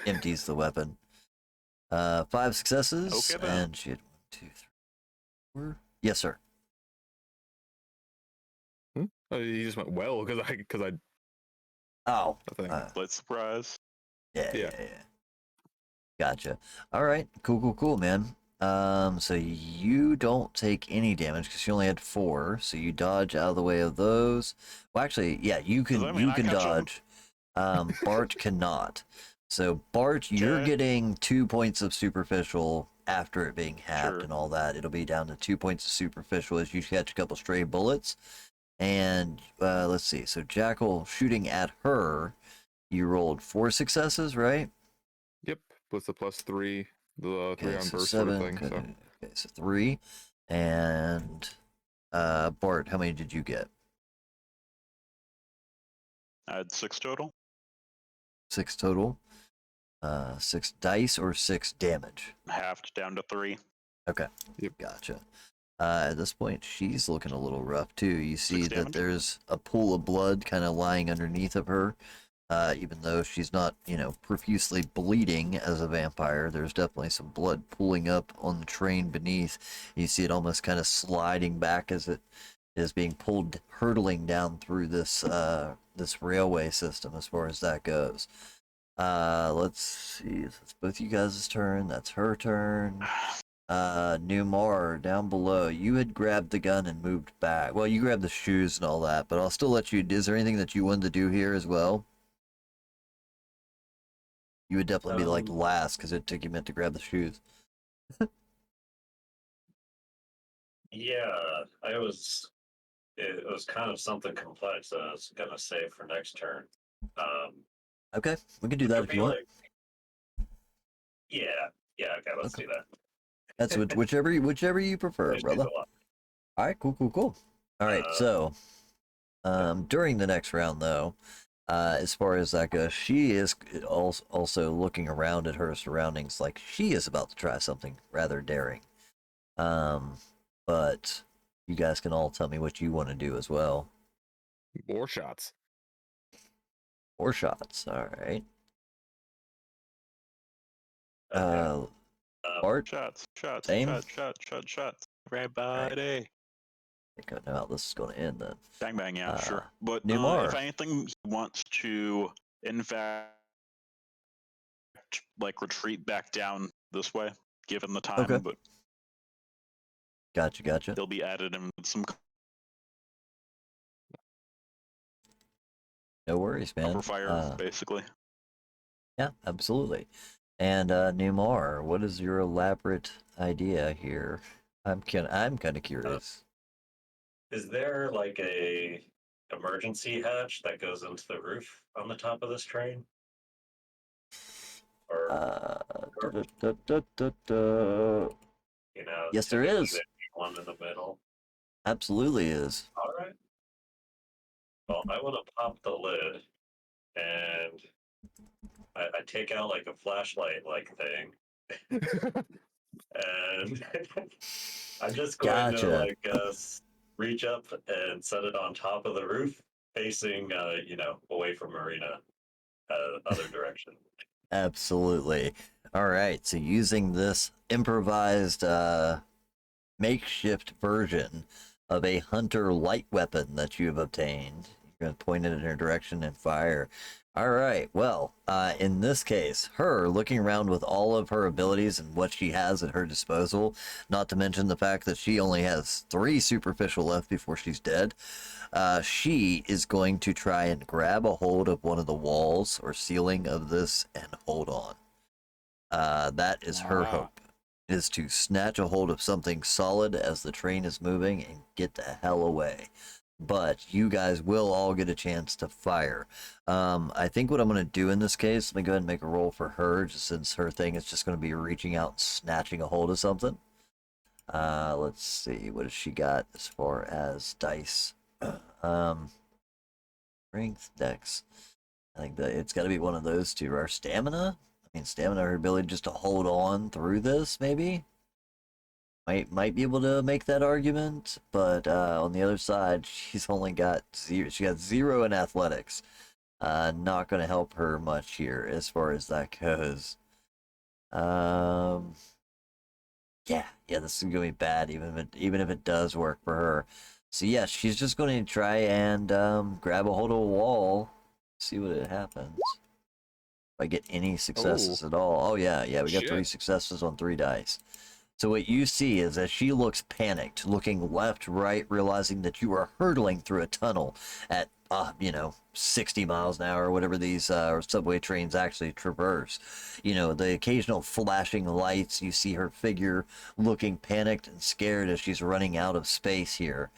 empties the weapon. 5 successes, Okay, then. and she had 1, 2, 3, 4. Yes, sir. He just went well because I Oh, think. Slight surprise. yeah. Gotcha. All right, cool, man. So you don't take any damage because you only had 4, so you dodge out of the way of those. Well, actually, yeah, you can I mean, I catch 'em. dodge. Bart cannot. So Bart, you're Okay. getting 2 points of superficial after it being halved Sure. and all that. It'll be down to 2 points of superficial as you catch a couple stray bullets. And let's see. So Jackal shooting at her, you rolled 4 successes, right? Yep, plus the +3, the 3 Okay, on so burst 7. sort of thing. So Okay, so 3. And Bart, how many did you get? I had 6 total. 6 total. 6 dice or 6 damage? Halved down to 3. Okay. Yep. Gotcha. At this point, she's looking a little rough too. You see 6 that damage? there's a pool of blood kind of lying underneath of her. Even though she's not, profusely bleeding as a vampire, there's definitely some blood pooling up on the train beneath. You see it almost kind of sliding back as it is being pulled, hurtling down through this railway system as far as that goes. Let's see. It's both you guys' turn. That's her turn. Numar, down below, you had grabbed the gun and moved back. Well, you grabbed the shoes and all that, but I'll still let you. Is there anything that you wanted to do here as well? You would definitely be like last because it took you a minute to grab the shoes. Yeah, it was kind of something complex that I was gonna save for next turn. Okay, we can do that if you want. Yeah, okay, let's Okay. do that. That's whichever you prefer, There's a brother. lot. All right, cool. All right, so during the next round, though, as far as that goes, she is also looking around at her surroundings like she is about to try something rather daring. But you guys can all tell me what you want to do as well. more shots. Or shots, all right. Okay. Bart, Shots. Same. Shots. Everybody. think I know how this is going to end then. Bang bang, yeah, sure. But Newmar. if anything, he wants to, in fact, like retreat back down this way, given the time. Okay. But Gotcha. he'll be added in with some No worries, man. cover fire, basically. Yeah, absolutely. And Newmar, what is your elaborate idea here? I'm kind of curious. Is there like a emergency hatch that goes into the roof on the top of this train? Or you know, Yes, to there do with is. it, one in the middle. Absolutely is. All right. Well, I want to pop the lid, and I take out like a flashlight like thing, and I'm just going to Gotcha. like reach up and set it on top of the roof, facing you know, away from Marina, other direction. Absolutely. All right. So using this improvised makeshift version of a hunter light weapon that you have obtained, you're going to point it in her direction and fire. All right. Well, in this case, her looking around with all of her abilities and what she has at her disposal, not to mention the fact that she only has 3 superficial left before she's dead, she is going to try and grab a hold of one of the walls or ceiling of this and hold on. That is her hope, is to snatch a hold of something solid as the train is moving and get the hell away. But you guys will all get a chance to fire. I think what I'm going to do in this case, let me go ahead and make a roll for her, just since her thing is just going to be reaching out and snatching a hold of something. Let's see, what has she got as far as dice? Strength, dex. I think that it's got to be one of those two. Our stamina? I mean, stamina, her ability just to hold on through this, maybe? Might be able to make that argument, but on the other side, she's only got 0. She got 0 in athletics. Not going to help her much here as far as that goes. Yeah, this is gonna be bad, even if it does work for her. So yeah, she's just going to try and grab a hold of a wall, see what it happens. If I get any successes at all. Oh yeah, we got 3 Shit. successes on 3 dice. So what you see is that she looks panicked, looking left, right, realizing that you are hurtling through a tunnel at, 60 miles an hour, or whatever these subway trains actually traverse. The occasional flashing lights, you see her figure looking panicked and scared as she's running out of space here.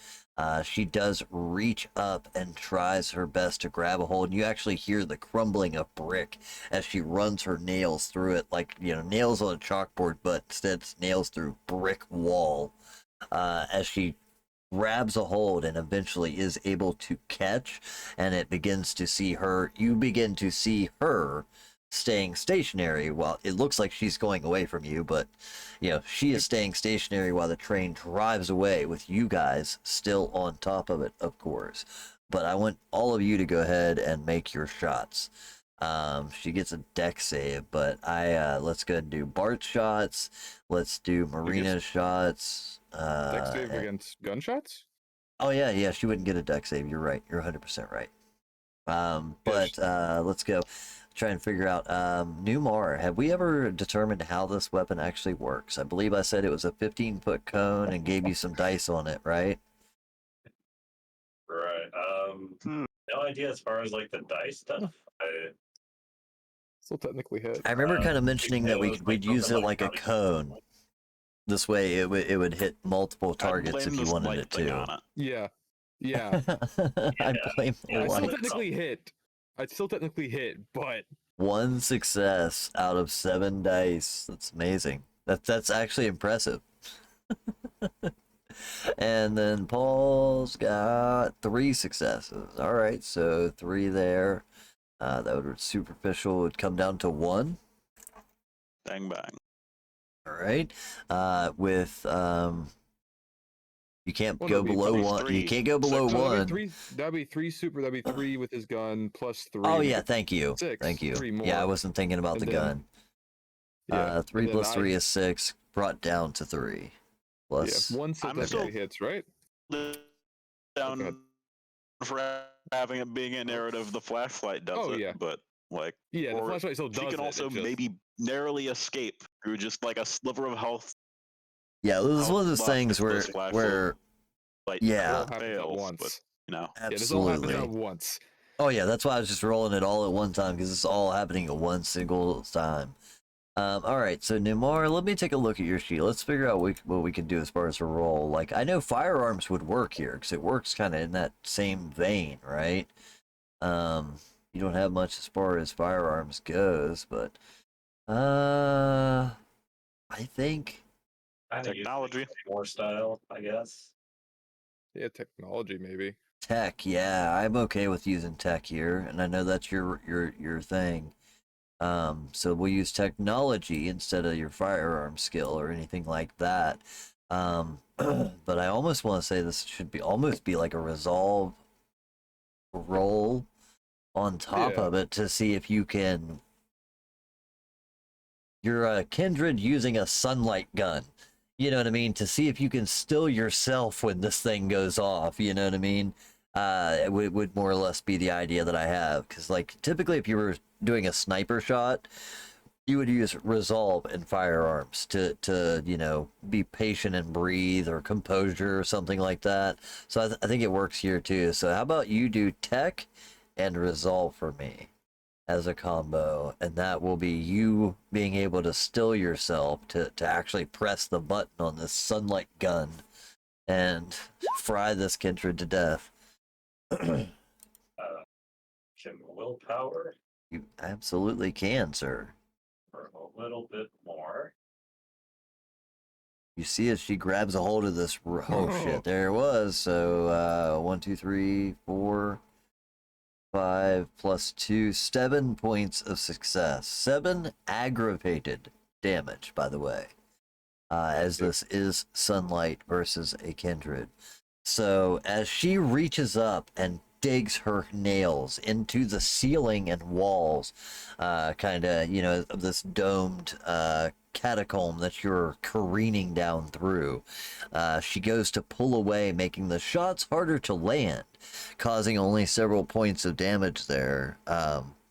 She does reach up and tries her best to grab a hold, and you actually hear the crumbling of brick as she runs her nails through it, like, nails on a chalkboard, but instead it's nails through brick wall, as she grabs a hold and eventually is able to catch, and you begin to see her staying stationary while it looks like she's going away from you, but she is staying stationary while the train drives away with you guys still on top of it, of course. But I want all of you to go ahead and make your shots. She gets a deck save, but let's go ahead and do Bart's shots. Let's do Marina's shots. Deck save against gunshots? Oh yeah, she wouldn't get a deck save. You're right. You're 100% right. But let's go try and figure out, Newmar, have we ever determined how this weapon actually works? I believe I said it was a 15-foot cone and gave you some dice on it, right? Right. No idea as far as like the dice stuff. Still technically hit. I remember kind of mentioning that it was we'd like use it something like a like cone. This way it would hit multiple targets if you wanted it to. On it. Yeah. I blame the I still light. technically hit. I'd still technically hit, but 1 success out of 7 dice. That's amazing. That's actually impressive. And then Paul's got 3 successes. All right, so 3 there. That would superficial would come down to 1. Bang bang. All right. With you can't Well, go that'd be below 1. 3. You can't go below Six. no, 1. that'd be 3 super. That'd be 3 with his gun plus 3. Oh yeah, thank you. 6. Thank you. 3 more. Yeah, I wasn't thinking about And the then- gun. Yeah. 3 and then plus 3 is 6, brought down to 3. Plus Yeah, 1 still I'm technically still- hits, right? down for having it being a narrative. The flashlight does Oh, it, yeah. but like, Yeah, the or flashlight still does she can it. also it just... maybe narrowly escape through just like a sliver of health. Yeah, this is one of those left things if where this flashlight where light It yeah, all happens at fails, once. but you know, Yeah, this all happens absolutely. at once. Oh yeah, that's why I was just rolling it all at one time because it's all happening at one single time. All right, so Nimar, let me take a look at your sheet. Let's figure out what we can do as far as a roll. Like, I know firearms would work here because it works kind of in that same vein, right? You don't have much as far as firearms goes, but I think Kind of technology. more style, I guess. Yeah, technology maybe. tech. Yeah, I'm okay with using tech here, and I know that's your thing. So we'll use technology instead of your firearm skill or anything like that. But I almost want to say this should be almost be like a resolve roll on top Yeah. of it to see if you can. You're a kindred using a sunlight gun. You know what I mean? To see if you can still yourself when this thing goes off. You know what I mean? It would more or less be the idea that I have. Because, like, typically if you were doing a sniper shot, you would use resolve in firearms to you know, be patient and breathe or composure or something like that. So I think it works here too. So how about you do tech and resolve for me as a combo, and that will be you being able to still yourself to actually press the button on this sunlight gun and fry this kindred to death. Can willpower You absolutely can, sir. for a little bit more. You see as she grabs a hold of this. Oh shit! There it was. So 1, 2, 3, 4, 5 plus 2, 7 points of success. 7 aggravated damage, by the way. As this is sunlight versus a kindred. So as she reaches up and digs her nails into the ceiling and walls, kind of, you know, of this domed catacomb that you're careening down through, she goes to pull away, making the shots harder to land, causing only several points of damage there.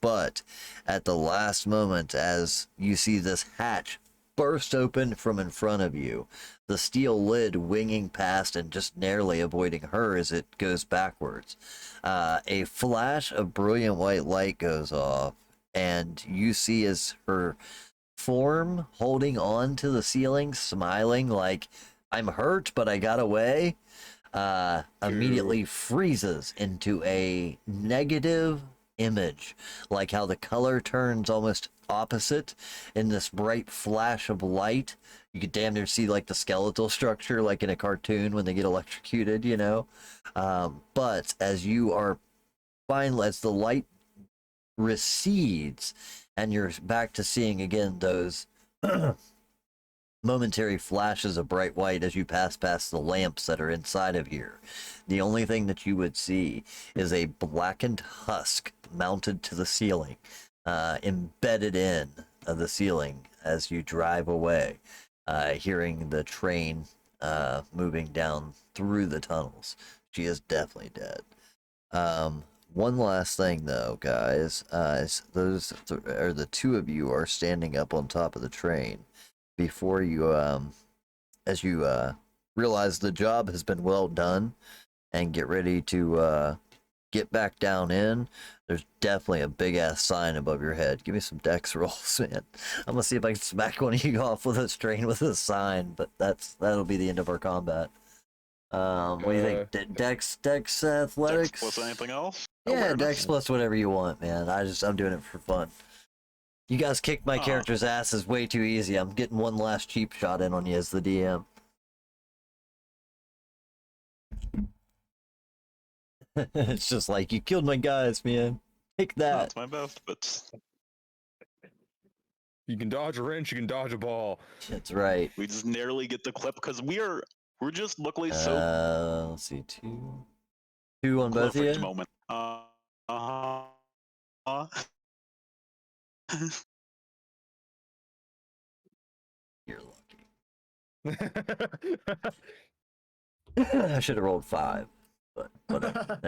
But at the last moment, as you see this hatch burst open from in front of you, the steel lid winging past and just narrowly avoiding her as it goes backwards. A flash of brilliant white light goes off, and you see as her form holding on to the ceiling, smiling like, I'm hurt, but I got away, immediately freezes into a negative image, like how the color turns almost opposite in this bright flash of light. You could damn near see like the skeletal structure, like in a cartoon when they get electrocuted, you know. But as you are finally, as the light recedes and you're back to seeing again those momentary flashes of bright white as you pass past the lamps that are inside of here, the only thing that you would see is a blackened husk mounted to the ceiling, embedded in the ceiling as you drive away, hearing the train moving down through the tunnels. She is definitely dead. One last thing though, guys, is those are the two of you are standing up on top of the train before you, as you realize the job has been well done and get ready to get back down in. There's definitely a big ass sign above your head. Give me some dex rolls, man. I'm gonna see if I can smack one of you off with a strain with a sign, but that'll be the end of our combat. What do you think? Dex athletics? Dex plus anything else? Yeah, Awareness? Dex plus whatever you want, man. I'm doing it for fun. You guys kicked my character's asses way too easy. I'm getting one last cheap shot in on you as the DM. It's just like, you killed my guys, man. Take that. That's my best, but You can dodge a wrench, you can dodge a ball. That's right. we just narrowly get the clip because we're just luckily so Let's see, two on both of perfect you. moment. You're lucky. I should have rolled 5, but whatever.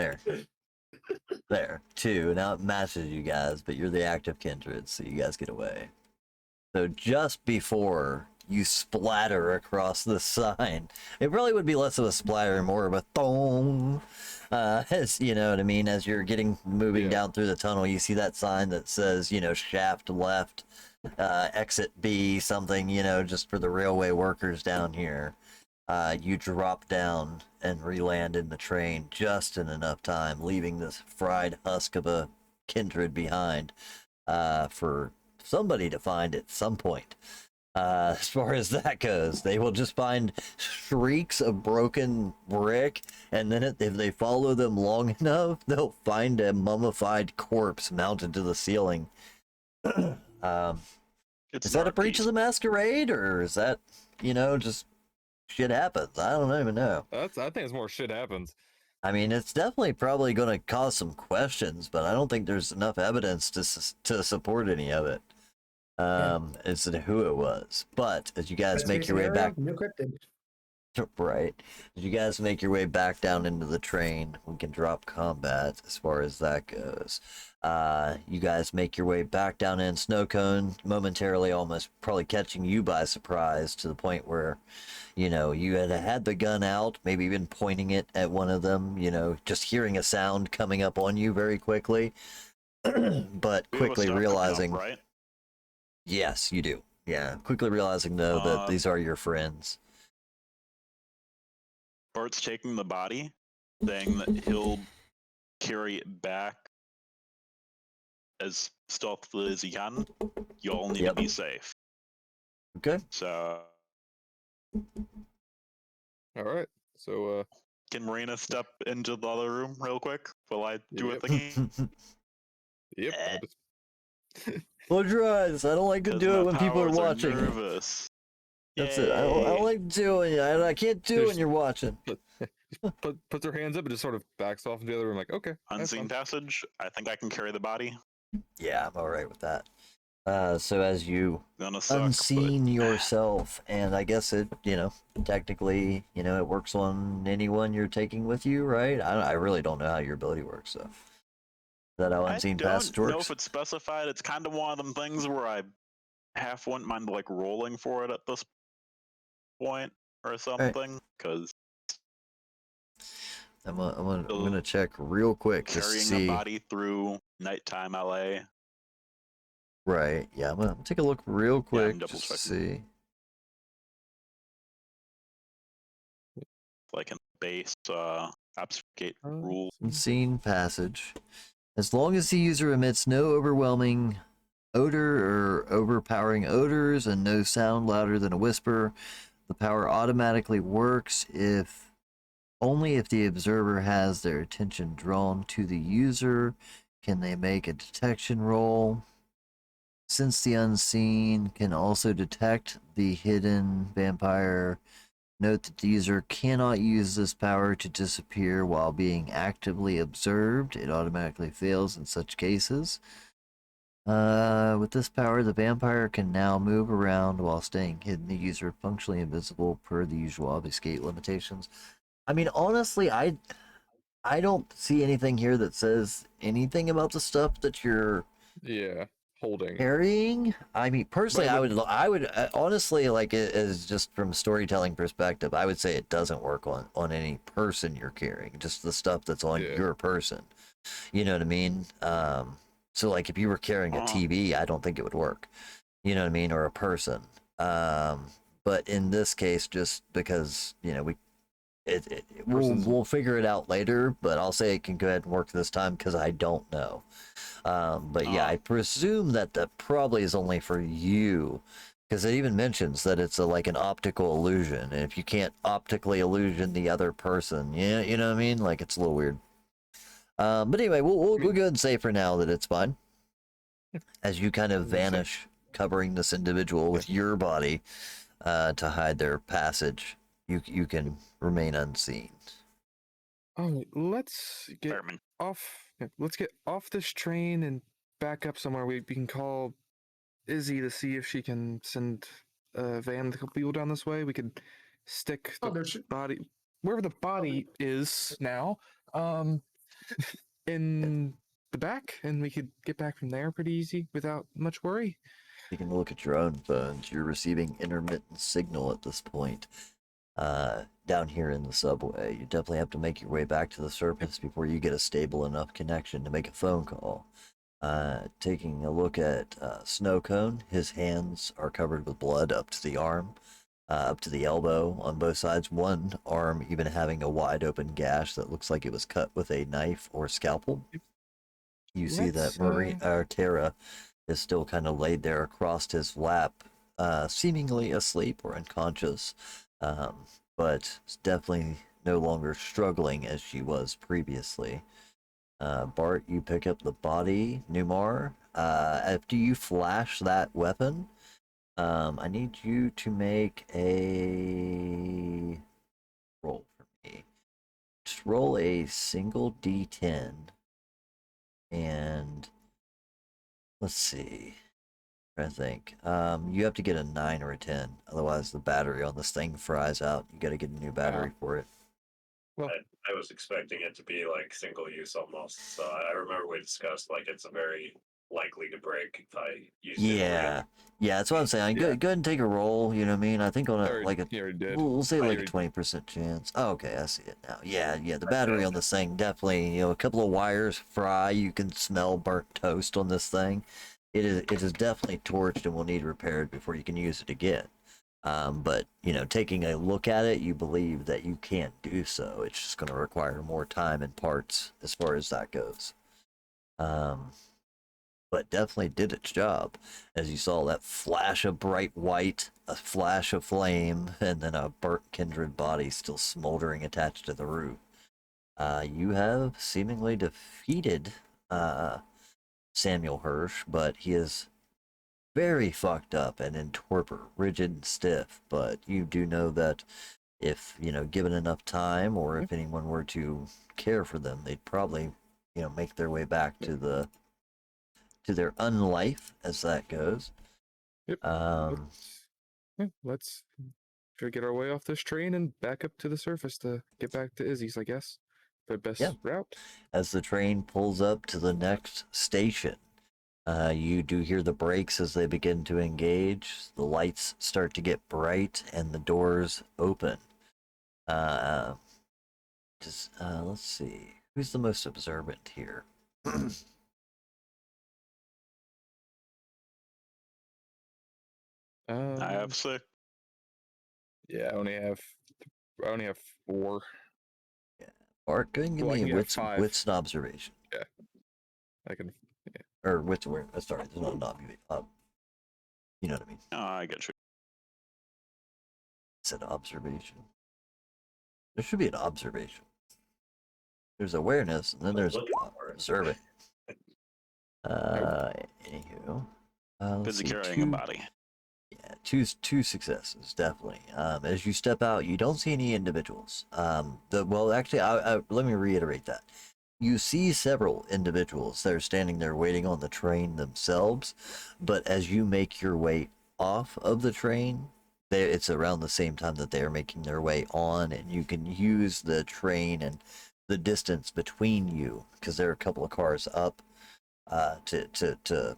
There. 2. Now it matches you guys, but you're the active kindred, so you guys get away. So just before you splatter across the sign, it probably would be less of a splatter and more of a thong. As you know what I mean, as you're moving down through the tunnel, you see that sign that says, shaft left, exit B, something, just for the railway workers down here. You drop down and re-land in the train just in enough time, leaving this fried husk of a kindred behind for somebody to find at some point. As far as that goes, they will just find shrieks of broken brick, and then if they follow them long enough, they'll find a mummified corpse mounted to the ceiling. Is that a breach of the masquerade, or is that, just shit happens? I don't even know. I think it's more shit happens. I mean, it's definitely probably going to cause some questions, but I don't think there's enough evidence to support any of it. As to who it was. But as you guys make your way back, new cryptid. Right, as you guys make your way back down into the train, we can drop combat as far as that goes. You guys make your way back down in Snowcone, momentarily almost probably catching you by surprise to the point where, you had the gun out, maybe even pointing it at one of them, just hearing a sound coming up on you very quickly, but quickly realizing, right? Yes, you do. Yeah, quickly realizing though that these are your friends. Bart's taking the body, saying that he'll carry it back as stealthily as he can. You all need to be safe. Okay. So. All right. So. Can Marina step into the other room real quick while I do a thingy? Yep. Close your eyes. I don't like to do it when people are watching. Nervous. That's it. I don't like doing it. I can't do it when you're watching. Puts her hands up and just sort of backs off into the other room, like, okay. Unseen passage. I think I can carry the body. Yeah, I'm all right with that. So as you Suck, unseen yourself, and I guess it, technically, it works on anyone you're taking with you, right? I really don't know how your ability works, so. That how unseen passage works? I don't know if it's specified. It's kind of one of them things where I half wouldn't mind rolling for it at this point or something, because I'm gonna check real quick to see. Carrying a body through nighttime LA. Right. Yeah, I'm gonna take a look real quick to see. Like in base obfuscate rules. Unseen passage. As long as the user emits no overwhelming odor or overpowering odors and no sound louder than a whisper, the power automatically works only if the observer has their attention drawn to the user. Can they make a detection roll? Since the unseen can also detect the hidden vampire, note that the user cannot use this power to disappear while being actively observed. It automatically fails in such cases. With this power, the vampire can now move around while staying hidden. The user functionally invisible per the usual obfuscate limitations. I mean, honestly, I don't see anything here that says anything about the stuff that you're holding carrying. I mean, personally, I would honestly, like, as just from a storytelling perspective, I would say it doesn't work on any person you're carrying, just the stuff that's on your person. You know what I mean? So like if you were carrying a TV, I don't think it would work. You know what I mean? Or a person. But in this case, just because, we'll figure it out later, but I'll say it can go ahead and work this time because I don't know. But yeah, I presume that probably is only for you, because it even mentions that it's like an optical illusion, and if you can't optically illusion the other person, you know what I mean? Like, it's a little weird. But anyway, we'll go ahead and say for now that it's fine. As you kind of vanish, covering this individual with your body to hide their passage, you can remain unseen. Oh, let's get off. Let's get off this train and back up somewhere. We can call Izzy to see if she can send a van with a couple people down this way. We could stick the body wherever the body is now. Um, in the back, and we could get back from there pretty easy without much worry. Taking a look at your own phones, you're receiving intermittent signal at this point. Down here in the subway, you definitely have to make your way back to the surface before you get a stable enough connection to make a phone call. Taking a look at Snowcone, his hands are covered with blood up to the arm, up to the elbow on both sides. One arm even having a wide open gash that looks like it was cut with a knife or scalpel. You see that Tara is still kind of laid there across his lap, seemingly asleep or unconscious, but definitely no longer struggling as she was previously. Bart, you pick up the body. Numar, after you flash that weapon, I need you to make a roll for me. Just roll a single d10. And let's see. I think. You have to get a 9 or a 10. Otherwise, the battery on this thing fries out. You got to get a new battery for it. Well, I was expecting it to be like single use almost. So I remember we discussed like it's a very likely to break if I use it. Yeah. Yeah, that's what I'm saying. Yeah. Go ahead and take a roll. You know what I mean? I think on a, like a, you already did. we'll say I like a already- 20% chance. Oh, okay, I see it now. Yeah, the battery on this thing definitely, a couple of wires fry. You can smell burnt toast on this thing. It is definitely torched and will need repaired before you can use it again. But taking a look at it, you believe that you can't do so. It's just going to require more time and parts as far as that goes. But definitely did its job, as you saw that flash of bright white, a flash of flame, and then a burnt kindred body still smoldering attached to the roof. You have seemingly defeated Samuel Hirsch, but he is very fucked up and in torpor, rigid and stiff. But you do know that if given enough time, or if anyone were to care for them, they'd probably make their way back to their unlife, as that goes. Yep. Let's try to get our way off this train and back up to the surface to get back to Izzy's, I guess. The best route. As the train pulls up to the next station, you do hear the brakes as they begin to engage. The lights start to get bright and the doors open. Let's see. Who's the most observant here? I have 6. Yeah, I only have 4. Bart, go ahead and give Well, I me can a get wits, 5. wits and observation. I can. Or wits awareness. Sorry, there's not an observation. You know what I mean? Oh, I get you. Said observation. There should be an observation. There's awareness, and then there's observing. Anywho. Busy carrying a body. Yeah, two successes, definitely. As you step out, you don't see any individuals. Actually, let me reiterate that. You see several individuals that are standing there waiting on the train themselves, but as you make your way off of the train, it's around the same time that they are making their way on, and you can use the train and the distance between you, because there are a couple of cars up, to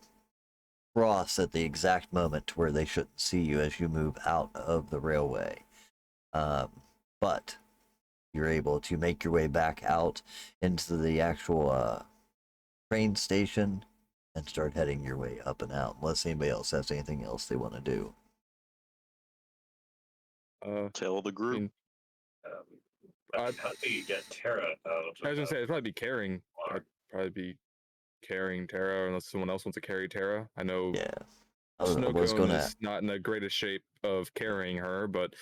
cross at the exact moment to where they shouldn't see you as you move out of the railway. But you're able to make your way back out into the actual train station and start heading your way up and out, unless anybody else has anything else they want to do. Tell the group. How do you get Tara out? I was gonna say it'd probably be carrying. I'd probably be carrying Tara, unless someone else wants to carry Tara. I know. Yeah, I was Snowcone gonna. is not in the greatest shape of carrying her, but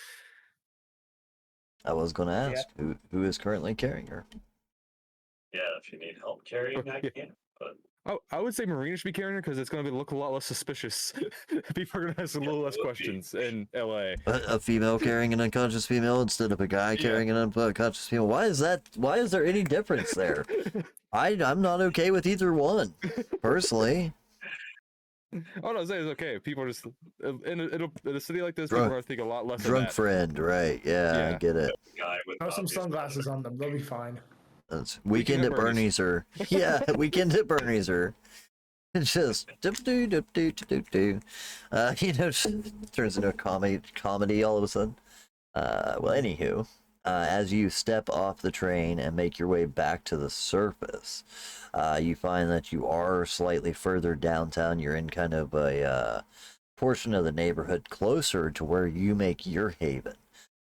I was gonna ask who is currently carrying her. Yeah, if you need help carrying, I can. But I would say Marina should be carrying her because it's going to look a lot less suspicious. People are going to ask a little less questions in LA. A female carrying an unconscious female instead of a guy carrying an unconscious female. Why is that? Why is there any difference there? I'm not okay with either one, personally. Oh no, it's okay. People are just in a city like this. People are going to think a lot less. Drunk of that. friend, right? Yeah, I get it. guy with Throw some obvious sunglasses on them; they'll be fine. Weekend at Bernie's or yeah, Weekend at Bernie's or it's just dip-doo. Turns into a comedy all of a sudden. Well, anywho, as you step off the train and make your way back to the surface, you find that you are slightly further downtown. You're in kind of a portion of the neighborhood closer to where you make your haven.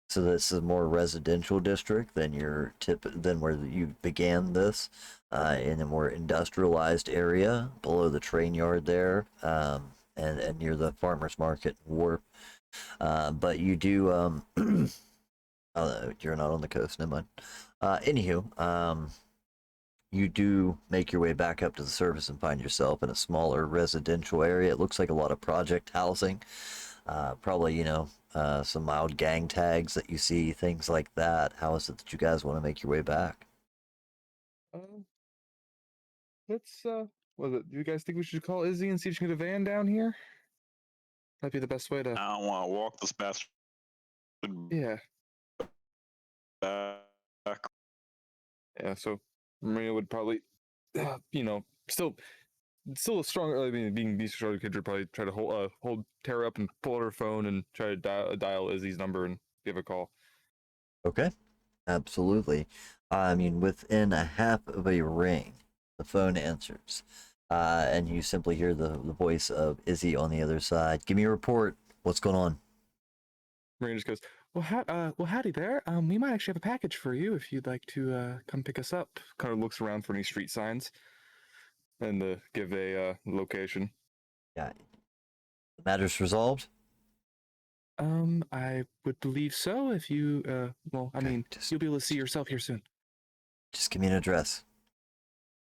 So this is a more residential district than than where you began this, in a more industrialized area below the train yard there, and near the farmers market wharf. But you do you're not on the coast, never mind. Anywho, you do make your way back up to the surface and find yourself in a smaller residential area. It looks like a lot of project housing. Probably, some mild gang tags that you see, things like that. How is it that you guys want to make your way back? Let's do you guys think we should call Izzy and see if she can get a van down here? That'd be the best way to. I don't want to walk this bastard Yeah. back. Yeah. So Maria would probably, still a strong. I mean, being strong kid would probably try to hold Tara up and pull out her phone and try to dial Izzy's number and give a call. Okay, absolutely. I mean, within a half of a ring, the phone answers, and you simply hear the voice of Izzy on the other side. Give me a report. What's going on? Maria just goes, well, howdy there. We might actually have a package for you if you'd like to come pick us up. Kind of looks around for any street signs, and give a location. Yeah, the matter's resolved. I would believe so. If you, Okay, you'll be able to see yourself here soon. Just give me an address.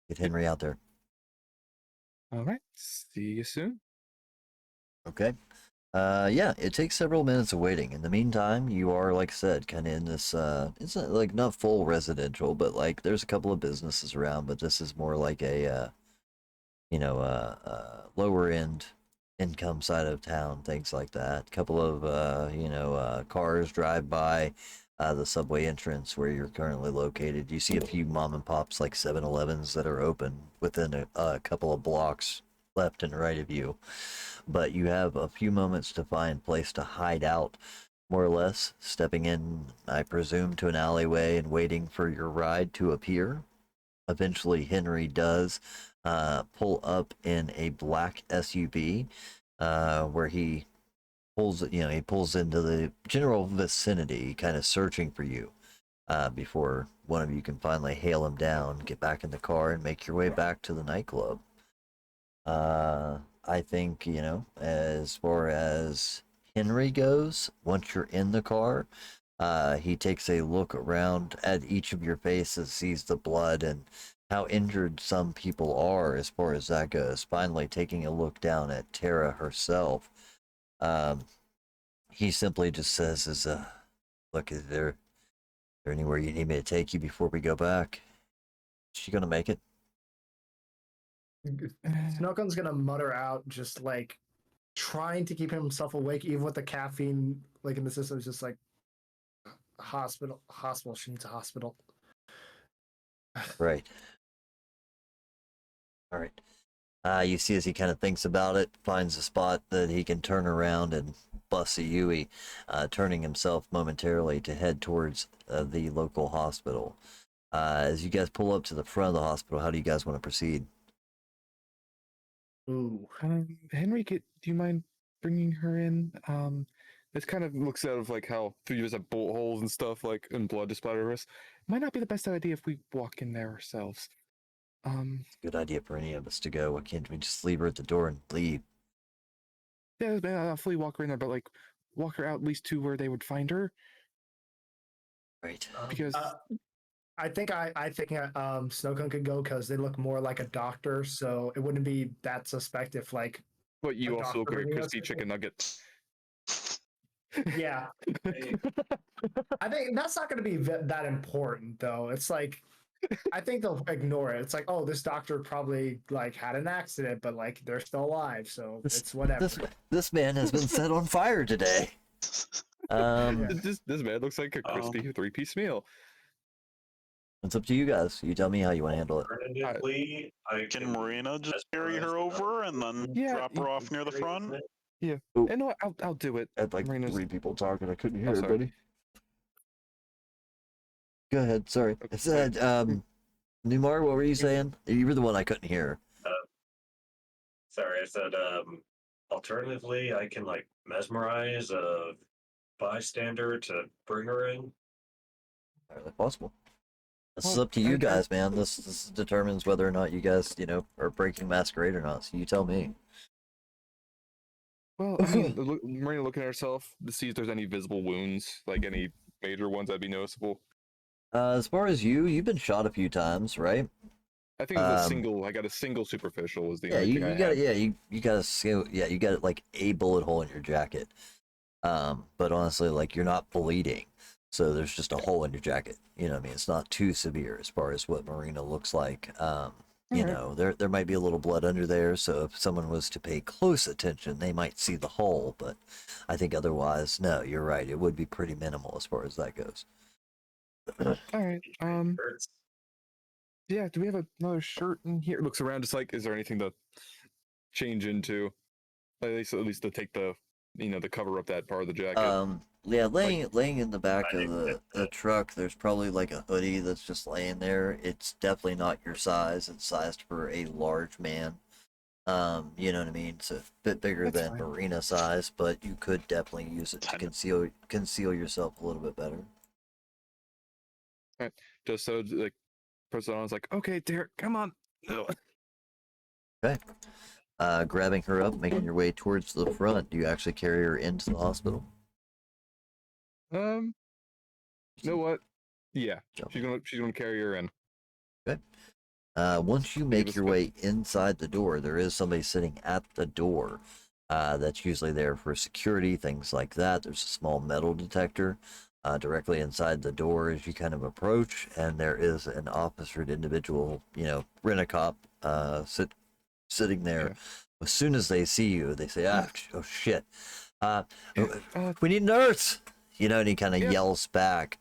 Get Henry out there. All right. See you soon. Okay. Yeah, it takes several minutes of waiting. In the meantime, you are, like I said, kind of in this, it's not, like, not full residential, but, like, there's a couple of businesses around, but this is more like a, lower end income side of town, things like that. A couple of, cars drive by the subway entrance where you're currently located. You see a few mom and pops, like 7-Elevens, that are open within a couple of blocks left and right of you. But you have a few moments to find a place to hide out, more or less, stepping in, I presume, to an alleyway and waiting for your ride to appear. Eventually, Henry does pull up in a black SUV, where he pulls into the general vicinity, kind of searching for you, before one of you can finally hail him down, get back in the car, and make your way back to the nightclub. I think, as far as Henry goes, once you're in the car, he takes a look around at each of your faces, sees the blood and how injured some people are as far as that goes. Finally, taking a look down at Tara herself, he simply just says, look, is there anywhere you need me to take you before we go back? Is she gonna make it? Snowcone's gonna mutter out, just like trying to keep himself awake, even with the caffeine like in the system. Is just like hospital. She needs a hospital. Right. All right. You see as he kind of thinks about it, finds a spot that he can turn around and bust a Yui, turning himself momentarily to head towards the local hospital. As you guys pull up to the front of the hospital, how do you guys want to proceed? Ooh. Henry, do you mind bringing her in? This kind of looks out of like how you just have bullet holes and stuff, like, and blood to splatter us. Might not be the best idea if we walk in there ourselves. It's a good idea for any of us to go. Why can't we just leave her at the door and leave? Yeah, I'll fully walk her in there, but like walk her out at least to where they would find her. Right. Because I think Snowcone could go because they look more like a doctor, so it wouldn't be that suspect if like. But you a also look doctor like a bringing us crispy in. chicken nugget. Yeah, I think that's not going to be that important though. It's like I think they'll ignore it. It's like, oh, this doctor probably like had an accident, but like they're still alive, so it's whatever. This man has been set on fire today. This man looks like a crispy 3-piece meal. It's up to you guys. You tell me how you want to handle it. Alternatively, I Can Marina just carry mesmerize her another over and then Yeah, drop her off near the front? Yeah. Ooh. And no, I'll do it. I had like Marina's- 3 people talking. I couldn't hear Oh, sorry. everybody. Go ahead. Sorry. I Okay. said, Numar, what were you saying? You were the one I couldn't hear. Sorry, I said alternatively I can like mesmerize a bystander to bring her in. Entirely possible. This is Well, up to you guys, man. This determines whether or not you guys, are breaking masquerade or not. So you tell me. Well, I mean, Marina looking at herself to see if there's any visible wounds, like any major ones that'd be noticeable. As far as you've been shot a few times, right? I think it was a single. I got a single superficial. Was the Yeah, only you, thing I you got had. you got you got like a bullet hole in your jacket. But honestly, like you're not bleeding, so there's just a hole in your jacket. You know what I mean? It's not too severe as far as what Marina looks like. Alright. There might be a little blood under there, so if someone was to pay close attention, they might see the hole. But I think otherwise, no, you're right. It would be pretty minimal as far as that goes. All right. Hurts. Yeah. Do we have another shirt in here? Looks around, just like, is there anything to change into? At least to take the, the cover up that part of the jacket. Yeah, laying in the back I of think the that- truck, there's probably like a hoodie that's just laying there. It's definitely not your size. It's sized for a large man. You know what I mean? It's a bit bigger That's than fine. Marina size, but you could definitely use it to Ten- conceal yourself a little bit better. Just so like, puts it on. It's like, okay, Derek, come on. Ugh. Okay. Grabbing her up, making your way towards the front. Do you actually carry her into the hospital? You know what? Yeah, Jump. she's gonna carry her in. Once you Give make us your a- way inside the door, there is somebody sitting at the door. That's usually there for security, things like that. There's a small metal detector directly inside the door as you kind of approach, and there is an officered individual, rent-a-cop, sitting there. Yeah. As soon as they see you, they say, oh shit, Uh, we need a nurse, and he kind of Yeah. yells back.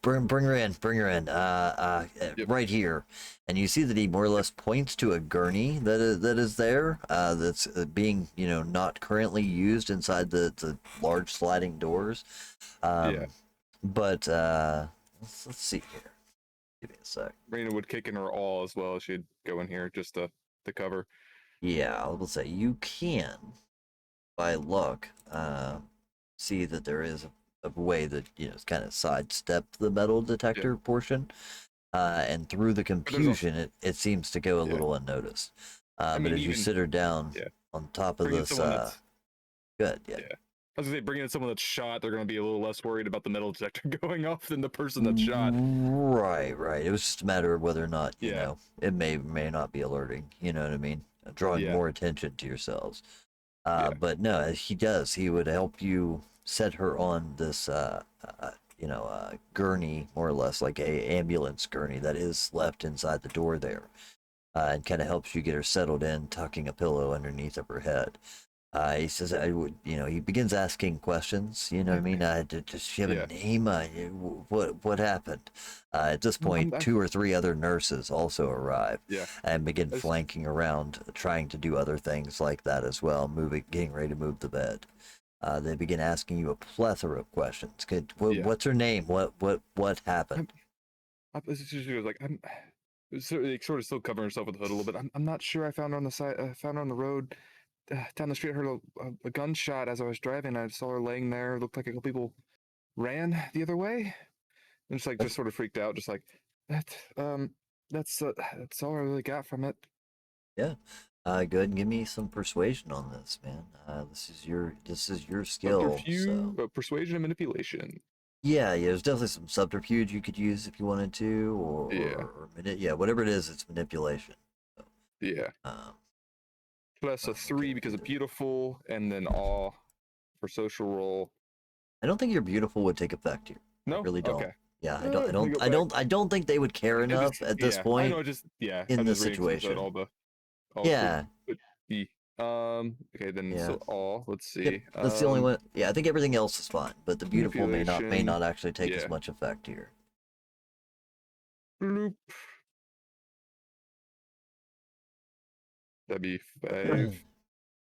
Bring her in, Yep. right here. And you see that he more or less points to a gurney that is there, that's being, not currently used inside the large sliding doors. Yeah. But let's see here. Give me a sec. Marina would kick in her all as well. She'd go in here just to cover. Yeah, I will say you can, by luck, see that there is a way that it's kind of sidestep the metal detector portion, and through the confusion, it seems to go a Yeah. little unnoticed. I But mean, as you even- sit her down yeah. on top of Bring in this, someone that's. good, yeah. Yeah. I was gonna say, bringing in someone that's shot, they're gonna be a little less worried about the metal detector going off than the person that's shot. Right. It was just a matter of whether or not, Yeah. it may not be alerting, you know what I mean? Drawing Yeah. more attention to yourselves. Yeah. But no, he does. He would help you set her on this, gurney, more or less, like a ambulance gurney that is left inside the door there. And kind of helps you get her settled in, tucking a pillow underneath of her head. He says, I would, he begins asking questions, you know what I mean? Does she have Yeah. a name? What happened? At this point, 2 or 3 other nurses also arrive Yeah. and begin That's- flanking around, trying to do other things like that as well, getting ready to move the bed. They begin asking you a plethora of questions. Yeah. What's her name? What happened? She was like, I'm sort of still covering herself with the hood a little bit. I'm not sure. I found her on the side. Found her on the road down the street. I heard a gunshot as I was driving. I saw her laying there. Looked like a couple people ran the other way. And just sort of freaked out. Just like that. That's all I really got from it. Yeah. Go ahead and give me some persuasion on this, man. This is your skill. So. Persuasion and manipulation. Yeah, there's definitely some subterfuge you could use if you wanted to, Yeah. Whatever it is, it's manipulation. Yeah. Um, Plus a okay, 3 because of beautiful, and then awe for social role. I don't think your beautiful would take effect here. No, I really don't. Okay. Yeah, I Let me go I don't think they would care enough at this I point. know. Just in I'm this just reading some of situation. all the. Yeah. Okay, then Yeah. so all. Let's see. Yep, that's the only one. Yeah, I think everything else is fine, but the beautiful may manipulation, not actually take as yeah. much effect here. Bloop. That'd be 5.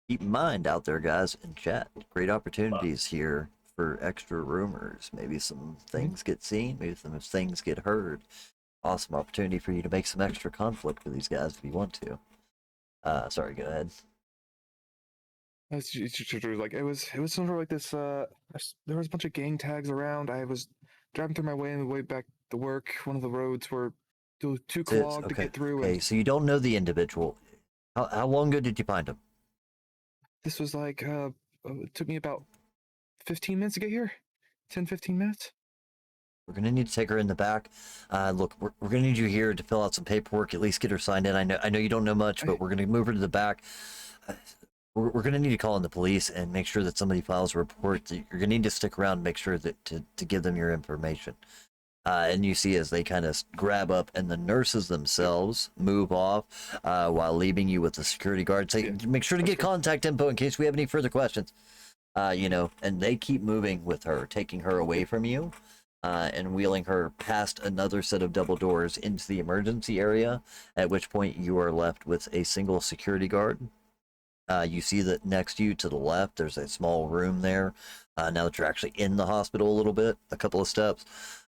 Keep in mind out there, guys, in chat, great opportunities here for extra rumors. Maybe some things get seen, maybe some things get heard. Awesome opportunity for you to make some extra conflict with these guys if you want to. Sorry, go ahead. It's like it was sort of like this. There was a bunch of gang tags around. I was driving through my way on the way back to work. One of the roads were too clogged to Okay, get through, okay, and so you don't know the individual. How long ago did you find him? this was like it took me about 15 minutes to get here. 10-15 minutes. We're gonna need to take her in the back. Look, we're gonna need you here to fill out some paperwork. At least get her signed in. I know you don't know much, but we're gonna move her to the back. We're gonna need to call in the police and make sure that somebody files a report. You're gonna need to stick around and make sure that to give them your information. And you see as they kind of grab up, and the nurses themselves move off while leaving you with the security guard. Say, make sure to get contact info in case we have any further questions. And they keep moving with her, taking her away from you. And wheeling her past another set of double doors into the emergency area, at which point you are left with a single security guard. You see that next to you to the left, there's a small room there. Now that you're actually in the hospital a little bit, a couple of steps,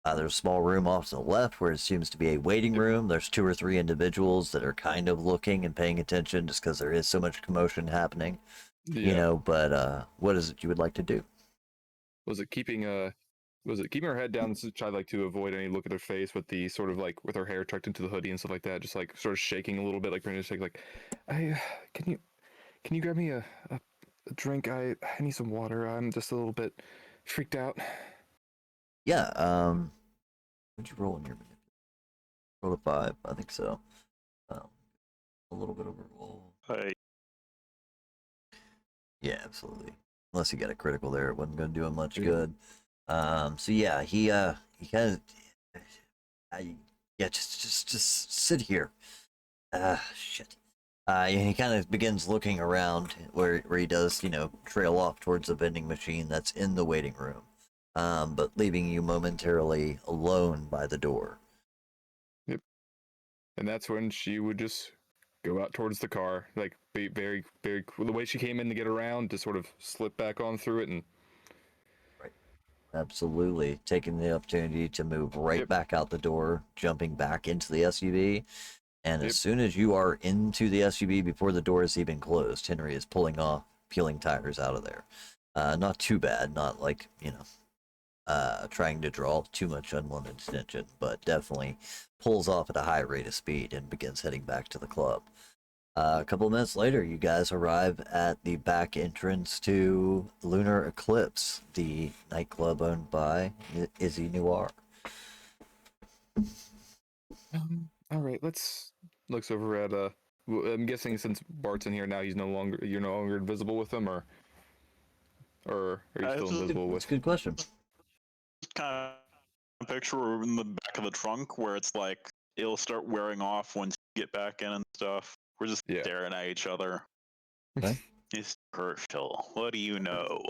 there's a small room off to the left where it seems to be a waiting room. There's 2 or 3 individuals that are kind of looking and paying attention just because there is so much commotion happening. Yeah. But what is it you would like to do? Was it keeping her head down to try like to avoid any look at her face with the sort of like with her hair tucked into the hoodie and stuff like that, just like sort of shaking a little bit, like pretty much like, I can you grab me a drink? I need some water. I'm just a little bit freaked out. Yeah, what'd you roll in your manipulation? Roll a 5, I think so. A little bit overall. Hey, Yeah, absolutely. Unless he got a critical there, it wasn't going to do him much Yeah. good. So yeah, he kind of, just sit here. Shit. And he kind of begins looking around where he does, trail off towards the vending machine that's in the waiting room, but leaving you momentarily alone by the door. And that's when she would just go out towards the car, like be very, very the way she came in to get around, to sort of slip back on through it, and Absolutely. Taking the opportunity to move right Yep. back out the door, jumping back into the SUV. And Yep. as soon as you are into the SUV before the door is even closed, Henry is peeling tires out of there. Not too bad, not like, trying to draw too much unwanted attention, but definitely pulls off at a high rate of speed and begins heading back to the club. A couple of minutes later, you guys arrive at the back entrance to Lunar Eclipse, the nightclub owned by Izzy Noir. all right, let's looks over at I'm guessing since Bart's in here now, you're no longer invisible with him, or are you I still just- invisible That's with? a good question. kind of picture in the back of the trunk where it's like it'll start wearing off once you get back in and stuff. We're just Yeah. staring at each other. Okay. It's Herschel. What do you know?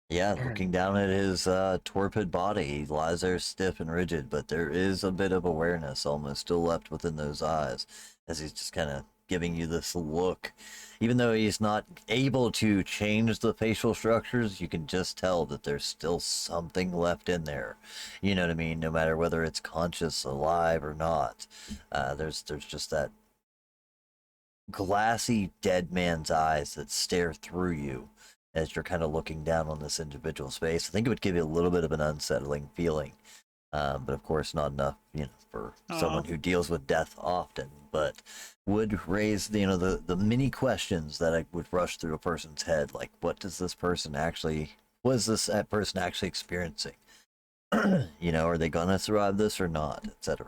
Yeah, Alright. looking down at his torpid body, he lies there stiff and rigid, but there is a bit of awareness almost still left within those eyes as he's just kind of giving you this look. Even though he's not able to change the facial structures, you can just tell that there's still something left in there. You know what I mean? No matter whether it's conscious, alive, or not. There's just that glassy dead man's eyes that stare through you as you're kind of looking down on this individual's face. I think it would give you a little bit of an unsettling feeling, but of course not enough, for someone who deals with death often. But would raise, the many questions that would rush through a person's head, like what is this person actually experiencing? Are they gonna survive this or not, etc.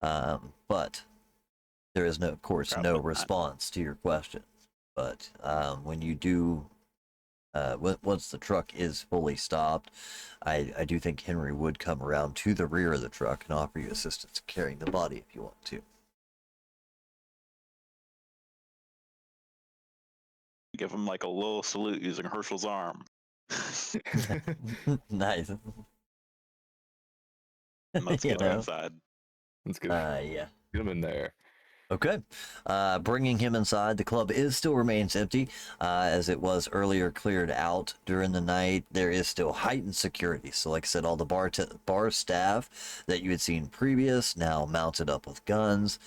But there is of course, Probably no not. response to your question. But when you do, once the truck is fully stopped, I do think Henry would come around to the rear of the truck and offer you assistance carrying the body if you want to. Give him like a little salute using Herschel's arm. Nice. Let's You get her know? inside. Let's get Yeah. him in there. Okay. Bringing him inside, the club still remains empty, as it was earlier cleared out during the night. There is still heightened security. So, like I said, all the bar staff that you had seen previous now mounted up with guns,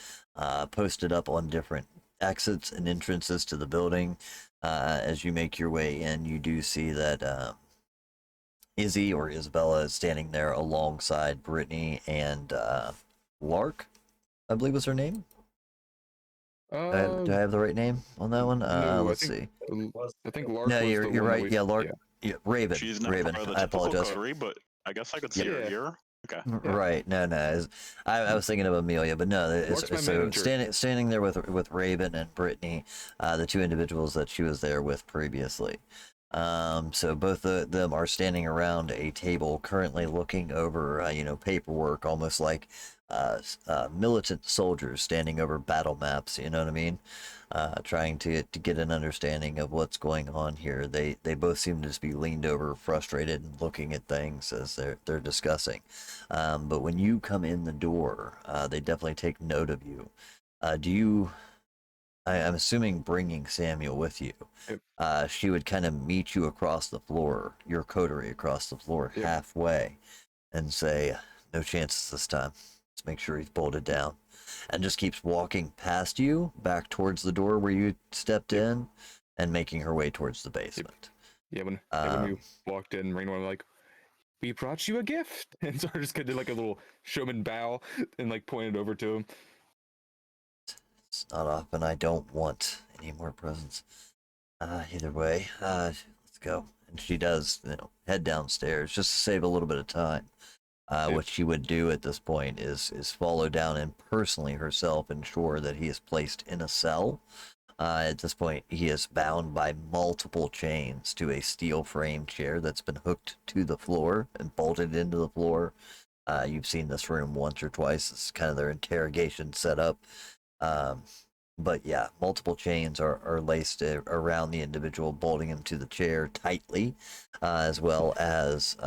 posted up on different exits and entrances to the building. As you make your way in, you do see that Izzy or Isabella is standing there alongside Brittany and Lark, I believe was her name. Do I have the right name on that one? No, Let's see. I think Lark No, was you're the you're one that right. we. Yeah, Lark. Yeah, Raven. She's not Raven. part of the I typical apologize. coterie, but I guess I could see her Yeah. here. Okay. Right. No, no. I was thinking of Amelia, but no. Lark's my So manager. standing there with Raven and Brittany, the two individuals that she was there with previously. So both of them are standing around a table, currently looking over, paperwork, almost like militant soldiers standing over battle maps. You know what I mean? Trying to get an understanding of what's going on here. They both seem to just be leaned over, frustrated, and looking at things as they're discussing. But when you come in the door, they definitely take note of you. Do you? I'm assuming bringing Samuel with you. Yep. She would kind of meet you across the floor, your coterie across the floor, Yep. halfway, and say, "No chances this time. Let's make sure he's bolted down." And just keeps walking past you back towards the door where you stepped in, and making her way towards the basement. Yeah, when Um, we walked in, Rain was like, "We brought you a gift," and so I just did like a little showman bow and like pointed over to him. It's not often I don't want any more presents. Either way, let's go. And she does, head downstairs just to save a little bit of time. What she would do at this point is follow down and personally herself ensure that he is placed in a cell. At this point, he is bound by multiple chains to a steel frame chair that's been hooked to the floor and bolted into the floor. You've seen this room once or twice. It's kind of their interrogation setup. Um, but yeah, multiple chains are laced around the individual, bolting him to the chair tightly, as well as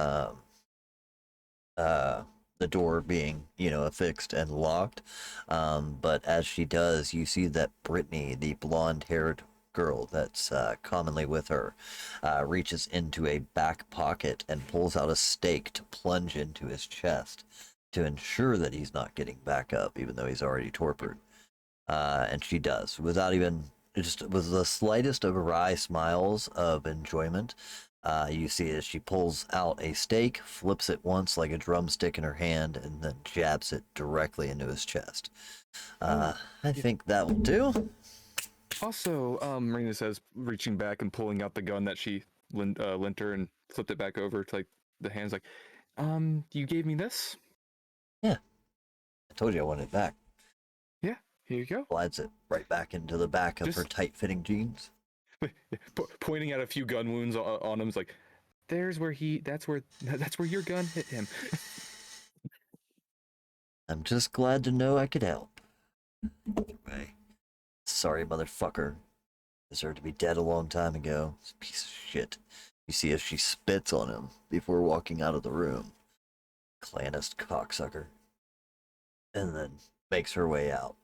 the door being, affixed and locked. But as she does, you see that Brittany, the blonde-haired girl that's commonly with her, reaches into a back pocket and pulls out a stake to plunge into his chest to ensure that he's not getting back up, even though he's already torpid. And she does, without even just with the slightest of wry smiles of enjoyment. You see as she pulls out a stake, flips it once like a drumstick in her hand, and then jabs it directly into his chest. I think that will do. Also, Marina says, reaching back and pulling out the gun that she lent her and flipped it back over to like the hands, like, you gave me this? I told you I wanted it back. Yeah, here you go. Slides it right back into the back of her Just- tight-fitting jeans. Pointing at a few gun wounds on him, is like, that's where your gun hit him. I'm just glad to know I could help. Either way, sorry, motherfucker. Deserved to be dead a long time ago. This piece of shit. You see as she spits on him before walking out of the room. Clanist cocksucker. And then makes her way out.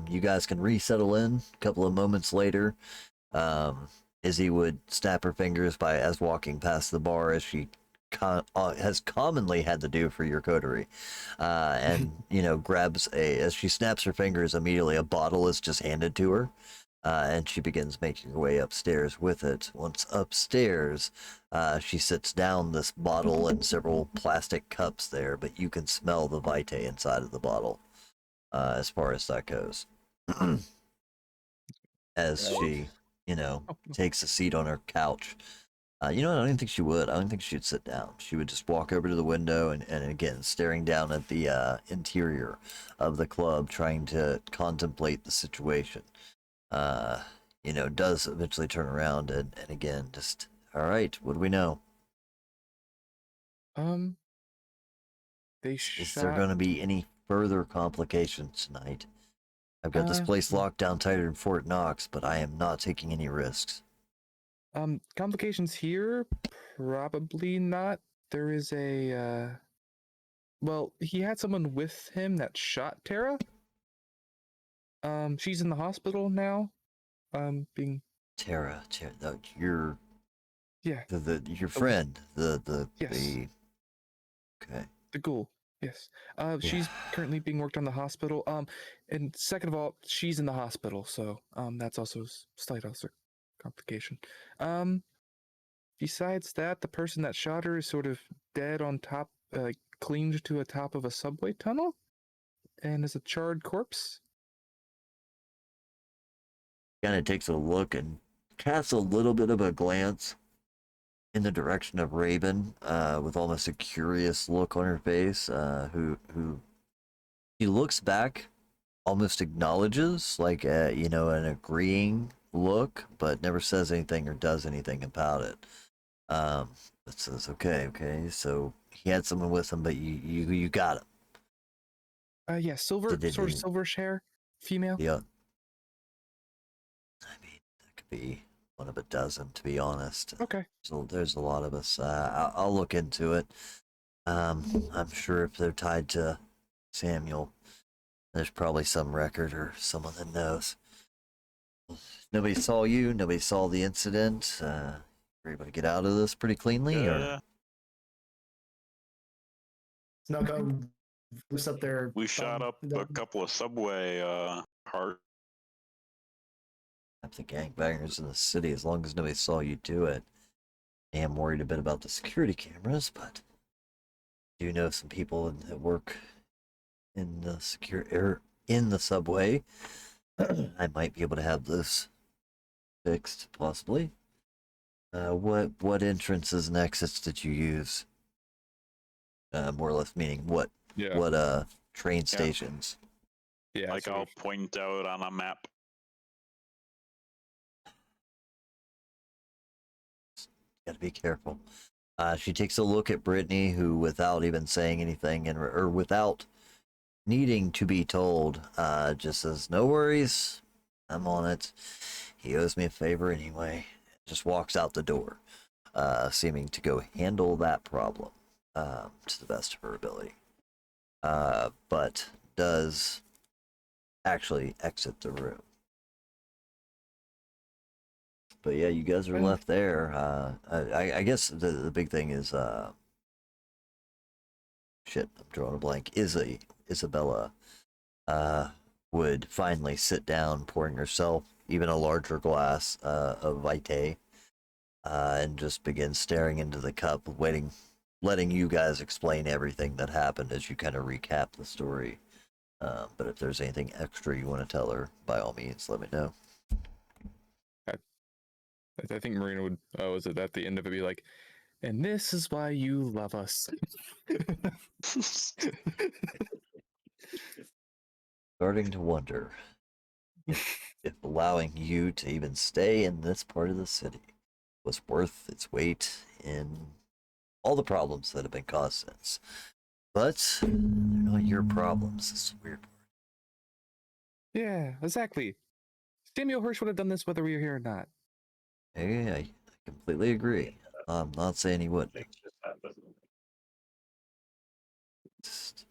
You guys can resettle in a couple of moments later. Izzy would snap her fingers as walking past the bar, as she has commonly had to do for your coterie, and grabs as she snaps her fingers, immediately a bottle is just handed to her, and she begins making her way upstairs with it. Once upstairs, she sits down this bottle and several plastic cups there, but you can smell the vitae inside of the bottle, as far as that goes. As she, takes a seat on her couch. You know what? I don't even think she would. I don't think she'd sit down. She would just walk over to the window and again, staring down at the interior of the club, trying to contemplate the situation. Does eventually turn around and again, just, all right, what do we know? They Is there going to be any further complications tonight? I've got this place locked down tighter than Fort Knox, but I am not taking any risks. Complications here? Probably not. There is a Well, he had someone with him that shot Tara. She's in the hospital now. Being Tara, your yeah, your friend, yes, okay. the ghoul. Yes. She's currently being worked on the hospital. And second of all, she's in the hospital, so that's also slight also complication. Um, Besides that, the person that shot her is sort of dead on top, clinged to a top of a subway tunnel, and is a charred corpse. Kind of takes a look and casts a little bit of a glance in the direction of Raven, with almost a curious look on her face. Who he looks back, almost acknowledges, like an agreeing look, but never says anything or does anything about it. But says, okay. So he had someone with him, but you got him. Yeah, silver, Did sort of you- silverish hair, female. Yeah. I mean, that could be one of a dozen, to be honest. Okay. So there's a lot of us. I'll look into it. I'm sure if they're tied to Samuel, there's probably some record or someone that knows. Nobody saw you. Nobody saw the incident. Were able to get out of this pretty cleanly, or Yeah, Snowcone boosts up their. we shot up a couple of subway cars. I think gangbangers in the city, as long as nobody saw you do it. I am worried a bit about the security cameras, but I do know some people that work in the in the subway. I might be able to have this fixed, possibly. What entrances and exits did you use? More or less meaning what train stations? Yeah. Like sort I'll of. point out on a map. Gotta be careful. She takes a look at Brittany, who, without even saying anything, or without needing to be told, just says, "No worries, I'm on it. He owes me a favor anyway." Just walks out the door, seeming to go handle that problem, to the best of her ability. But does actually exit the room. But yeah, you guys are left there. I guess the big thing is, shit, I'm drawing a blank. Isabella would finally sit down, pouring herself even a larger glass of Vitae, and just begin staring into the cup, letting you guys explain everything that happened as you kind of recap the story. But if there's anything extra you want to tell her, by all means, let me know. I think Marina would, was it at the end of it, be like, and this is why you love us. Starting to wonder if allowing you to even stay in this part of the city was worth its weight in all the problems that have been caused since. But they're not your problems. This is weird. Yeah, exactly. Samuel Hirsch would have done this whether we were here or not. Hey, I completely agree. I'm not saying he wouldn't. Things just happen. Just,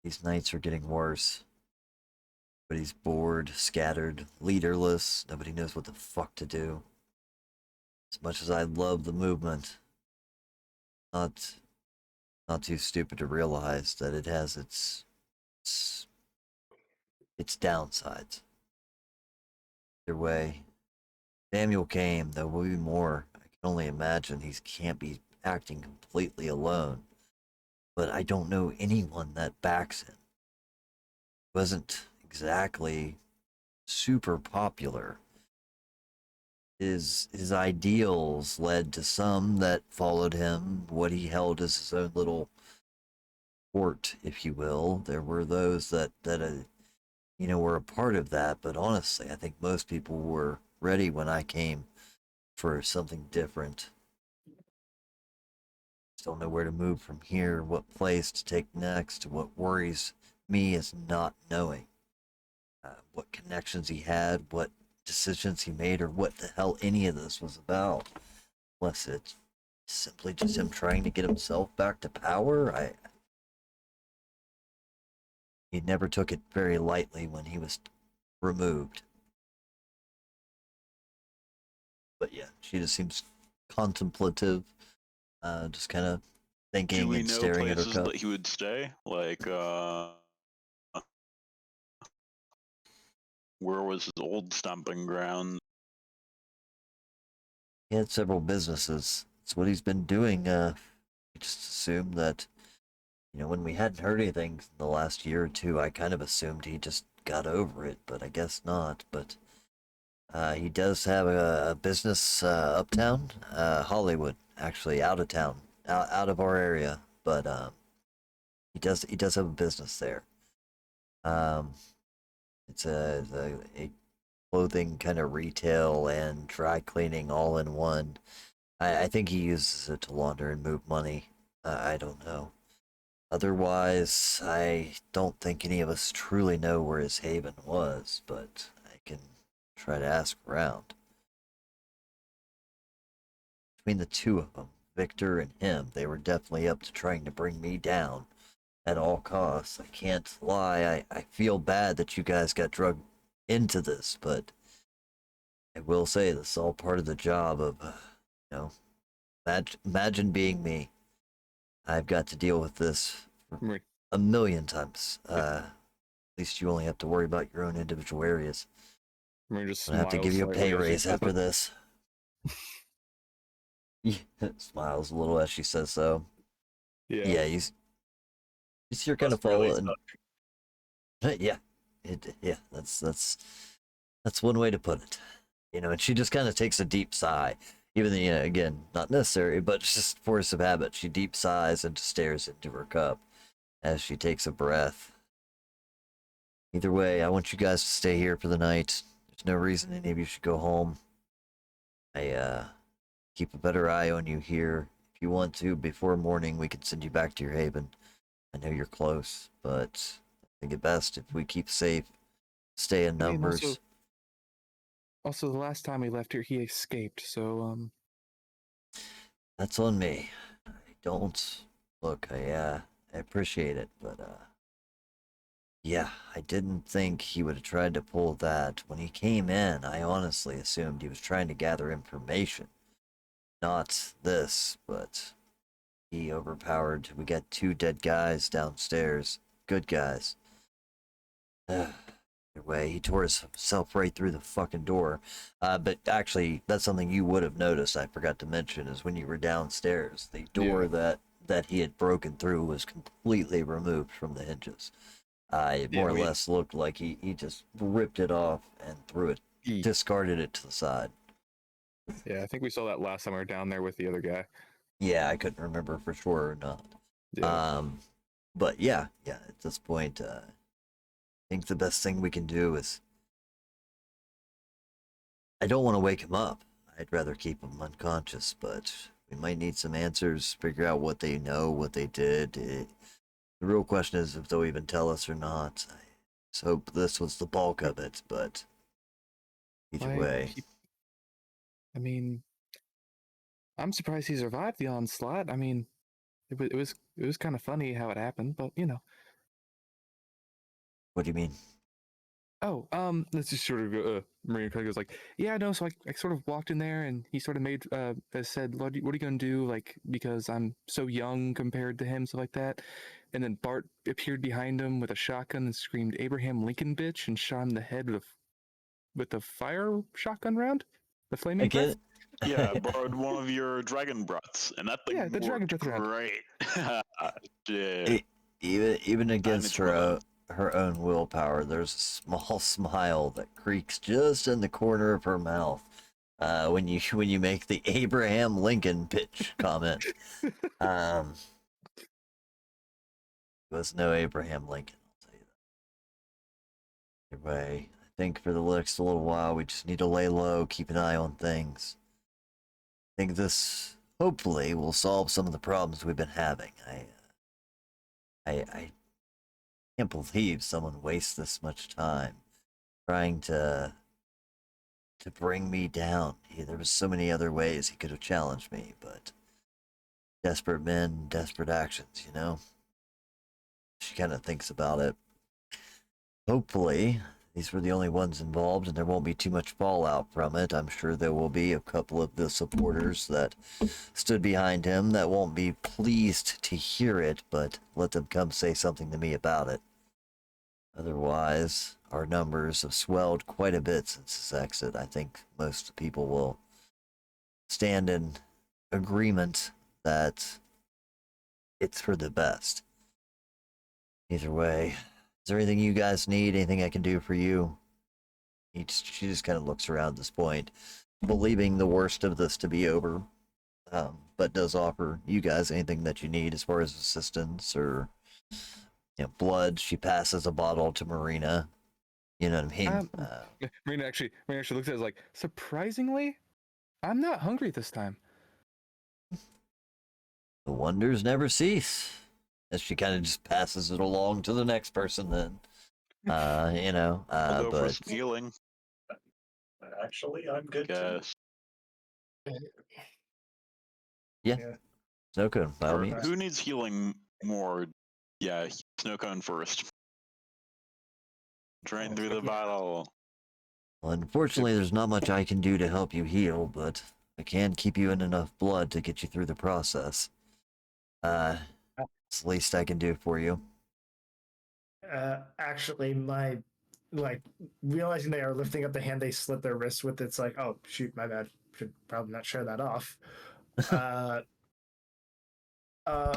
these nights are getting worse. Everybody's bored, scattered, leaderless. Nobody knows what the fuck to do. As much as I love the movement, not too stupid to realize that it has its downsides. Either way, Samuel came. There will be more. I can only imagine he can't be acting completely alone. But I don't know anyone that backs him. He wasn't exactly super popular. His ideals led to some that followed him, what he held as his own little court, if you will. There were those that were a part of that, but honestly, I think most people were ready when I came for something different. Just don't know where to move from here, what place to take next. What worries me is not knowing what connections he had, what decisions he made, or what the hell any of this was about. Unless it's simply just him trying to get himself back to power. He never took it very lightly when he was removed. But yeah, she just seems contemplative, just kind of Do thinking we and know staring at her places cup. that he would stay? Like, where was his old stomping ground? He had several businesses. That's what he's been doing. We just assumed that, when we hadn't heard anything in the last year or two, I kind of assumed he just got over it, but I guess not. But he does have a business uptown, Hollywood, actually out of town, out of our area. But he does have a business there. Um, it's a clothing kind of retail and dry cleaning all in one. I think he uses it to launder and move money. I don't know. Otherwise, I don't think any of us truly know where his haven was, but I can try to ask around. Between the two of them, Victor and him, they were definitely up to trying to bring me down at all costs. I can't lie, I feel bad that you guys got drugged into this, but I will say this is all part of the job of, you know, imagine being me. I've got to deal with this Right. a million times. At least you only have to worry about your own individual areas. Marie just I'm gonna have to give smiles you a slightly pay as she raise says after it. this. Smiles a little as she says so. Yeah. Yeah, you're kind of Must really following. Yeah, yeah. That's one way to put it. And she just kind of takes a deep sigh. Even though, again, not necessary, but just force of habit. She deep sighs and just stares into her cup as she takes a breath. Either way, I want you guys to stay here for the night. There's no reason any of you should go home. I keep a better eye on you here. If you want to, before morning, we can send you back to your haven. I know you're close, but I think it best if we keep safe, stay in I mean, numbers. also the last time we left here, he escaped. So That's on me. I don't look. I appreciate it, but yeah, I didn't think he would have tried to pull that. When he came in, I honestly assumed he was trying to gather information. Not this, but he overpowered. We got two dead guys downstairs. Good guys. Anyway, he tore himself right through the fucking door. But actually, that's something you would have noticed. I forgot to mention is when you were downstairs, the door that he had broken through was completely removed from the hinges. It Yeah, more or we- less looked like he just ripped it off and threw it, discarded it to the side. yeah, I think we saw that last time we were down there with the other guy. Yeah, I couldn't remember for sure or not. Yeah. But yeah, at this point, I think the best thing we can do is I don't want to wake him up. I'd rather keep him unconscious, but we might need some answers, figure out what they know, what they did. The real question is if they'll even tell us or not. I just hope this was the bulk of it, but either Why way. I mean, I'm surprised he survived the onslaught. I mean, it was kind of funny how it happened, but What do you mean? Oh, let's just sort of Maria kind of goes like, yeah, no. So I sort of walked in there, and he sort of made said, what are you gonna do? Like, because I'm so young compared to him, so like that. And then Bart appeared behind him with a shotgun and screamed, "Abraham Lincoln, bitch!" and shot him in the head with the fire shotgun round, the flaming breath. Again, Yeah, borrowed one of your dragon breaths, and that thing Yeah, the dragon worked breath round. great. Yeah, even against 9-inch woman. her own willpower, there's a small smile that creaks just in the corner of her mouth when you make the Abraham Lincoln pitch comment. Um, there was no Abraham Lincoln. I'll tell you that. Anyway, I think for the next little while we just need to lay low, keep an eye on things. I think this hopefully will solve some of the problems we've been having. I can't believe someone wastes this much time trying to bring me down. There was so many other ways he could have challenged me, but desperate men, desperate actions, you know? She kind of thinks about it. Hopefully, these were the only ones involved and there won't be too much fallout from it. I'm sure there will be a couple of the supporters that stood behind him that won't be pleased to hear it, but let them come say something to me about it. Otherwise, our numbers have swelled quite a bit since his exit. I think most people will stand in agreement that it's for the best. Either way, is there anything you guys need? Anything I can do for you? She just kind of looks around at this point, believing the worst of this to be over, but does offer you guys anything that you need as far as assistance or blood. She passes a bottle to Marina. You know what I mean? Marina actually looks at it like, surprisingly, I'm not hungry this time. The wonders never cease. As she kind of just passes it along to the next person then. I'll go for but some healing. Actually, I'm good too. Yeah. Snow cone, by all means. Who needs healing more? Yeah, snow cone first. Drain through the bottle. Well, unfortunately, there's not much I can do to help you heal, but I can keep you in enough blood to get you through the process. It's the least I can do for you. Actually, my realizing they are lifting up the hand they slit their wrist with, it's like, oh shoot, my bad. Should probably not share that off.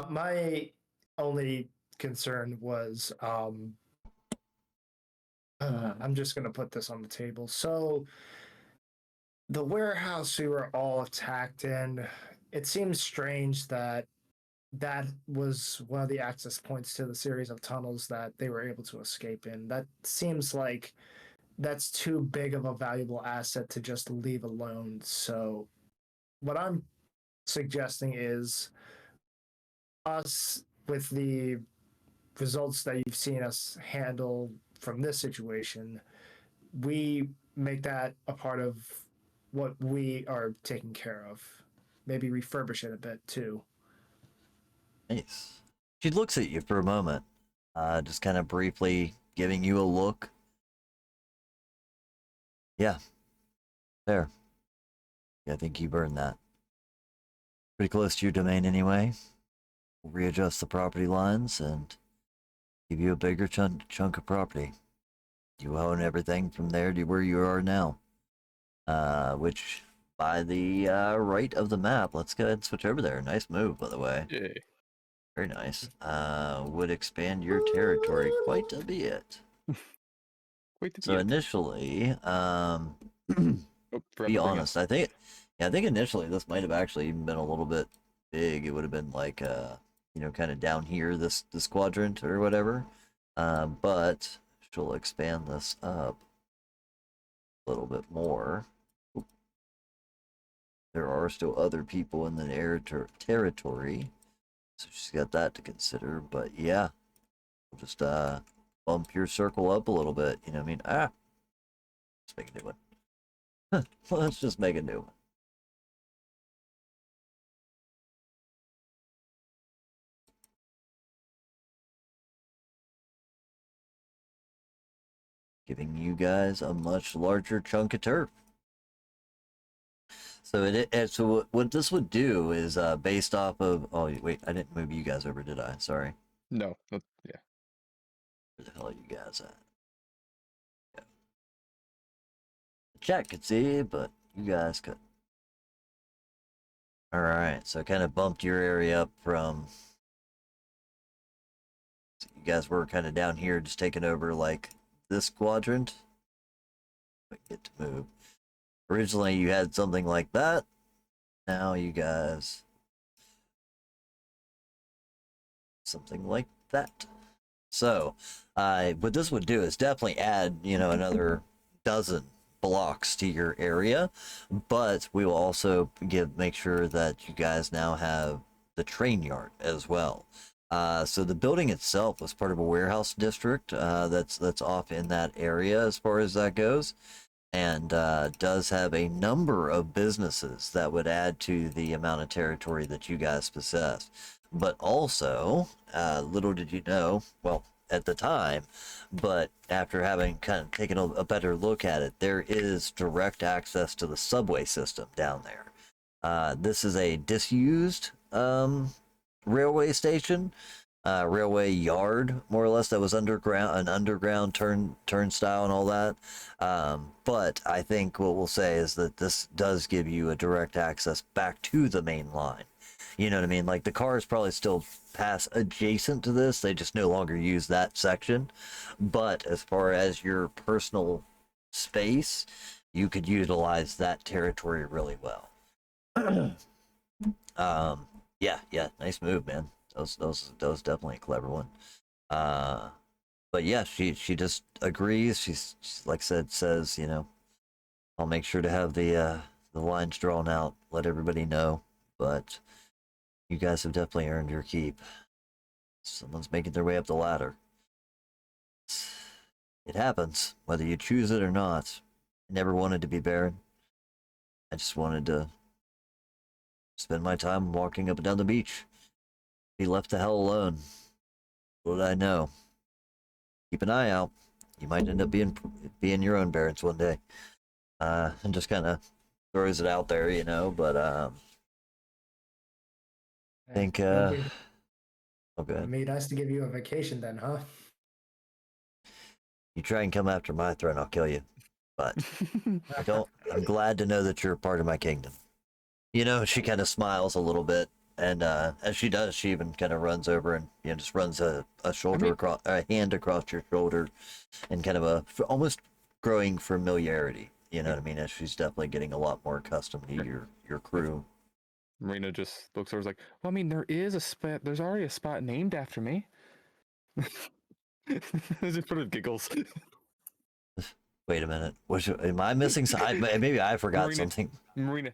My only concern was I'm just gonna put this on the table. So the warehouse we were all attacked in, it seems strange that was one of the access points to the series of tunnels that they were able to escape in. That seems like that's too big of a valuable asset to just leave alone. So what I'm suggesting is us, with the results that you've seen us handle from this situation, we make that a part of what we are taking care of. Maybe refurbish it a bit too. Nice. She looks at you for a moment, just kind of briefly giving you a look. Yeah. There. Yeah, I think you burned that. Pretty close to your domain anyway. We'll readjust the property lines and give you a bigger chunk of property. You own everything from there to where you are now. Which, by the right of the map, let's go ahead and switch over there. Nice move, by the way. Yeah. Very nice. Would expand your territory quite a bit. So initially, be honest, I think initially this might have actually even been a little bit big. It would have been like, kind of down here, this quadrant or whatever. But she'll expand this up a little bit more. There are still other people in the territory, so she's got that to consider. But yeah, we'll just bump your circle up a little bit. You know what I mean? Let's make a new one. Let's just make a new one. Giving you guys a much larger chunk of turf. So so what this would do is based off of. Oh wait, I didn't move you guys over, did I? Sorry. No. Yeah. Where the hell are you guys at? Yeah. The chat could see, but you guys could. All right, so I kind of bumped your area up from. So you guys were kind of down here, just taking over like this quadrant. I get to move. Originally, you had something like that. Now you guys something like that. So, what this would do is definitely add, another dozen blocks to your area, but we will also make sure that you guys now have the train yard as well. So the building itself was part of a warehouse district that's off in that area as far as that goes. and does have a number of businesses that would add to the amount of territory that you guys possess. But also, little did you know, well, at the time, but after having kind of taken a better look at it, there is direct access to the subway system down there. This is a disused railway station, railway yard, more or less, that was underground, an underground turnstile and all that. But I think what we'll say is that this does give you a direct access back to the main line. You know what I mean? Like the cars probably still pass adjacent to this, they just no longer use that section. But as far as your personal space, you could utilize that territory really well. Yeah, nice move, man. That was definitely a clever one. But yeah, she just agrees. She's like I said, says, you know, I'll make sure to have the lines drawn out, let everybody know. But you guys have definitely earned your keep. Someone's making their way up the ladder. It happens, whether you choose it or not. I never wanted to be Baron. I just wanted to spend my time walking up and down the beach. Be left the hell alone. What did I know? Keep an eye out. You might end up being your own Barons one day. And just kind of throws it out there, you know. But I think It'd okay. be nice to give you a vacation then, huh? You try and come after my throne, I'll kill you. But I don't. I'm glad to know that you're a part of my kingdom. You know, she kind of smiles a little bit, and as she does, she even kind of runs over and just runs a shoulder across, a hand across your shoulder, and kind of almost growing familiarity. You know what I mean? As she's definitely getting a lot more accustomed to your crew. Marina just looks over, like, well, I mean, there is a spot. There's already a spot named after me. Just sort of giggles. Wait a minute. Am I missing something? Maybe I forgot something. Marina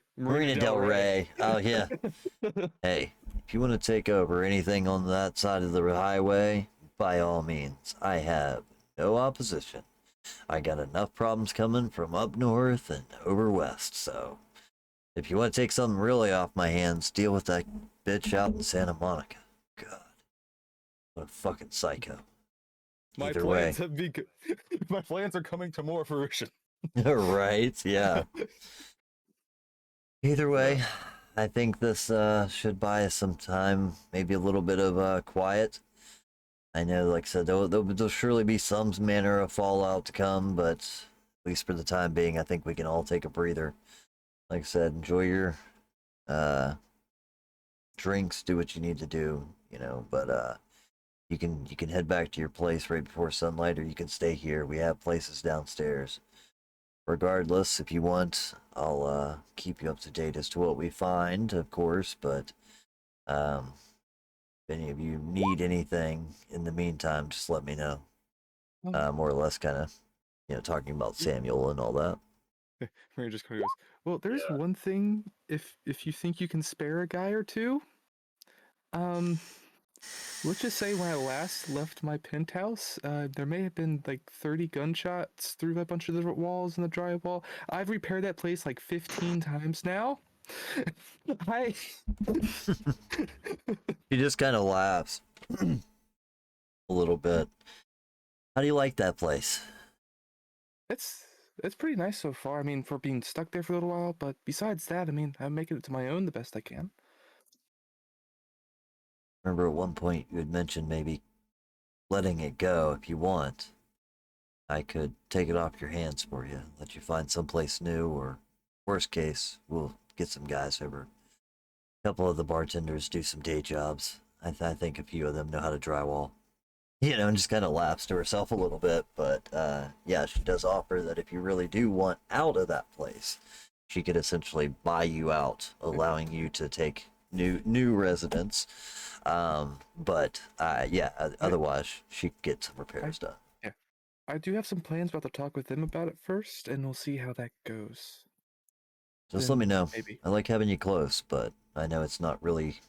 Del Rey. Oh, yeah. Hey, if you want to take over anything on that side of the highway, by all means, I have no opposition. I got enough problems coming from up north and over west, so if you want to take something really off my hands, deal with that bitch out in Santa Monica. God, what a fucking psycho. Either way. My plans are coming to more fruition. Right, yeah. Either way, I think this should buy us some time, maybe a little bit of quiet. I know, like I said, there'll surely be some manner of fallout to come, but at least for the time being, I think we can all take a breather. Like I said, enjoy your drinks, do what you need to do, you know, but you can head back to your place right before sunlight, or you can stay here. We have places downstairs. Regardless, if you want, I'll keep you up to date as to what we find, of course, but if any of you need anything in the meantime, just let me know. More or less kind of, talking about Samuel and all that. Marina just kind of goes, well, there's one thing, if you think you can spare a guy or two, let's just say when I last left my penthouse, there may have been like 30 gunshots through a bunch of the walls and the drywall. I've repaired that place like 15 times now. He just kind of laughs a little bit. How do you like that place? It's pretty nice so far. I mean, for being stuck there for a little while, but besides that, I mean, I'm making it to my own the best I can. Remember at one point you had mentioned maybe letting it go if you want. I could take it off your hands for you, let you find someplace new, or worst case, we'll get some guys over. A couple of the bartenders do some day jobs. I think a few of them know how to drywall. And just kind of laughs to herself a little bit. But yeah, she does offer that if you really do want out of that place, she could essentially buy you out, allowing you to take new residents. But yeah, otherwise she could get some repairs done. Yeah, I do have some plans about to talk with them about it first, and we'll see how that goes. Just let me know. Maybe. I like having you close, but I know it's not really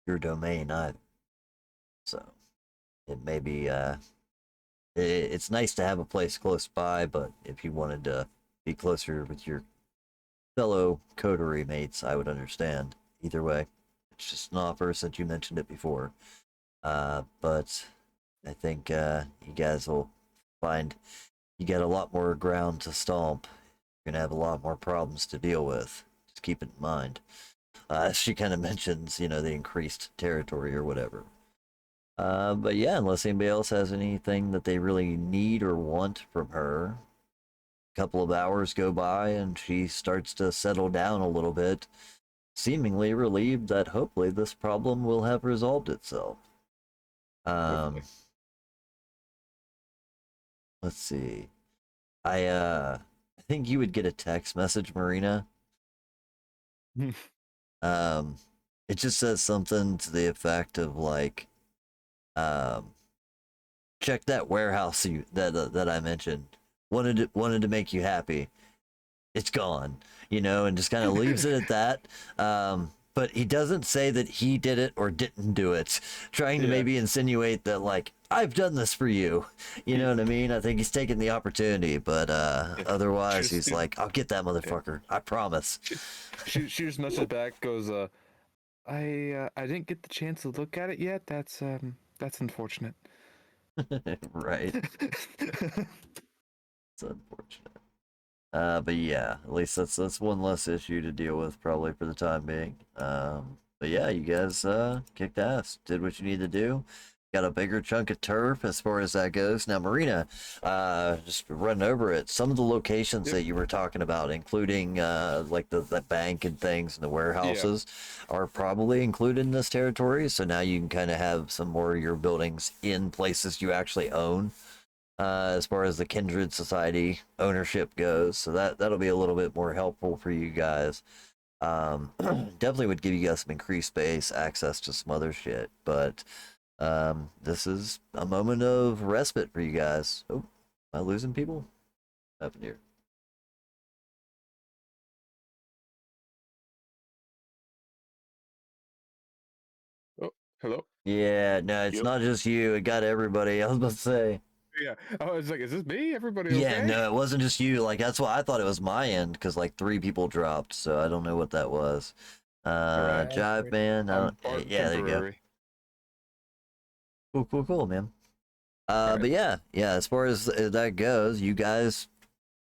your domain either. So it may be it's nice to have a place close by, but if you wanted to be closer with your fellow coterie mates, I would understand. Either way, it's just an offer since you mentioned it before. But I think you guys will find you get a lot more ground to stomp. You're gonna have a lot more problems to deal with. Just keep it in mind. She kind of mentions, the increased territory or whatever. But yeah, unless anybody else has anything that they really need or want from her, a couple of hours go by and she starts to settle down a little bit, seemingly relieved that hopefully this problem will have resolved itself. Hopefully. Let's see. I think you would get a text message, Marina. It just says something to the effect of like, check that warehouse that I mentioned. Wanted to make you happy. It's gone, and just kind of leaves it at that. But he doesn't say that he did it or didn't do it, trying to Yeah. maybe insinuate that like I've done this for you. You know what I mean? I think he's taking the opportunity, but otherwise Just- he's like, I'll get that motherfucker. I promise. She just messages back, goes, I didn't get the chance to look at it yet. That's unfortunate. Right. It's unfortunate. But yeah, at least that's one less issue to deal with probably for the time being. But yeah, you guys kicked ass, did what you need to do. Got a bigger chunk of turf as far as that goes. Now, Marina, just running over it, some of the locations Yep. that you were talking about, including like the bank and things and the warehouses, are probably included in this territory. So now you can kind of have some more of your buildings in places you actually own. As far as the kindred society ownership goes, so that'll be a little bit more helpful for you guys. Definitely would give you guys some increased space, access to some other shit, but this is a moment of respite for you guys. Oh, am I losing people? What happened here? Oh, hello. Yeah, no, it's Yep. not just you. It got everybody. I was about to say. Yeah, I was like, is this me? Everybody Yeah, okay? no, it wasn't just you. Like that's why I thought it was my end because like 3 people dropped, so I don't know what that was. Alright. Jive man. I'm Bart Yeah, there you go. temporary. Cool, man. Alright. But yeah, as far as that goes, you guys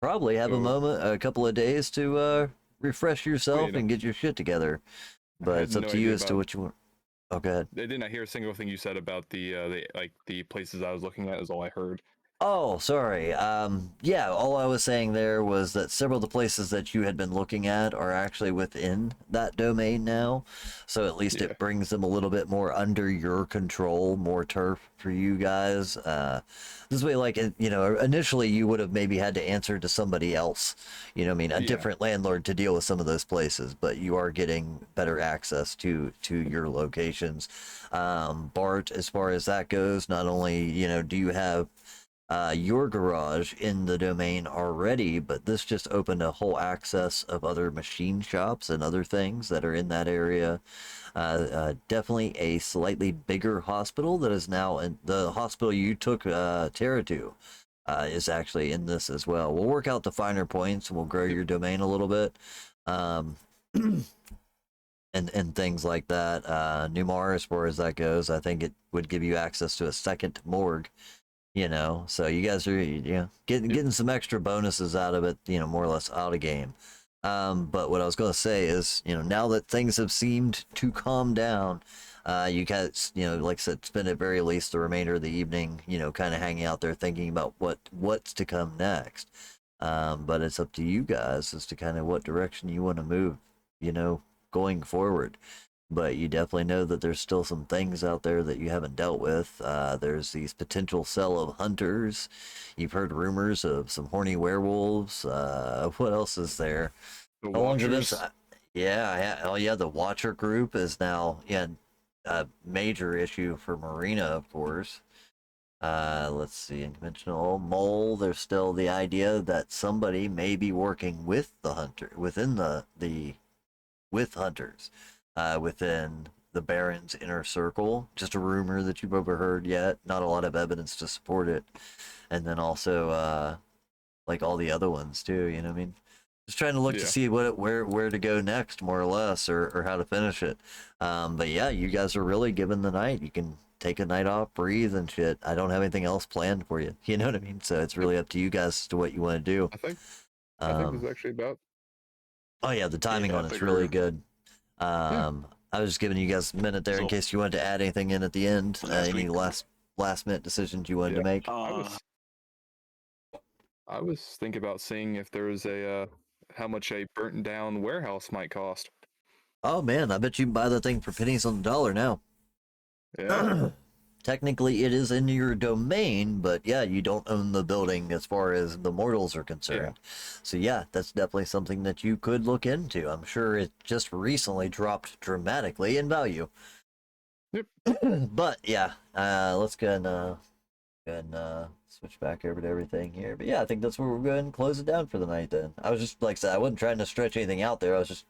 probably have a couple of days to refresh yourself know, and get your shit together. But had it's up no to you idea as to about- what you want. Oh, go ahead. I did not hear a single thing you said about the places I was looking at. Is all I heard. Oh, sorry. Yeah, all I was saying there was that several of the places that you had been looking at are actually within that domain now. So at least Yeah. it brings them a little bit more under your control, more turf for you guys. This way, like, initially you would have maybe had to answer to somebody else, a Yeah. different landlord to deal with some of those places, but you are getting better access to your locations. Bart, as far as that goes, not only, do you have your garage in the domain already, but this just opened a whole access of other machine shops and other things that are in that area. Definitely a slightly bigger hospital that is now in the hospital you took Tara to. Is actually in this as well. We'll work out the finer points and we'll grow your domain a little bit. Um, and things like that. Numar, as far as that goes, I think it would give you access to a second morgue. So you guys are getting some extra bonuses out of it, more or less out of game. But what I was going to say is, now that things have seemed to calm down, you guys, like I said, spend at very least the remainder of the evening, kind of hanging out there thinking about what's to come next. But it's up to you guys as to kind of what direction you want to move, going forward. But you definitely know that there's still some things out there that you haven't dealt with. There's these potential cell of hunters. You've heard rumors of some horny werewolves. What else is there? The How long have Watchers. this? Oh yeah, the Watcher group is now a major issue for Marina, of course. Let's see, unconventional mole. There's still the idea that somebody may be working with the hunter within the with hunters. Within the Baron's inner circle. Just a rumor that you've overheard yet. Not a lot of evidence to support it. And then also, like all the other ones too. You know what I mean? Just trying to look to Yeah. see where to go next, more or less, or how to finish it. But yeah, you guys are really given the night. You can take a night off, breathe and shit. I don't have anything else planned for you. You know what I mean? So it's really up to you guys as to what you want to do. I think this is Um, actually about. oh yeah, the timing Yeah, I on it's figure- really good. I was just giving you guys a minute there in So- case you wanted to add anything in at the end. Last Any week. last minute decisions you wanted to Yeah. make? I was thinking about seeing if there was a how much a burnt down warehouse might cost. Oh man, I bet you can buy that thing for pennies on the dollar now. Yeah. Technically, it is in your domain, but yeah, you don't own the building as far as the mortals are concerned. So yeah, that's definitely something that you could look into. I'm sure it just recently dropped dramatically in value. Yep. But yeah, let's go and switch back over to everything here. But yeah, I think that's where we're going to close it down for the night then. I was just, like I said, I wasn't trying to stretch anything out there. I was just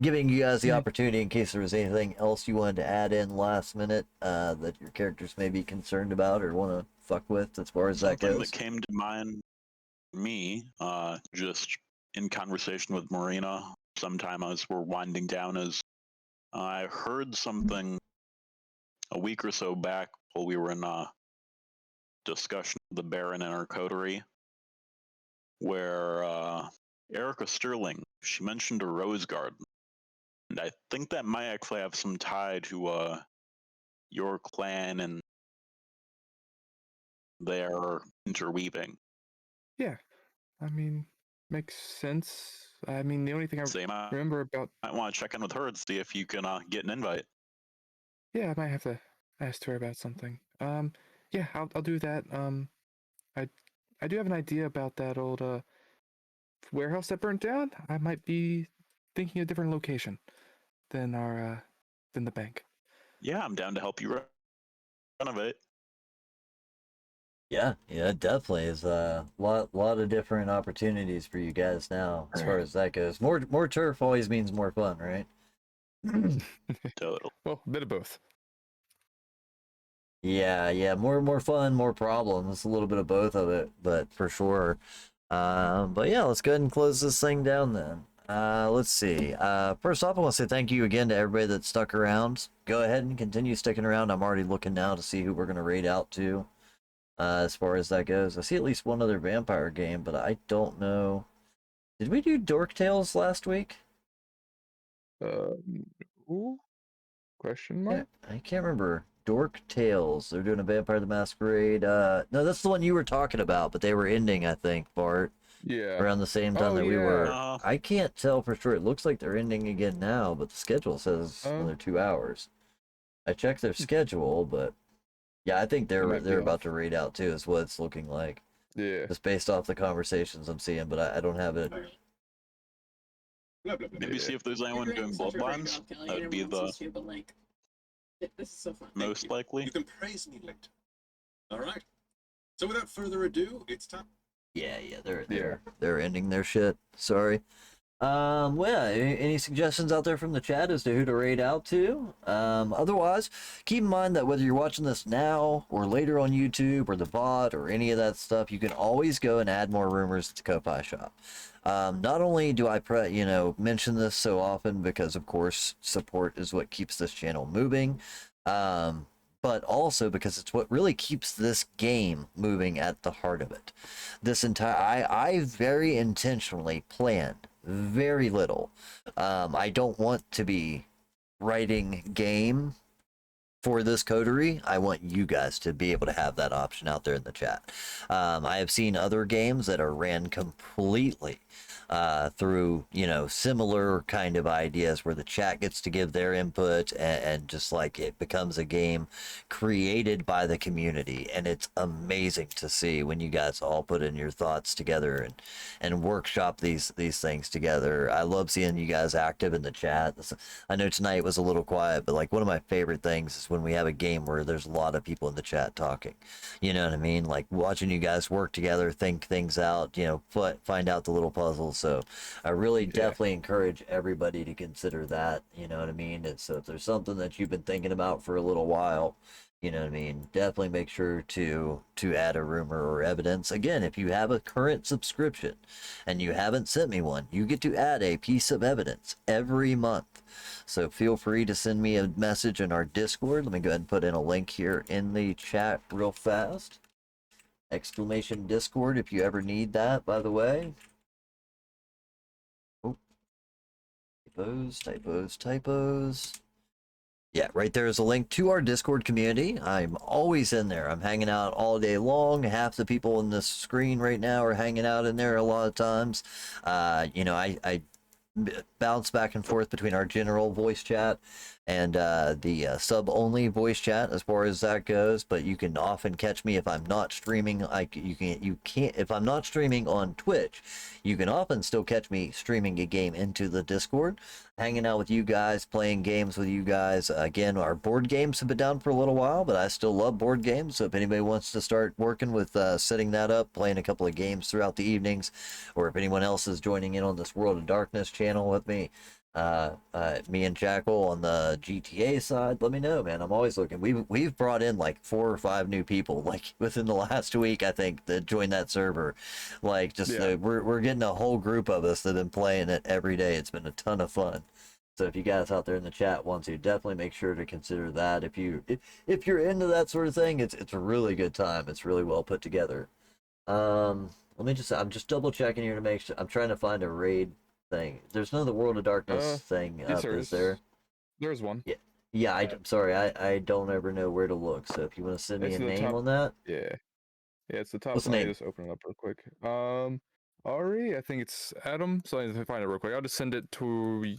giving you guys the opportunity in case there was anything else you wanted to add in last minute that your characters may be concerned about or want to fuck with as far as that Something goes. that came to mind for me, just in conversation with Marina sometime as we're winding down, is I heard something a week or so back while we were in discussion of the Baron and our coterie, where Erica Sterling, she mentioned a rose garden. And I think that might actually have some tie to your clan and their interweaving. Yeah. I mean, makes sense. I mean, the only thing I So you might remember about. want to check in with her to see if you can get an invite. Yeah, I might have to ask her about something. Yeah, I'll do that. I do have an idea about that old warehouse that burnt down. I might be thinking a different location than our than the bank. Yeah, I'm down to help you renovate. Yeah, definitely is a lot of different opportunities for you guys now as far as that goes. More turf always means more fun, right? Total. Well, a bit of both. Yeah, more fun, more problems, a little bit of both of it, but for sure. But yeah, let's go ahead and close this thing down then. Let's see. First off, I want to say thank you again to everybody that stuck around. Go ahead and continue sticking around. I'm already looking now to see who we're gonna raid out to. As far as that goes, I see at least one other vampire game, but I don't know. Did we do Dork Tales last week? Ooh, question Yeah, mark? I can't remember. Dork Tales. They're doing a Vampire the Masquerade. No, that's the one you were talking about, but they were ending, I think, Bart, Yeah. around the same time Oh, that we yeah. were. I can't tell for sure. It looks like they're ending again now, but the schedule says Oh. another 2 hours. I checked their schedule, but yeah, I think They might be they're about off. to raid out too, is what it's looking like. Yeah. Just based off the conversations I'm seeing, but I don't have it. Maybe see if there's anyone doing bloodlines. That would be the this is so fun. most likely. You can praise me later. All right. So without further ado, it's time. Yeah, they're ending their shit. Sorry. Well, yeah, any suggestions out there from the chat as to who to raid out to? Otherwise, keep in mind that whether you're watching this now or later on YouTube or the VOD or any of that stuff, you can always go and add more rumors to Ko-Fi Shop. Not only do I mention this so often because of course support is what keeps this channel moving, but also because it's what really keeps this game moving at the heart of it. This entire I very intentionally planned very little. I don't want to be writing game for this coterie. I want you guys to be able to have that option out there in the chat. I have seen other games that are ran completely through similar kind of ideas where the chat gets to give their input and just like it becomes a game created by the community, and it's amazing to see when you guys all put in your thoughts together and workshop these things together. I love seeing you guys active in the chat. I know tonight was a little quiet, but like one of my favorite things is when we have a game where there's a lot of people in the chat talking. You know what I mean? Like watching you guys work together, think things out, find out the little puzzles So I really definitely encourage everybody to consider that. You know what I mean? So if there's something that you've been thinking about for a little while, you know what I mean, definitely make sure to add a rumor or evidence. Again, if you have a current subscription and you haven't sent me one, you get to add a piece of evidence every month. So feel free to send me a message in our Discord. Let me go ahead and put in a link here in the chat real fast. Exclamation Discord if you ever need that, by the way. Oh, typos. Yeah, right there is a link to our Discord community. I'm always in there. I'm hanging out all day long. Half the people in this screen right now are hanging out in there a lot of times. You know, I bounce back and forth between our general voice chat and the sub-only voice chat as far as that goes. But you can often catch me if I'm not streaming. You can't if I'm not streaming on Twitch. You can often still catch me streaming a game into the Discord, hanging out with you guys, playing games with you guys. Again, our board games have been down for a little while, but I still love board games. So if anybody wants to start working with setting that up, playing a couple of games throughout the evenings, or if anyone else is joining in on this World of Darkness channel with me, me and Jackal on the GTA side, let me know, man. I'm always looking. We've brought in like 4 or 5 new people like within the last week, I think, that joined that server. Like just we're getting a whole group of us that have been playing it every day. It's been a ton of fun. So if you guys out there in the chat want to, definitely make sure to consider that. If you're into that sort of thing, it's a really good time. It's really well put together. I'm just double checking here to make sure. I'm trying to find a raid thing. There's no the World of Darkness thing up, is there? There's one. Yeah. I'm sorry. I don't ever know where to look. So if you want to send me a name on that. Yeah, it's the top. What's the Let name? me just open it up real quick. Ari, I think it's Adam. So I need to find it real quick. I'll just send it to you.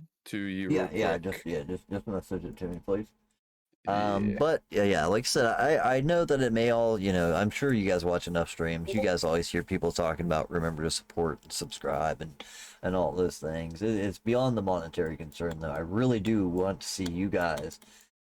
Just message it to me, please. Yeah. But yeah, like I said, I know that it may all, you know, I'm sure you guys watch enough streams. You guys always hear people talking about remember to support and subscribe and all those things. It's beyond the monetary concern, though. I really do want to see you guys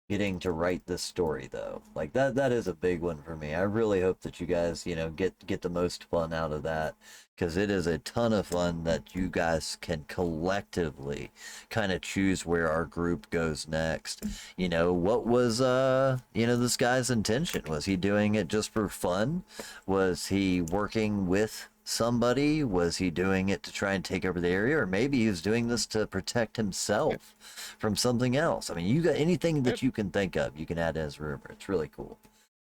getting to write this story, though. Like that is a big one for me. I really hope that you guys, you know, get the most fun out of that, because it is a ton of fun that you guys can collectively kind of choose where our group goes next. You know, what was this guy's intention? Was he doing it just for fun? Was he working with somebody? Was he doing it to try and take over the area? Or maybe he was doing this to protect himself from something else. I mean, you got anything that you can think of, you can add as rumor. It's really cool.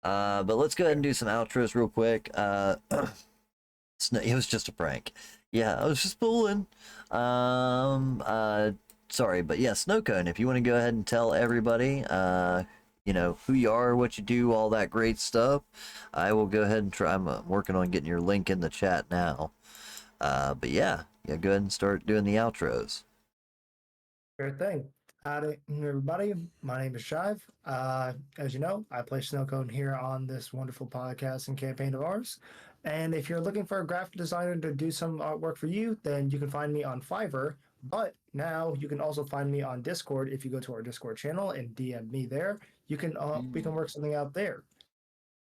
But let's go ahead and do some outros real quick. It was just a prank. Yeah, I was just fooling. Sorry, but yeah, Snowcone, if you want to go ahead and tell everybody, you know, who you are, what you do, all that great stuff, I will go ahead and try. I'm working on getting your link in the chat now. But yeah, go ahead and start doing the outros. Sure thing. Howdy, everybody. My name is Shive. As you know, I play Snowcone here on this wonderful podcast and campaign of ours. And if you're looking for a graphic designer to do some artwork for you, then you can find me on Fiverr. But now you can also find me on Discord. If you go to our Discord channel and DM me there, we can work something out there.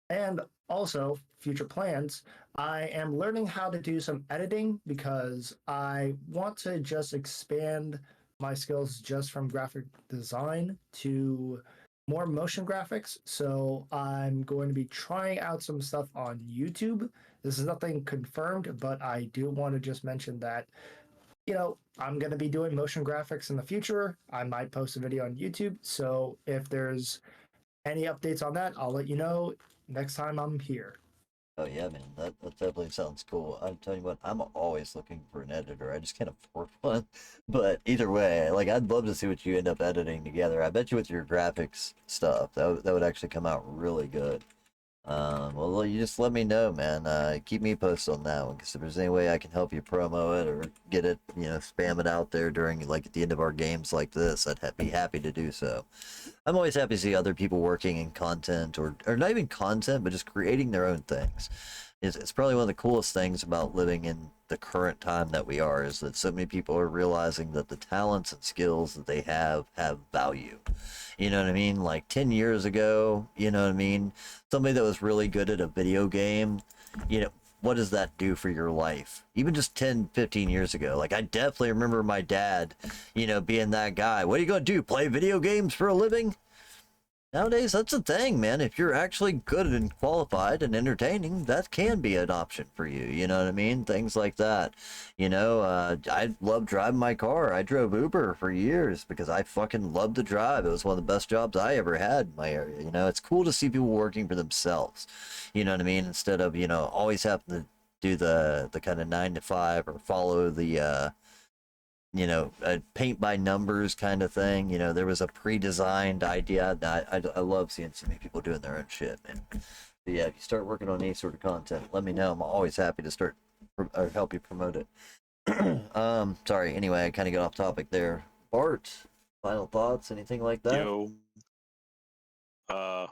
And also, future plans, I am learning how to do some editing because I want to just expand my skills just from graphic design to more motion graphics. So I'm going to be trying out some stuff on YouTube. This is nothing confirmed, but I do want to just mention that, you know, I'm going to be doing motion graphics in the future. I might post a video on YouTube. So if there's any updates on that, I'll let you know next time I'm here. Oh yeah, man, that definitely sounds cool. I'm telling you what, I'm always looking for an editor. I just can't afford one. But either way, like I'd love to see what you end up editing together. I bet you with your graphics stuff, that would actually come out really good. Well, you just let me know, man. Keep me posted on that one, because if there's any way I can help you promo it or get it, you know, spam it out there during, like, at the end of our games like this, I'd be happy to do so. I'm always happy to see other people working in content, or not even content, but just creating their own things. It's probably one of the coolest things about living in the current time that we are, is that so many people are realizing that the talents and skills that they have value. You know what I mean? Like 10 years ago, you know what I mean? Somebody that was really good at a video game, you know, what does that do for your life? Even just 10, 15 years ago. Like, I definitely remember my dad, being that guy. What are you going to do? Play video games for a living? Nowadays, that's a thing, man. If you're actually good and qualified and entertaining, that can be an option for you. You know what I mean? Things like that. I love driving my car. I drove Uber for years because I fucking loved to drive. It was one of the best jobs I ever had in my area. It's cool to see people working for themselves. You know what I mean? Instead of, always having to do the kind of 9 to 5 or follow the, a paint by numbers kind of thing. There was a pre-designed idea. I love seeing so many people doing their own shit, man. But yeah, if you start working on any sort of content, let me know. I'm always happy to start or help you promote it. Sorry. Anyway, I kind of got off topic there. Bart, final thoughts? Anything like that? Yo.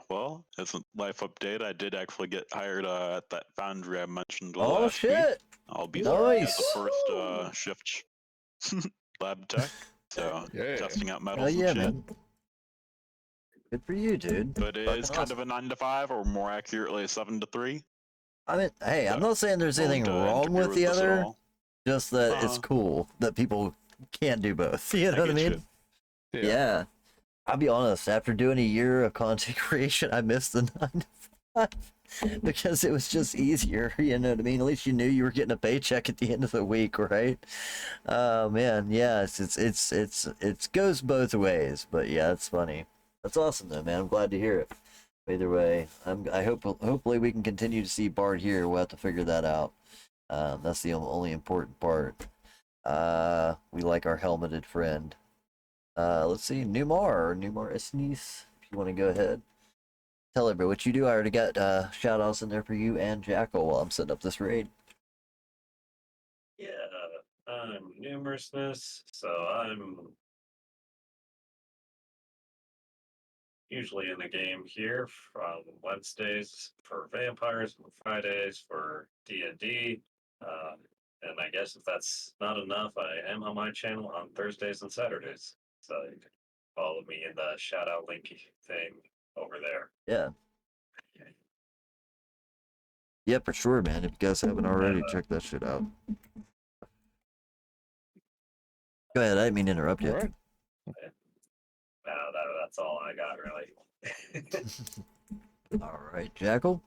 Well, as a life update, I did actually get hired at that foundry I mentioned Oh last week. shit! I'll be starting as the Nice. first shift lab tech, so Yeah. testing out Oh metals yeah, and shit. man. Good for you, dude. But it Fucking is kind awesome. of a 9 to 5, or more accurately, a 7 to 3. I mean, hey, I'm So, not saying there's anything won't, wrong interfere with the this at other. all. Just that it's Uh-huh. cool that people can't do both. You know what I get mean? you. Yeah. I'll be honest, after doing a year of content creation, I missed the 9 to 5 because it was just easier. You know what I mean? At least you knew you were getting a paycheck at the end of the week, right? Oh man, yeah, it goes both ways, but yeah, it's funny. That's awesome though, man. I'm glad to hear it. Either way, hopefully we can continue to see Bart here. We'll have to figure that out. That's the only important part. We like our helmeted friend. Let's see, Numar Esnis, if you want to go ahead. Tell everybody what you do. I already got shout outs in there for you and Jackal while I'm setting up this raid. Yeah, I'm numerousness, so I'm usually in the game here from Wednesdays for vampires and Fridays for D&D. And I guess if that's not enough, I am on my channel on Thursdays and Saturdays. So you can follow me in the shout out linky thing over there. Yeah. Yeah, for sure, man. If you guys haven't already, check that shit out. Go ahead, I didn't mean to interrupt you. All right. That's all I got, really. All right, Jackal.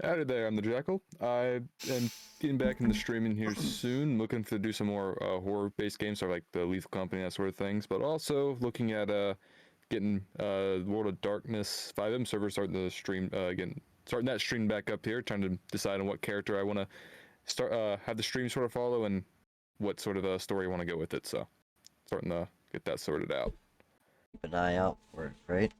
Howdy there, I'm the Jackal. I am getting back into streaming here soon, looking to do some more horror-based games, sort of like the Lethal Company, that sort of things, but also looking at getting World of Darkness 5M server starting the stream starting that stream back up here, trying to decide on what character I want to start have the stream sort of follow and what sort of story I want to go with it. So starting to get that sorted out. Keep an eye out for it, right?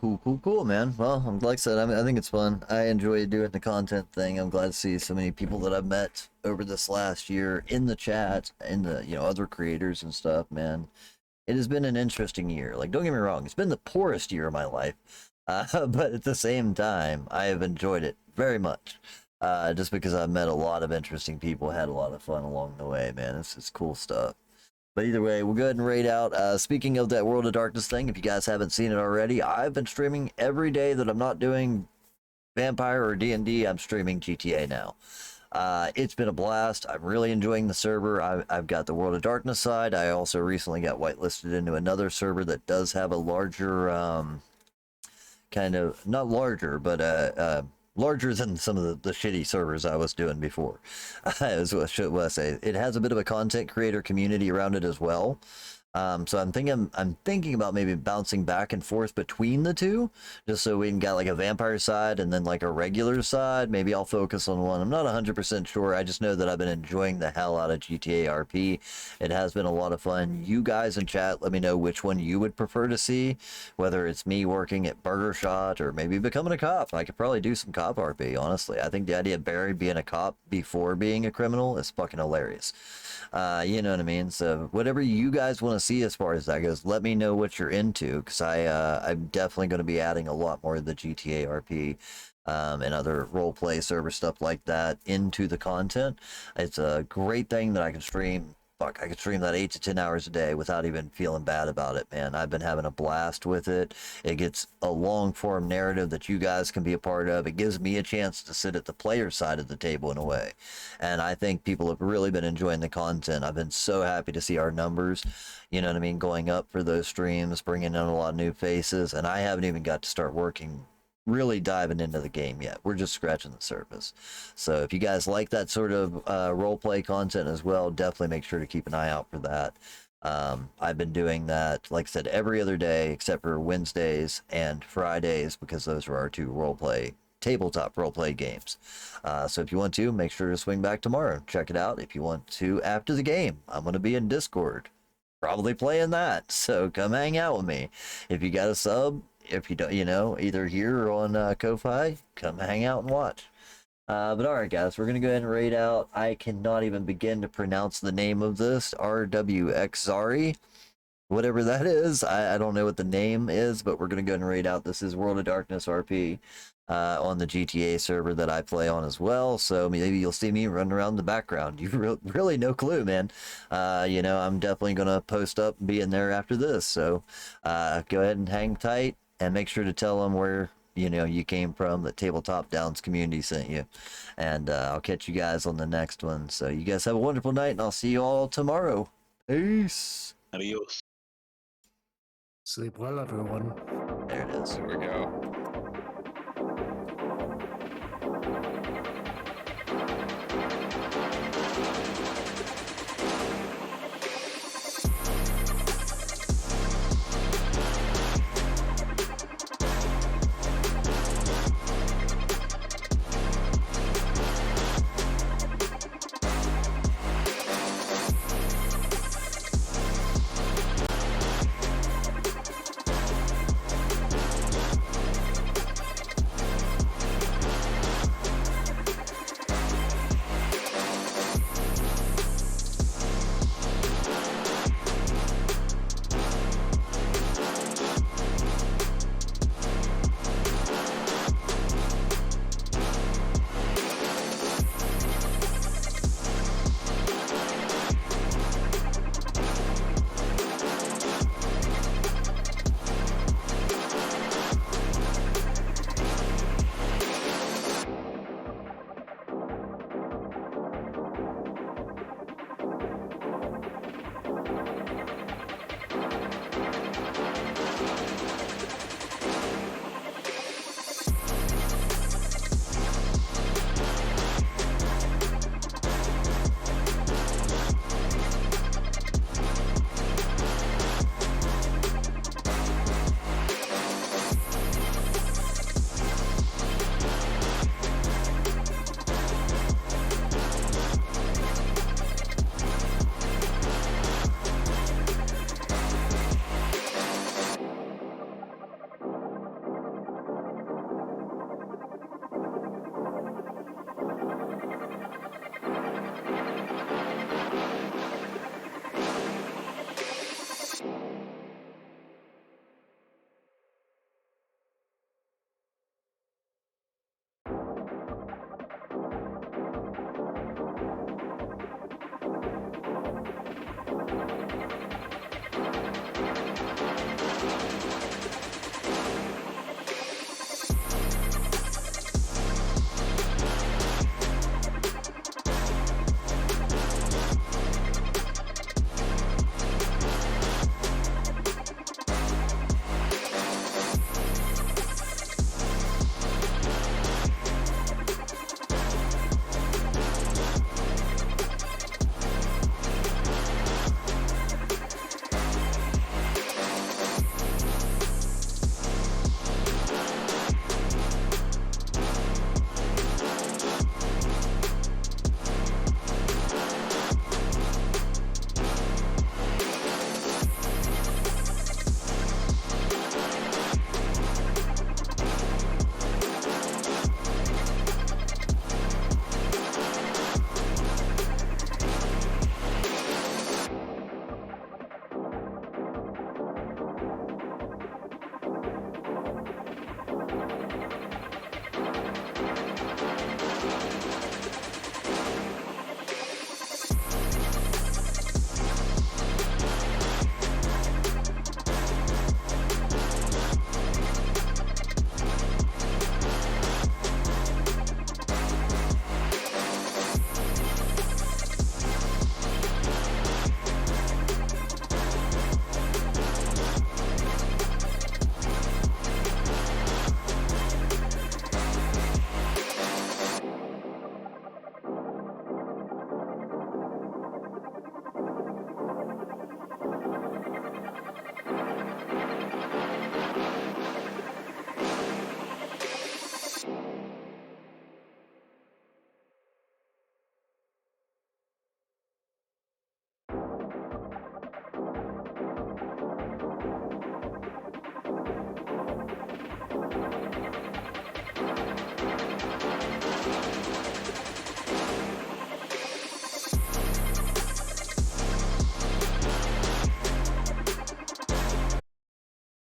Cool, man. Well, like I said, I think it's fun. I enjoy doing the content thing. I'm glad to see so many people that I've met over this last year in the chat, in the other creators and stuff, man. It has been an interesting year. Like, don't get me wrong, it's been the poorest year of my life, but at the same time, I have enjoyed it very much. Just because I've met a lot of interesting people, had a lot of fun along the way, man. It's cool stuff. But either way, we'll go ahead and raid out. Speaking of that World of Darkness thing, if you guys haven't seen it already, I've been streaming every day that I'm not doing Vampire or D&D. I'm streaming GTA now. It's been a blast. I'm really enjoying the server. I've got the World of Darkness side. I also recently got whitelisted into another server that does have a larger, kind of, not larger, but larger than some of the shitty servers I was doing before. Is what I say. It has a bit of a content creator community around it as well. So I'm thinking about maybe bouncing back and forth between the two, just so we can get like a vampire side and then like a regular side. Maybe I'll focus on one. I'm not 100% sure. I just know that I've been enjoying the hell out of GTA RP. It has been a lot of fun. You guys in chat, let me know which one you would prefer to see, whether it's me working at Burger Shot or maybe becoming a cop. I could probably do some cop RP, honestly. I think the idea of Barry being a cop before being a criminal is fucking hilarious. You know what I mean? So whatever you guys want to see as far as that goes, let me know what you're into, because I'm definitely going to be adding a lot more of the GTA RP and other roleplay server stuff like that into the content. It's a great thing that I can stream fuck, I could stream that 8 to 10 hours a day without even feeling bad about it, man. I've been having a blast with it. It gets a long form narrative that you guys can be a part of. It gives me a chance to sit at the player side of the table in a way. And I think people have really been enjoying the content. I've been so happy to see our numbers, you know what I mean, going up for those streams, bringing in a lot of new faces. And I haven't even got to start working, really diving into the game yet. We're just scratching the surface. So if you guys like that sort of role play content as well, definitely make sure to keep an eye out for that. I've been doing that, like I said, every other day except for Wednesdays and Fridays, because those are our two tabletop role play games. So if you want to, make sure to swing back tomorrow. Check it out. If you want to, after the game, I'm going to be in Discord, probably playing that. So come hang out with me. If you got a sub, if you don't, either here or on Ko-Fi, come hang out and watch. But all right, guys, we're going to go ahead and raid out. I cannot even begin to pronounce the name of this. RWXRE, whatever that is. I don't know what the name is, but we're going to go ahead and raid out. This is World of Darkness RP on the GTA server that I play on as well. So maybe you'll see me running around in the background. You really no clue, man. I'm definitely going to post up and be in there after this. So go ahead and hang tight. And make sure to tell them where, you came from, that Tabletop Downs community sent you. And I'll catch you guys on the next one. So you guys have a wonderful night, and I'll see you all tomorrow. Peace. Adios. Sleep well, everyone. There it is. There we go.